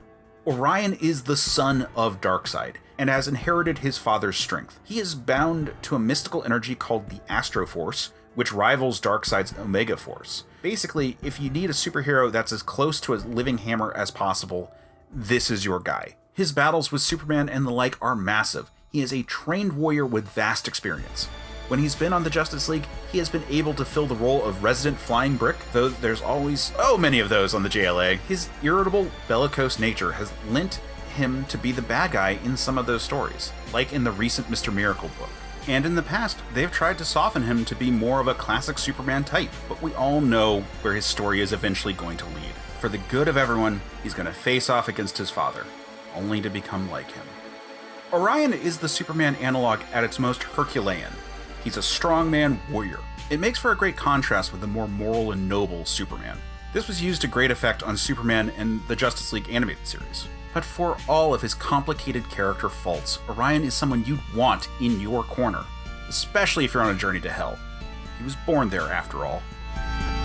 Orion is the son of Darkseid, and has inherited his father's strength. He is bound to a mystical energy called the Astro Force, which rivals Darkseid's Omega Force. Basically, if you need a superhero that's as close to a living hammer as possible, this is your guy. His battles with Superman and the like are massive. He is a trained warrior with vast experience. When he's been on the Justice League, he has been able to fill the role of resident flying brick, though there's always many of those on the JLA. His irritable, bellicose nature has lent him to be the bad guy in some of those stories, like in the recent Mr. Miracle book. And in the past, they've tried to soften him to be more of a classic Superman type, but we all know where his story is eventually going to lead. For the good of everyone, he's going to face off against his father, only to become like him. Orion is the Superman analog at its most Herculean. He's a strongman warrior. It makes for a great contrast with the more moral and noble Superman. This was used to great effect on Superman in the Justice League animated series. But for all of his complicated character faults, Orion is someone you'd want in your corner, especially if you're on a journey to hell. He was born there after all.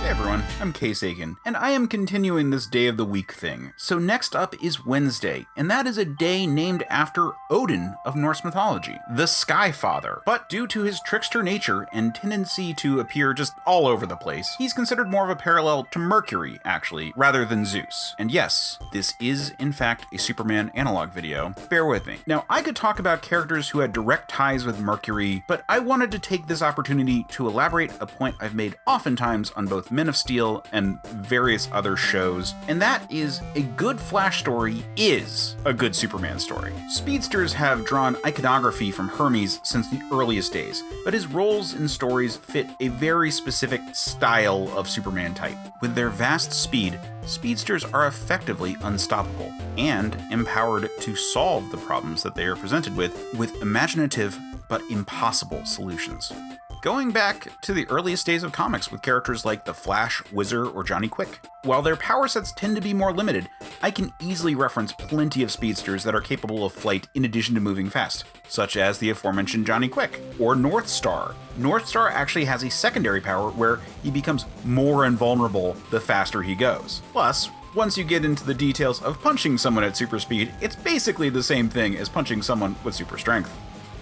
Hey everyone, I'm Kay Sagan, and I am continuing this Day of the Week thing. So next up is Wednesday, and that is a day named after Odin of Norse mythology, the Sky Father. But due to his trickster nature and tendency to appear just all over the place, he's considered more of a parallel to Mercury, actually, rather than Zeus. And yes, this is in fact a Superman analog video. Bear with me. Now, I could talk about characters who had direct ties with Mercury, but I wanted to take this opportunity to elaborate a point I've made oftentimes on both Men of Steel and various other shows, and that is a good Flash story is a good Superman story. Speedsters have drawn iconography from Hermes since the earliest days, but his roles in stories fit a very specific style of Superman type. With their vast speed, speedsters are effectively unstoppable and empowered to solve the problems that they are presented with imaginative but impossible solutions. Going back to the earliest days of comics with characters like the Flash, Whizzer, or Johnny Quick. While their power sets tend to be more limited, I can easily reference plenty of speedsters that are capable of flight in addition to moving fast, such as the aforementioned Johnny Quick, or Northstar. Northstar actually has a secondary power where he becomes more invulnerable the faster he goes. Plus, once you get into the details of punching someone at super speed, it's basically the same thing as punching someone with super strength.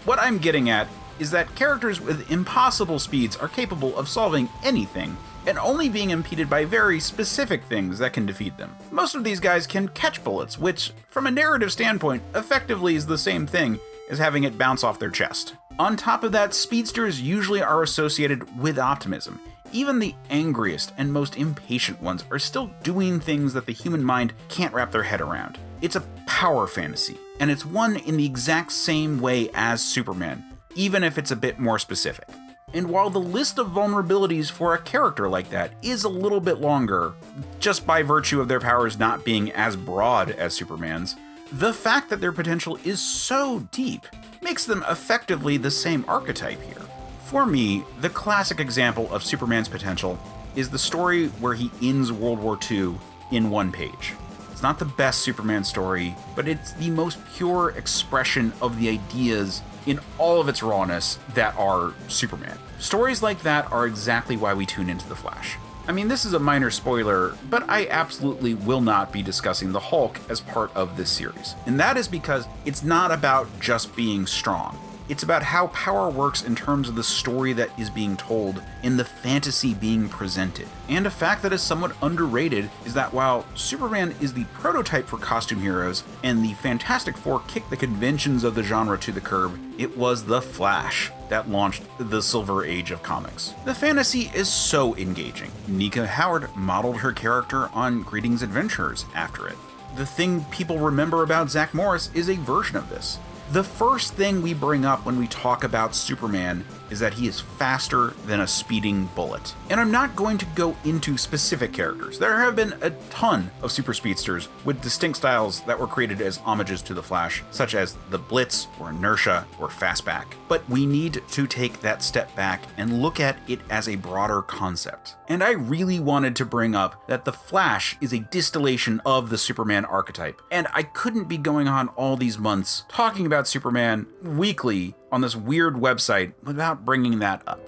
What I'm getting at is that characters with impossible speeds are capable of solving anything, and only being impeded by very specific things that can defeat them. Most of these guys can catch bullets, which, from a narrative standpoint, effectively is the same thing as having it bounce off their chest. On top of that, speedsters usually are associated with optimism. Even the angriest and most impatient ones are still doing things that the human mind can't wrap their head around. It's a power fantasy, and it's won in the exact same way as Superman, even if it's a bit more specific. And while the list of vulnerabilities for a character like that is a little bit longer, just by virtue of their powers not being as broad as Superman's, the fact that their potential is so deep makes them effectively the same archetype here. For me, the classic example of Superman's potential is the story where he ends World War II in one page. It's not the best Superman story, but it's the most pure expression of the ideas in all of its rawness that are Superman. Stories like that are exactly why we tune into The Flash. I mean, this is a minor spoiler, but I absolutely will not be discussing the Hulk as part of this series. And that is because it's not about just being strong. It's about how power works in terms of the story that is being told and the fantasy being presented. And a fact that is somewhat underrated is that while Superman is the prototype for costume heroes and the Fantastic Four kicked the conventions of the genre to the curb, it was The Flash that launched the Silver Age of comics. The fantasy is so engaging. Nika Howard modeled her character on Greetings Adventurers after it. The thing people remember about Zach Morris is a version of this. The first thing we bring up when we talk about Superman is that he is faster than a speeding bullet. And I'm not going to go into specific characters. There have been a ton of super speedsters with distinct styles that were created as homages to the Flash, such as the Blitz or Inertia or Fastback. But we need to take that step back and look at it as a broader concept. And I really wanted to bring up that the Flash is a distillation of the Superman archetype. And I couldn't be going on all these months talking about Superman weekly on this weird website without bringing that up.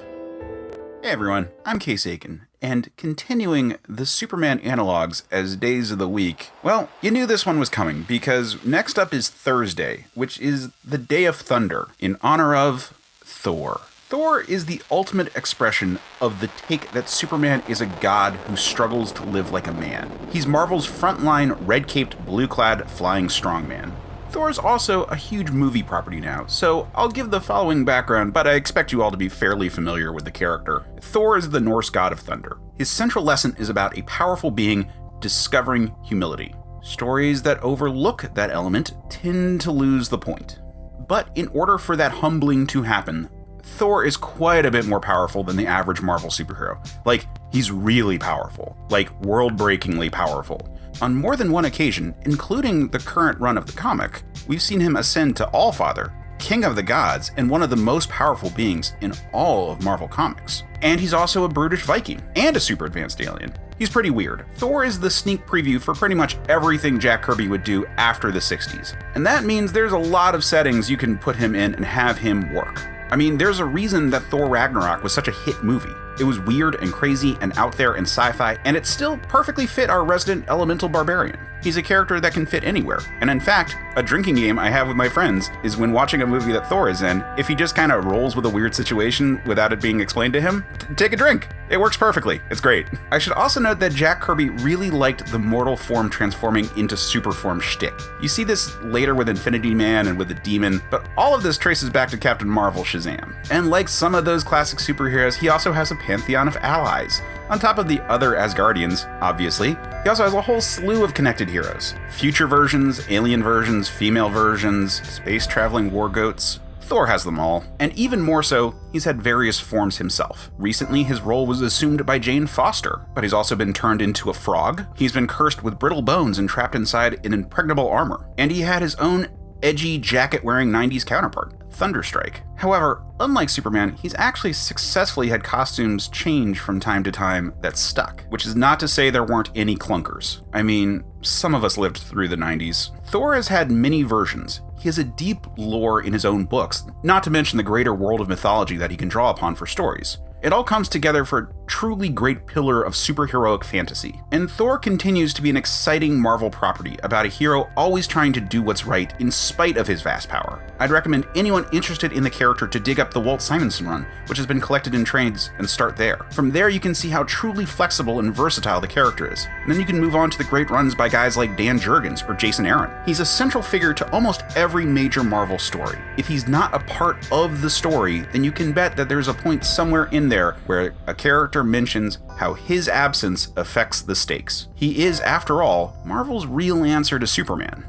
Hey everyone, I'm Case Aiken, and continuing the Superman analogs as days of the week, well, you knew this one was coming because next up is Thursday, which is the Day of Thunder, in honor of Thor. Thor is the ultimate expression of the take that Superman is a god who struggles to live like a man. He's Marvel's frontline, red-caped, blue-clad, flying strongman. Thor is also a huge movie property now, so I'll give the following background, but I expect you all to be fairly familiar with the character. Thor is the Norse god of thunder. His central lesson is about a powerful being discovering humility. Stories that overlook that element tend to lose the point. But in order for that humbling to happen, Thor is quite a bit more powerful than the average Marvel superhero. Like, he's really powerful. Like, world-breakingly powerful. On more than one occasion, including the current run of the comic, we've seen him ascend to Allfather, King of the Gods, and one of the most powerful beings in all of Marvel Comics. And he's also a brutish Viking, and a super advanced alien. He's pretty weird. Thor is the sneak preview for pretty much everything Jack Kirby would do after the 60s. And that means there's a lot of settings you can put him in and have him work. I mean, there's a reason that Thor Ragnarok was such a hit movie. It was weird and crazy and out there and sci-fi, and it still perfectly fit our resident elemental barbarian. He's a character that can fit anywhere. And in fact, a drinking game I have with my friends is when watching a movie that Thor is in, if he just kind of rolls with a weird situation without it being explained to him, take a drink. It works perfectly. It's great. I should also note that Jack Kirby really liked the mortal form transforming into super form shtick. You see this later with Infinity Man and with the Demon, but all of this traces back to Captain Marvel Shazam. And like some of those classic superheroes, he also has a pantheon of allies. On top of the other Asgardians, obviously, he also has a whole slew of connected heroes. Future versions, alien versions, female versions, space-traveling war goats. Thor has them all. And even more so, he's had various forms himself. Recently, his role was assumed by Jane Foster, but he's also been turned into a frog. He's been cursed with brittle bones and trapped inside an impregnable armor. And he had his own edgy, jacket-wearing 90s counterpart, Thunderstrike. However, unlike Superman, he's actually successfully had costumes change from time to time that stuck, which is not to say there weren't any clunkers. I mean, some of us lived through the 90s. Thor has had many versions. He has a deep lore in his own books, not to mention the greater world of mythology that he can draw upon for stories. It all comes together for a truly great pillar of superheroic fantasy. And Thor continues to be an exciting Marvel property about a hero always trying to do what's right in spite of his vast power. I'd recommend anyone interested in the character to dig up the Walt Simonson run, which has been collected in trades, and start there. From there you can see how truly flexible and versatile the character is. And then you can move on to the great runs by guys like Dan Jurgens or Jason Aaron. He's a central figure to almost every major Marvel story. If he's not a part of the story, then you can bet that there's a point somewhere in there where a character mentions how his absence affects the stakes. He is, after all, Marvel's real answer to Superman.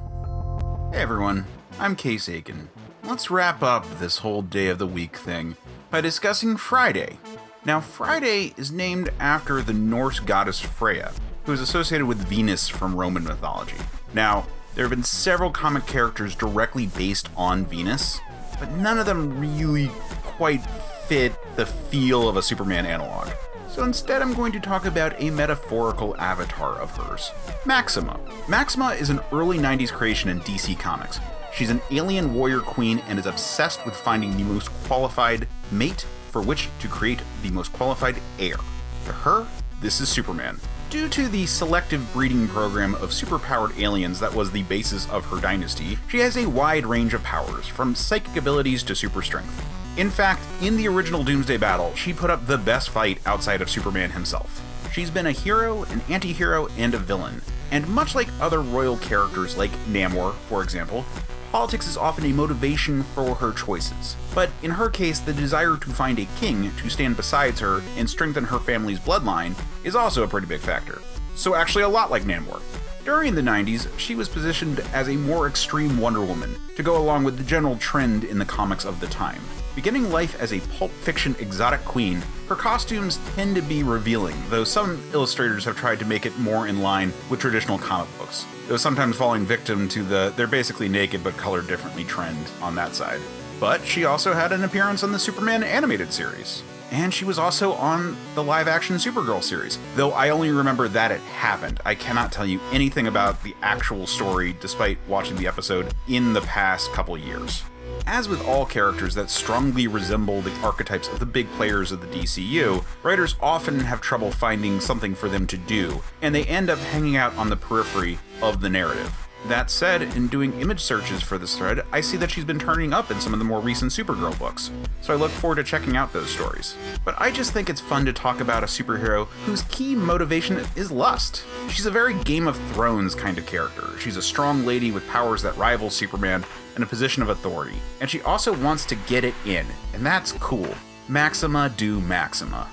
Hey everyone, I'm Case Aiken. Let's wrap up this whole day of the week thing by discussing Friday. Now, Friday is named after the Norse goddess Freya, who is associated with Venus from Roman mythology. Now, there have been several comic characters directly based on Venus, but none of them really quite fit the feel of a Superman analog. So instead, I'm going to talk about a metaphorical avatar of hers, Maxima. Maxima is an early 90s creation in DC Comics. She's an alien warrior queen and is obsessed with finding the most qualified mate for which to create the most qualified heir. To her, this is Superman. Due to the selective breeding program of superpowered aliens that was the basis of her dynasty, she has a wide range of powers, from psychic abilities to super strength. In fact, in the original Doomsday Battle, she put up the best fight outside of Superman himself. She's been a hero, an anti-hero, and a villain. And much like other royal characters like Namor, for example, politics is often a motivation for her choices. But in her case, the desire to find a king to stand beside her and strengthen her family's bloodline is also a pretty big factor. So actually a lot like Namor. During the 90s, she was positioned as a more extreme Wonder Woman to go along with the general trend in the comics of the time. Beginning life as a pulp fiction exotic queen, her costumes tend to be revealing, though some illustrators have tried to make it more in line with traditional comic books, though sometimes falling victim to the they're basically naked but colored differently trend on that side. But she also had an appearance on the Superman animated series. And she was also on the live-action Supergirl series, though I only remember that it happened. I cannot tell you anything about the actual story despite watching the episode in the past couple years. As with all characters that strongly resemble the archetypes of the big players of the DCU, writers often have trouble finding something for them to do, and they end up hanging out on the periphery of the narrative. That said, in doing image searches for this thread, I see that she's been turning up in some of the more recent Supergirl books, so I look forward to checking out those stories. But I just think it's fun to talk about a superhero whose key motivation is lust. She's a very Game of Thrones kind of character. She's a strong lady with powers that rival Superman and a position of authority, and she also wants to get it in, and that's cool. Maxima do Maxima.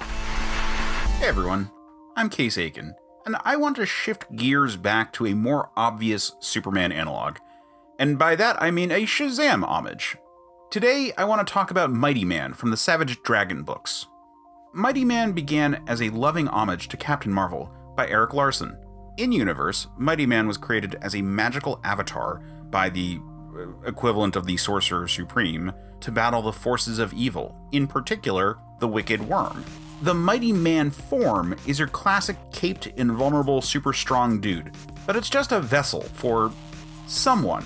Hey everyone, I'm Case Aiken, and I want to shift gears back to a more obvious Superman analog. And by that, I mean a Shazam homage. Today, I want to talk about Mighty Man from the Savage Dragon books. Mighty Man began as a loving homage to Captain Marvel by Eric Larson. In-universe, Mighty Man was created as a magical avatar by the equivalent of the Sorcerer Supreme to battle the forces of evil, in particular, the Wicked Worm. The Mighty Man form is your classic caped, invulnerable, super strong dude, but it's just a vessel for someone.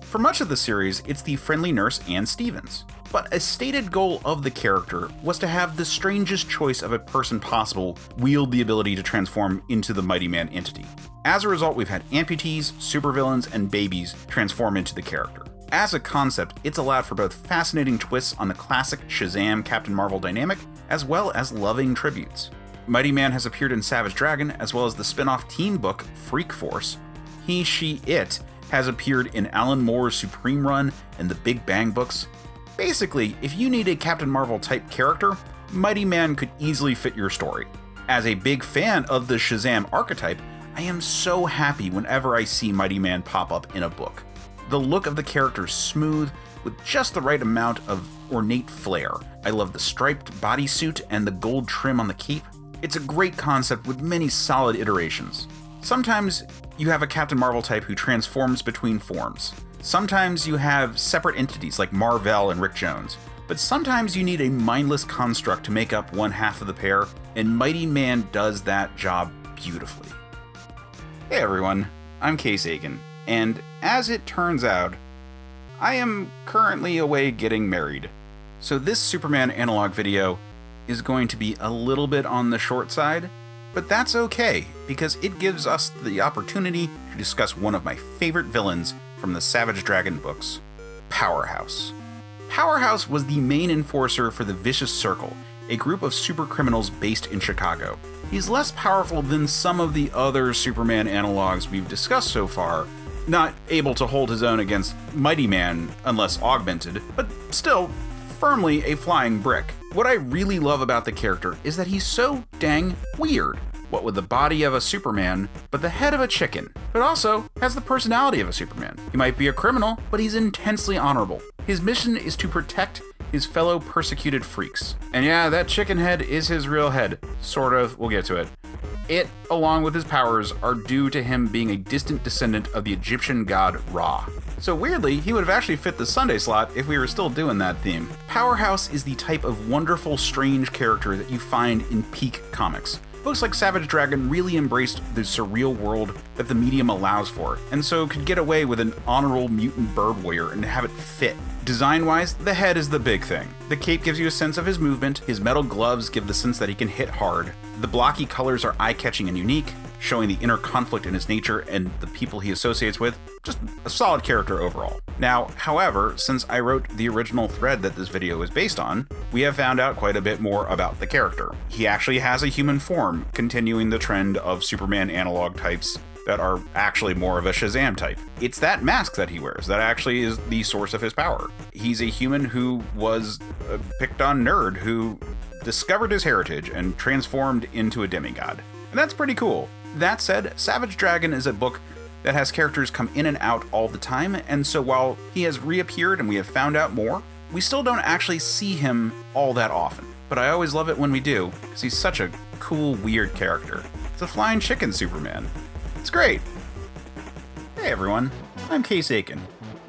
For much of the series, it's the friendly nurse Anne Stevens, but a stated goal of the character was to have the strangest choice of a person possible wield the ability to transform into the Mighty Man entity. As a result, we've had amputees, supervillains, and babies transform into the character. As a concept, it's allowed for both fascinating twists on the classic Shazam Captain Marvel dynamic, as well as loving tributes. Mighty Man has appeared in Savage Dragon, as well as the spin-off teen book Freak Force. He, She, It has appeared in Alan Moore's Supreme Run and the Big Bang books. Basically, if you need a Captain Marvel type character, Mighty Man could easily fit your story. As a big fan of the Shazam archetype, I am so happy whenever I see Mighty Man pop up in a book. The look of the character is smooth, with just the right amount of ornate flair. I love the striped bodysuit and the gold trim on the cape. It's a great concept with many solid iterations. Sometimes you have a Captain Marvel type who transforms between forms. Sometimes you have separate entities like Mar-Vell and Rick Jones. But sometimes you need a mindless construct to make up one half of the pair, and Mighty Man does that job beautifully. Hey everyone, I'm Case Aiken, and as it turns out, I am currently away getting married. So this Superman analog video is going to be a little bit on the short side, but that's okay, because it gives us the opportunity to discuss one of my favorite villains from the Savage Dragon books, Powerhouse. Powerhouse was the main enforcer for the Vicious Circle, a group of supercriminals based in Chicago. He's less powerful than some of the other Superman analogs we've discussed so far, not able to hold his own against Mighty Man unless augmented, but still firmly a flying brick. What I really love about the character is that he's so dang weird. what with the body of a Superman, but the head of a chicken, but also has the personality of a Superman. He might be a criminal, but he's intensely honorable. His mission is to protect his fellow persecuted freaks. And yeah, that chicken head is his real head. Sort of, we'll get to it. It, along with his powers, are due to him being a distant descendant of the Egyptian god Ra. So weirdly, he would have actually fit the Sunday slot if we were still doing that theme. Powerhouse is the type of wonderful, strange character that you find in peak comics. Books like Savage Dragon really embraced the surreal world that the medium allows for, and so could get away with an honorable mutant bird warrior and have it fit. Design-wise, the head is the big thing. The cape gives you a sense of his movement, his metal gloves give the sense that he can hit hard, the blocky colors are eye-catching and unique, showing the inner conflict in his nature and the people he associates with. Just a solid character overall. Now, however, since I wrote the original thread that this video is based on, we have found out quite a bit more about the character. He actually has a human form, continuing the trend of Superman analog types that are actually more of a Shazam type. It's that mask that he wears that actually is the source of his power. He's a human who was a picked on nerd who discovered his heritage and transformed into a demigod. And that's pretty cool. That said, Savage Dragon is a book that has characters come in and out all the time, and so while he has reappeared and we have found out more, we still don't actually see him all that often. But I always love it when we do, because he's such a cool, weird character. It's a flying chicken Superman. It's great. Hey everyone, I'm Case Aiken.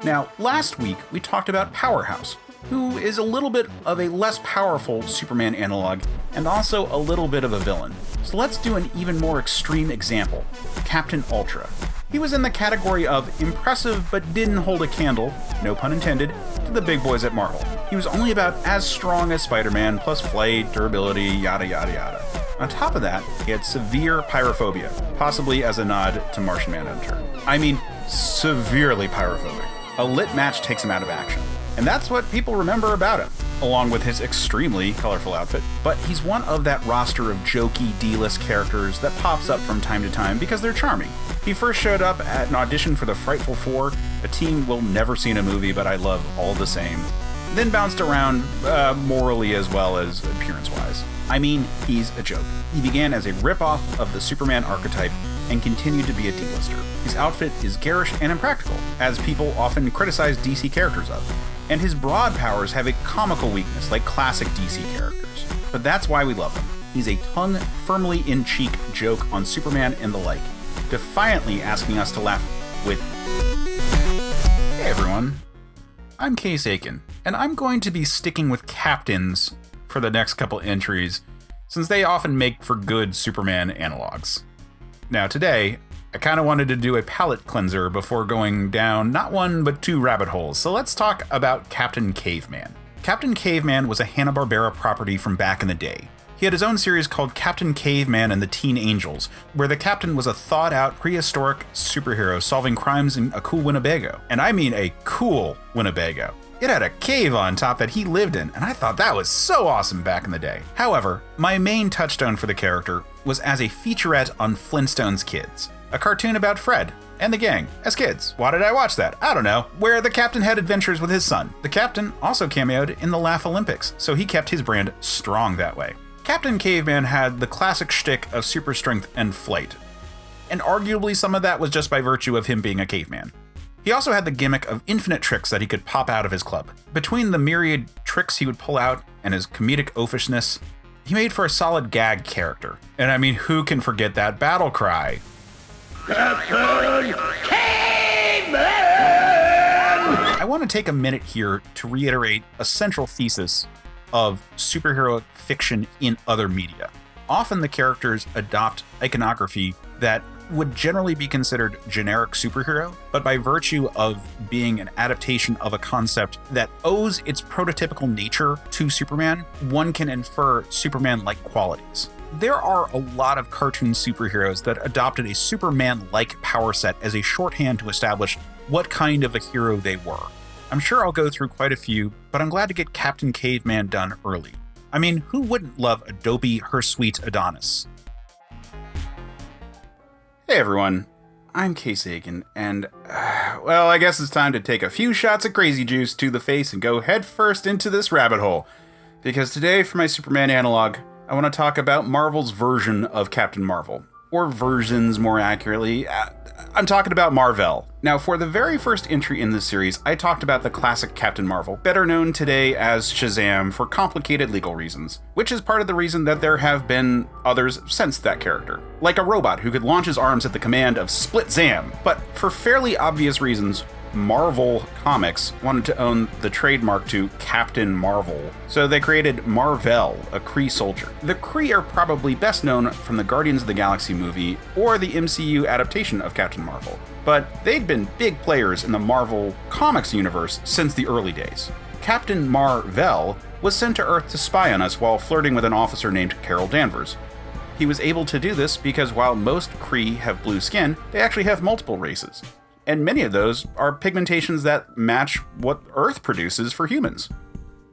Now, last week we talked about Powerhouse, who is a little bit of a less powerful Superman analog and also a little bit of a villain. So let's do an even more extreme example, Captain Ultra. He was in the category of impressive but didn't hold a candle, no pun intended, to the big boys at Marvel. He was only about as strong as Spider-Man, plus flight, durability, yada yada yada. On top of that, he had severe pyrophobia, possibly as a nod to Martian Manhunter. I mean, severely pyrophobic. A lit match takes him out of action. And that's what people remember about him, along with his extremely colorful outfit. But he's one of that roster of jokey D-list characters that pops up from time to time because they're charming. He first showed up at an audition for the Frightful Four, a team we'll never see in a movie but I love all the same. Then bounced around morally as well as appearance-wise. I mean, he's a joke. He began as a rip-off of the Superman archetype and continued to be a D-lister. His outfit is garish and impractical, as people often criticize DC characters of. And his broad powers have a comical weakness like classic DC characters. But that's why we love him. He's a tongue firmly in cheek joke on Superman and the like, defiantly asking us to laugh with. Hey everyone, I'm Case Aiken, and I'm going to be sticking with captains for the next couple entries, since they often make for good Superman analogs. Now today, I kind of wanted to do a palate cleanser before going down not one but two rabbit holes, so let's talk about Captain Caveman. Captain Caveman was a Hanna-Barbera property from back in the day. He had his own series called Captain Caveman and the Teen Angels, where the captain was a thought-out prehistoric superhero solving crimes in a cool Winnebago. And I mean a cool Winnebago. It had a cave on top that he lived in, and I thought that was so awesome back in the day. However, my main touchstone for the character was as a featurette on Flintstones Kids, a cartoon about Fred and the gang as kids. Why did I watch that? I don't know. Where the captain had adventures with his son. The captain also cameoed in the Laugh Olympics, so he kept his brand strong that way. Captain Caveman had the classic shtick of super strength and flight, and arguably some of that was just by virtue of him being a caveman. He also had the gimmick of infinite tricks that he could pop out of his club. Between the myriad tricks he would pull out and his comedic oafishness, he made for a solid gag character. And I mean, who can forget that battle cry? Captain Caveman! I want to take a minute here to reiterate a central thesis of superhero fiction in other media. Often the characters adopt iconography that would generally be considered generic superhero, but by virtue of being an adaptation of a concept that owes its prototypical nature to Superman, one can infer Superman-like qualities. There are a lot of cartoon superheroes that adopted a Superman-like power set as a shorthand to establish what kind of a hero they were. I'm sure I'll go through quite a few, but I'm glad to get Captain Caveman done early. I mean, who wouldn't love a dopey, hirsute Adonis? Hey everyone, I'm Case Aiken, and, well, I guess it's time to take a few shots of crazy juice to the face and go headfirst into this rabbit hole. Because today, for my Superman analog, I want to talk about Marvel's version of Captain Marvel. Or versions, more accurately. I'm talking about Mar-Vell. Now, for the very first entry in this series, I talked about the classic Captain Marvel, better known today as Shazam for complicated legal reasons, which is part of the reason that there have been others since that character. Like a robot who could launch his arms at the command of Split Zam. But for fairly obvious reasons, Marvel Comics wanted to own the trademark to Captain Marvel, so they created Mar-Vell, a Kree soldier. The Kree are probably best known from the Guardians of the Galaxy movie or the MCU adaptation of Captain Marvel, but they'd been big players in the Marvel Comics universe since the early days. Captain Mar-Vell was sent to Earth to spy on us while flirting with an officer named Carol Danvers. He was able to do this because while most Kree have blue skin, they actually have multiple races. And many of those are pigmentations that match what Earth produces for humans.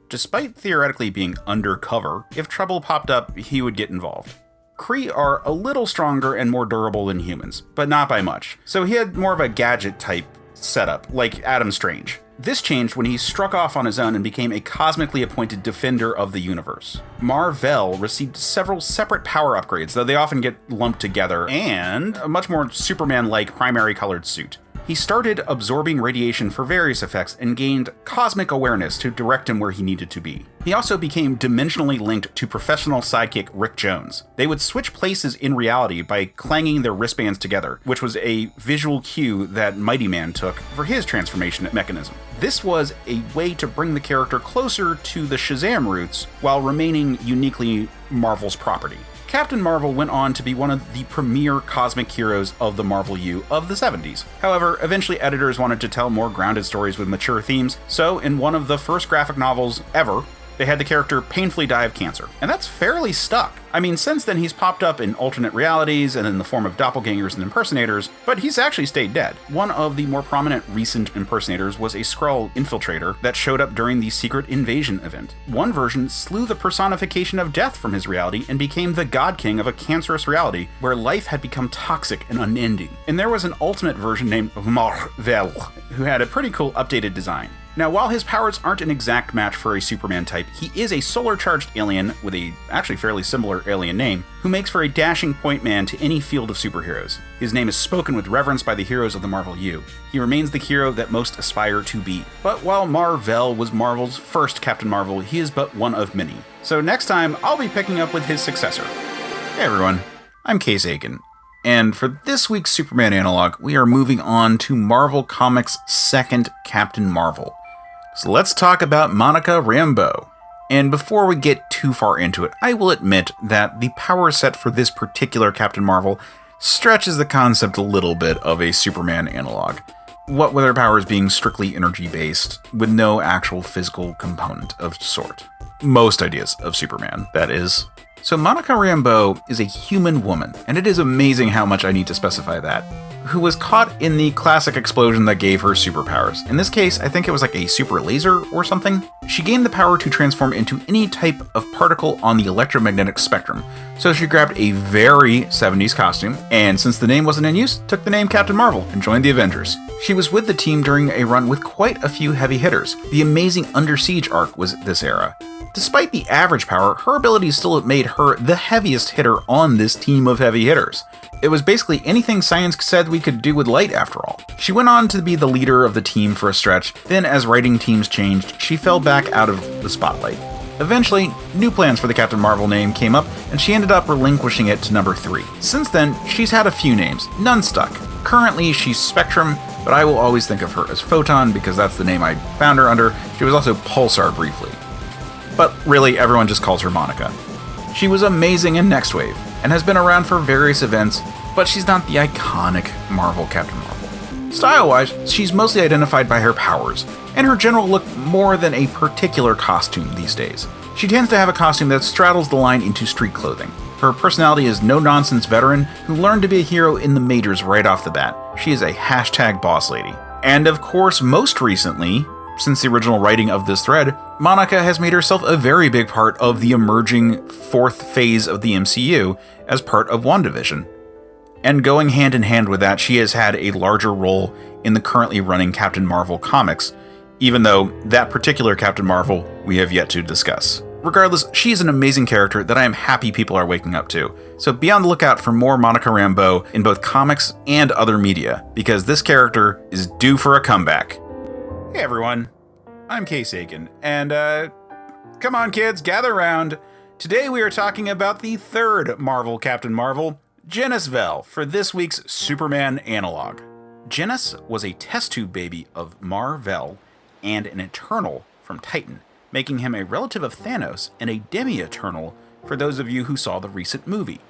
Despite theoretically being undercover, if trouble popped up, he would get involved. Kree are a little stronger and more durable than humans, but not by much, so he had more of a gadget-type setup, like Adam Strange. This changed when he struck off on his own and became a cosmically appointed defender of the universe. Mar-Vell received several separate power upgrades, though they often get lumped together, and a much more Superman-like primary colored suit. He started absorbing radiation for various effects and gained cosmic awareness to direct him where he needed to be. He also became dimensionally linked to professional sidekick Rick Jones. They would switch places in reality by clanging their wristbands together, which was a visual cue that Mighty Man took for his transformation mechanism. This was a way to bring the character closer to the Shazam roots while remaining uniquely Marvel's property. Captain Marvel went on to be one of the premier cosmic heroes of the Marvel U of the 70s. However, eventually editors wanted to tell more grounded stories with mature themes, so in one of the first graphic novels ever, they had the character painfully die of cancer. And that's fairly stuck. I mean, since then he's popped up in alternate realities and in the form of doppelgangers and impersonators, but he's actually stayed dead. One of the more prominent recent impersonators was a Skrull infiltrator that showed up during the Secret Invasion event. One version slew the personification of death from his reality and became the God King of a cancerous reality where life had become toxic and unending. And there was an ultimate version named Mar-Vell, who had a pretty cool updated design. Now, while his powers aren't an exact match for a Superman type, he is a solar-charged alien with a actually fairly similar alien name, who makes for a dashing point man to any field of superheroes. His name is spoken with reverence by the heroes of the Marvel U. He remains the hero that most aspire to be. But while Mar-Vell was Marvel's first Captain Marvel, he is but one of many. So next time, I'll be picking up with his successor. Hey everyone, I'm Case Aiken. And for this week's Superman Analog, we are moving on to Marvel Comics' second Captain Marvel. So let's talk about Monica Rambeau. And before we get too far into it, I will admit that the power set for this particular Captain Marvel stretches the concept a little bit of a Superman analog. What with her powers being strictly energy-based, with no actual physical component of sort. Most ideas of Superman, that is. So Monica Rambeau is a human woman, and it is amazing how much I need to specify that, who was caught in the classic explosion that gave her superpowers. In this case, I think it was like a super laser or something. She gained the power to transform into any type of particle on the electromagnetic spectrum, so she grabbed a very 70s costume, and since the name wasn't in use, took the name Captain Marvel and joined the Avengers. She was with the team during a run with quite a few heavy hitters. The Amazing Under Siege arc was this era. Despite the average power, her abilities still made her the heaviest hitter on this team of heavy hitters. It was basically anything science said we could do with light after all. She went on to be the leader of the team for a stretch, then as writing teams changed, she fell back out of the spotlight. Eventually, new plans for the Captain Marvel name came up, and she ended up relinquishing it to number 3. Since then, she's had a few names, none stuck. Currently, she's Spectrum, but I will always think of her as Photon because that's the name I found her under. She was also Pulsar briefly. But really, everyone just calls her Monica. She was amazing in Next Wave, and has been around for various events, but she's not the iconic Marvel Captain Marvel. Style-wise, she's mostly identified by her powers, and her general look more than a particular costume these days. She tends to have a costume that straddles the line into street clothing. Her personality is no-nonsense veteran who learned to be a hero in the majors right off the bat. She is a hashtag boss lady. And of course, most recently, since the original writing of this thread, Monica has made herself a very big part of the emerging fourth phase of the MCU as part of WandaVision. And going hand in hand with that, she has had a larger role in the currently running Captain Marvel comics, even though that particular Captain Marvel we have yet to discuss. Regardless, she is an amazing character that I am happy people are waking up to. So be on the lookout for more Monica Rambeau in both comics and other media, because this character is due for a comeback. Hey everyone, I'm Case Aiken, and come on kids, gather around. Today we are talking about the third Marvel Captain Marvel, Jennis Vell, for this week's Superman Analogue. Jennis was a test tube baby of Mar-Vell and an Eternal from Titan, making him a relative of Thanos and a demi-Eternal for those of you who saw the recent movie.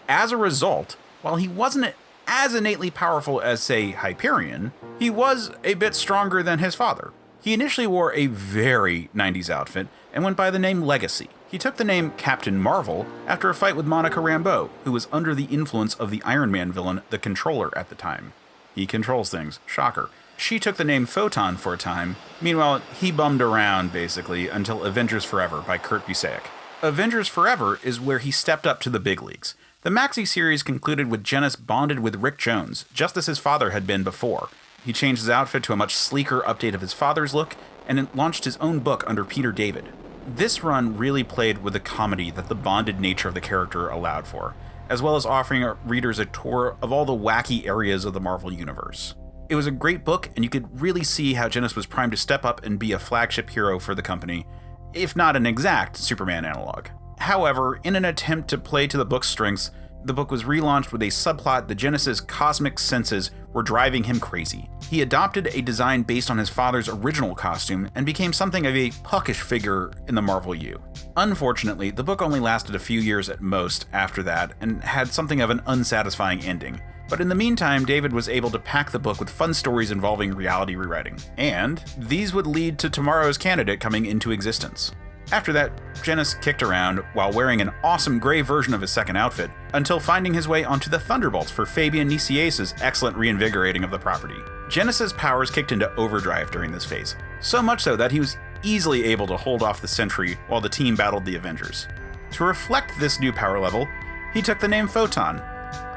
As a result, while he wasn't as innately powerful as, say, Hyperion, he was a bit stronger than his father. He initially wore a very 90s outfit and went by the name Legacy. He took the name Captain Marvel after a fight with Monica Rambeau, who was under the influence of the Iron Man villain, the Controller, at the time. He controls things, shocker. She took the name Photon for a time. Meanwhile, he bummed around, basically, until Avengers Forever by Kurt Busiek. Avengers Forever is where he stepped up to the big leagues. The Maxi series concluded with Jennis bonded with Rick Jones, just as his father had been before. He changed his outfit to a much sleeker update of his father's look, and launched his own book under Peter David. This run really played with the comedy that the bonded nature of the character allowed for, as well as offering readers a tour of all the wacky areas of the Marvel Universe. It was a great book, and you could really see how Jennis was primed to step up and be a flagship hero for the company, if not an exact Superman analog. However, in an attempt to play to the book's strengths, the book was relaunched with a subplot that Jennis's cosmic senses were driving him crazy. He adopted a design based on his father's original costume and became something of a puckish figure in the Marvel U. Unfortunately, the book only lasted a few years at most after that and had something of an unsatisfying ending. But in the meantime, David was able to pack the book with fun stories involving reality rewriting. And these would lead to tomorrow's candidate coming into existence. After that, Jennis kicked around while wearing an awesome gray version of his second outfit, until finding his way onto the Thunderbolts for Fabian Niciese's excellent reinvigorating of the property. Jennis's powers kicked into overdrive during this phase, so much so that he was easily able to hold off the Sentry while the team battled the Avengers. To reflect this new power level, he took the name Photon,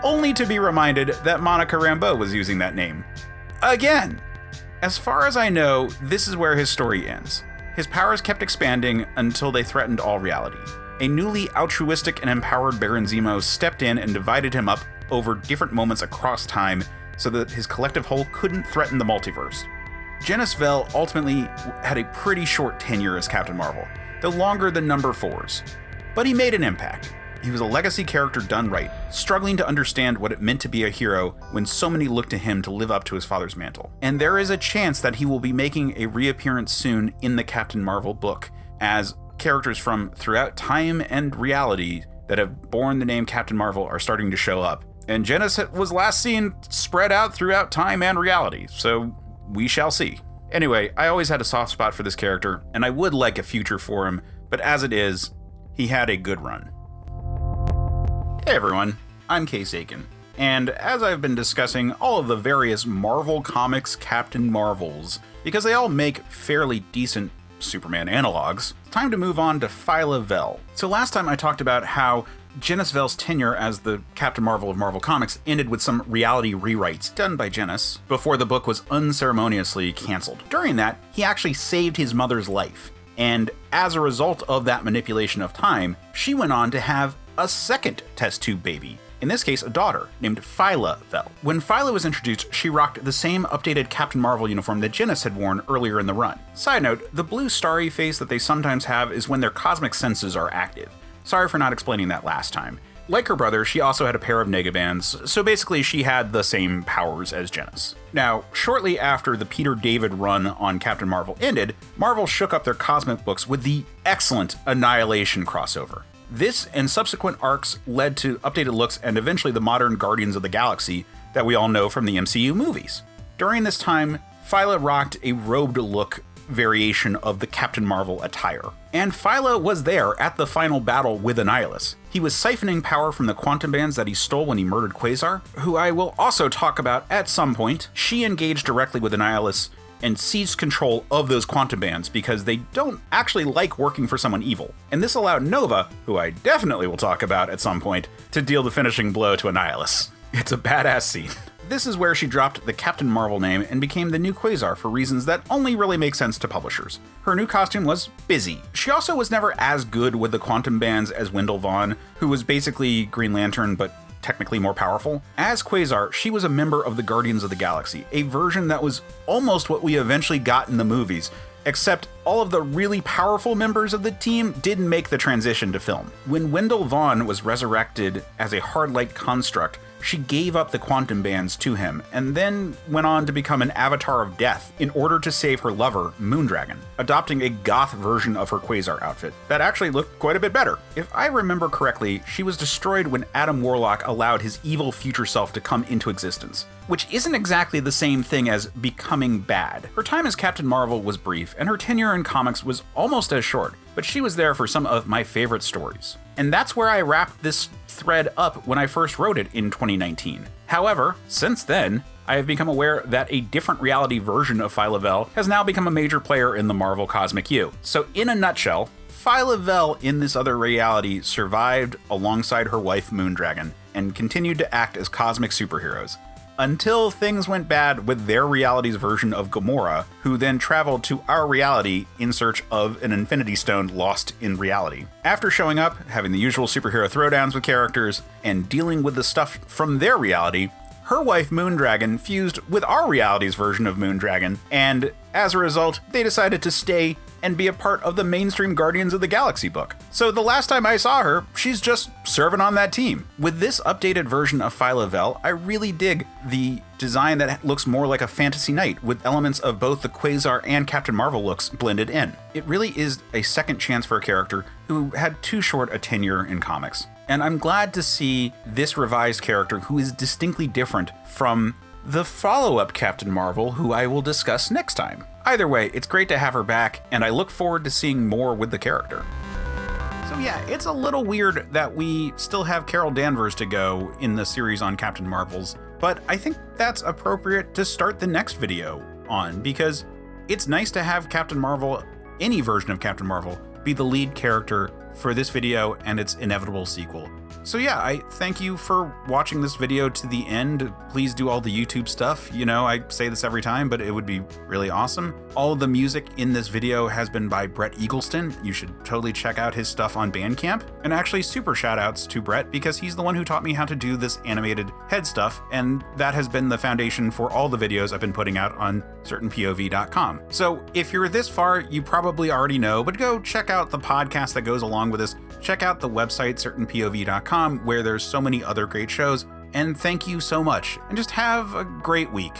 only to be reminded that Monica Rambeau was using that name. Again! As far as I know, this is where his story ends. His powers kept expanding until they threatened all reality. A newly altruistic and empowered Baron Zemo stepped in and divided him up over different moments across time so that his collective whole couldn't threaten the multiverse. Jennis Vell ultimately had a pretty short tenure as Captain Marvel, though longer than number 4's. But he made an impact. He was a legacy character done right, struggling to understand what it meant to be a hero when so many looked to him to live up to his father's mantle. And there is a chance that he will be making a reappearance soon in the Captain Marvel book, as characters from throughout time and reality that have borne the name Captain Marvel are starting to show up. And Jennis was last seen spread out throughout time and reality, so we shall see. Anyway, I always had a soft spot for this character, and I would like a future for him, but as it is, he had a good run. Hey everyone, I'm Case Aiken, and as I've been discussing all of the various Marvel Comics Captain Marvels, because they all make fairly decent Superman analogs, it's time to move on to Phyla-Vell. So last time I talked about how Jennis Vell's tenure as the Captain Marvel of Marvel Comics ended with some reality rewrites done by Jennis before the book was unceremoniously canceled. During that, he actually saved his mother's life, and as a result of that manipulation of time, she went on to have a second test tube baby, in this case a daughter, named Phyla-Vell. When Phyla was introduced, she rocked the same updated Captain Marvel uniform that Jennis had worn earlier in the run. Side note, the blue starry face that they sometimes have is when their cosmic senses are active. Sorry for not explaining that last time. Like her brother, she also had a pair of negabands, so basically she had the same powers as Jennis. Now, shortly after the Peter David run on Captain Marvel ended, Marvel shook up their cosmic books with the excellent Annihilation crossover. This and subsequent arcs led to updated looks and eventually the modern Guardians of the Galaxy that we all know from the MCU movies. During this time, Phyla rocked a robed look variation of the Captain Marvel attire. And Phyla was there at the final battle with Annihilus. He was siphoning power from the quantum bands that he stole when he murdered Quasar, who I will also talk about at some point. She engaged directly with Annihilus and seized control of those quantum bands because they don't actually like working for someone evil. And this allowed Nova, who I definitely will talk about at some point, to deal the finishing blow to Annihilus. It's a badass scene. this is where she dropped the Captain Mar-Vell name and became the new Quasar for reasons that only really make sense to publishers. Her new costume was busy. She also was never as good with the quantum bands as Wendell Vaughn, who was basically Green Lantern but technically more powerful. As Quasar, she was a member of the Guardians of the Galaxy, a version that was almost what we eventually got in the movies, except all of the really powerful members of the team didn't make the transition to film. When Wendell Vaughn was resurrected as a hard light construct, she gave up the quantum bands to him, and then went on to become an avatar of death in order to save her lover, Moondragon, adopting a goth version of her Quasar outfit that actually looked quite a bit better. If I remember correctly, she was destroyed when Adam Warlock allowed his evil future self to come into existence, which isn't exactly the same thing as becoming bad. Her time as Captain Mar-Vell was brief, and her tenure in comics was almost as short, but she was there for some of my favorite stories. And that's where I wrapped this thread up when I first wrote it in 2019. However, since then, I have become aware that a different reality version of Phyla-Vell has now become a major player in the Marvel Cosmic U. So in a nutshell, Phyla-Vell in this other reality survived alongside her wife Moondragon and continued to act as cosmic superheroes, until things went bad with their reality's version of Gamora, who then traveled to our reality in search of an Infinity Stone lost in reality. After showing up, having the usual superhero throwdowns with characters, and dealing with the stuff from their reality, her wife Moondragon fused with our reality's version of Moondragon, and as a result, they decided to stay and be a part of the mainstream Guardians of the Galaxy book. So the last time I saw her, she's just serving on that team. With this updated version of Phyla-Vell, I really dig the design that looks more like a fantasy knight, with elements of both the Quasar and Captain Mar-Vell looks blended in. It really is a second chance for a character who had too short a tenure in comics. And I'm glad to see this revised character who is distinctly different from the follow-up Captain Mar-Vell, who I will discuss next time. Either way, it's great to have her back, and I look forward to seeing more with the character. So yeah, it's a little weird that we still have Carol Danvers to go in the series on Captain Mar-Vell's, but I think that's appropriate to start the next video on, because it's nice to have Captain Mar-Vell, any version of Captain Mar-Vell, be the lead character for this video and its inevitable sequel. So yeah, I thank you for watching this video to the end. Please do all the YouTube stuff. You know, I say this every time, but it would be really awesome. All of the music in this video has been by Brett Eagleston. You should totally check out his stuff on Bandcamp. And actually super shout outs to Brett, because he's the one who taught me how to do this animated head stuff, and that has been the foundation for all the videos I've been putting out on certainpov.com. So if you're this far, you probably already know, but go check out the podcast that goes along with this. Check out the website certainpov.com, where there's so many other great shows. And thank you so much, and just have a great week.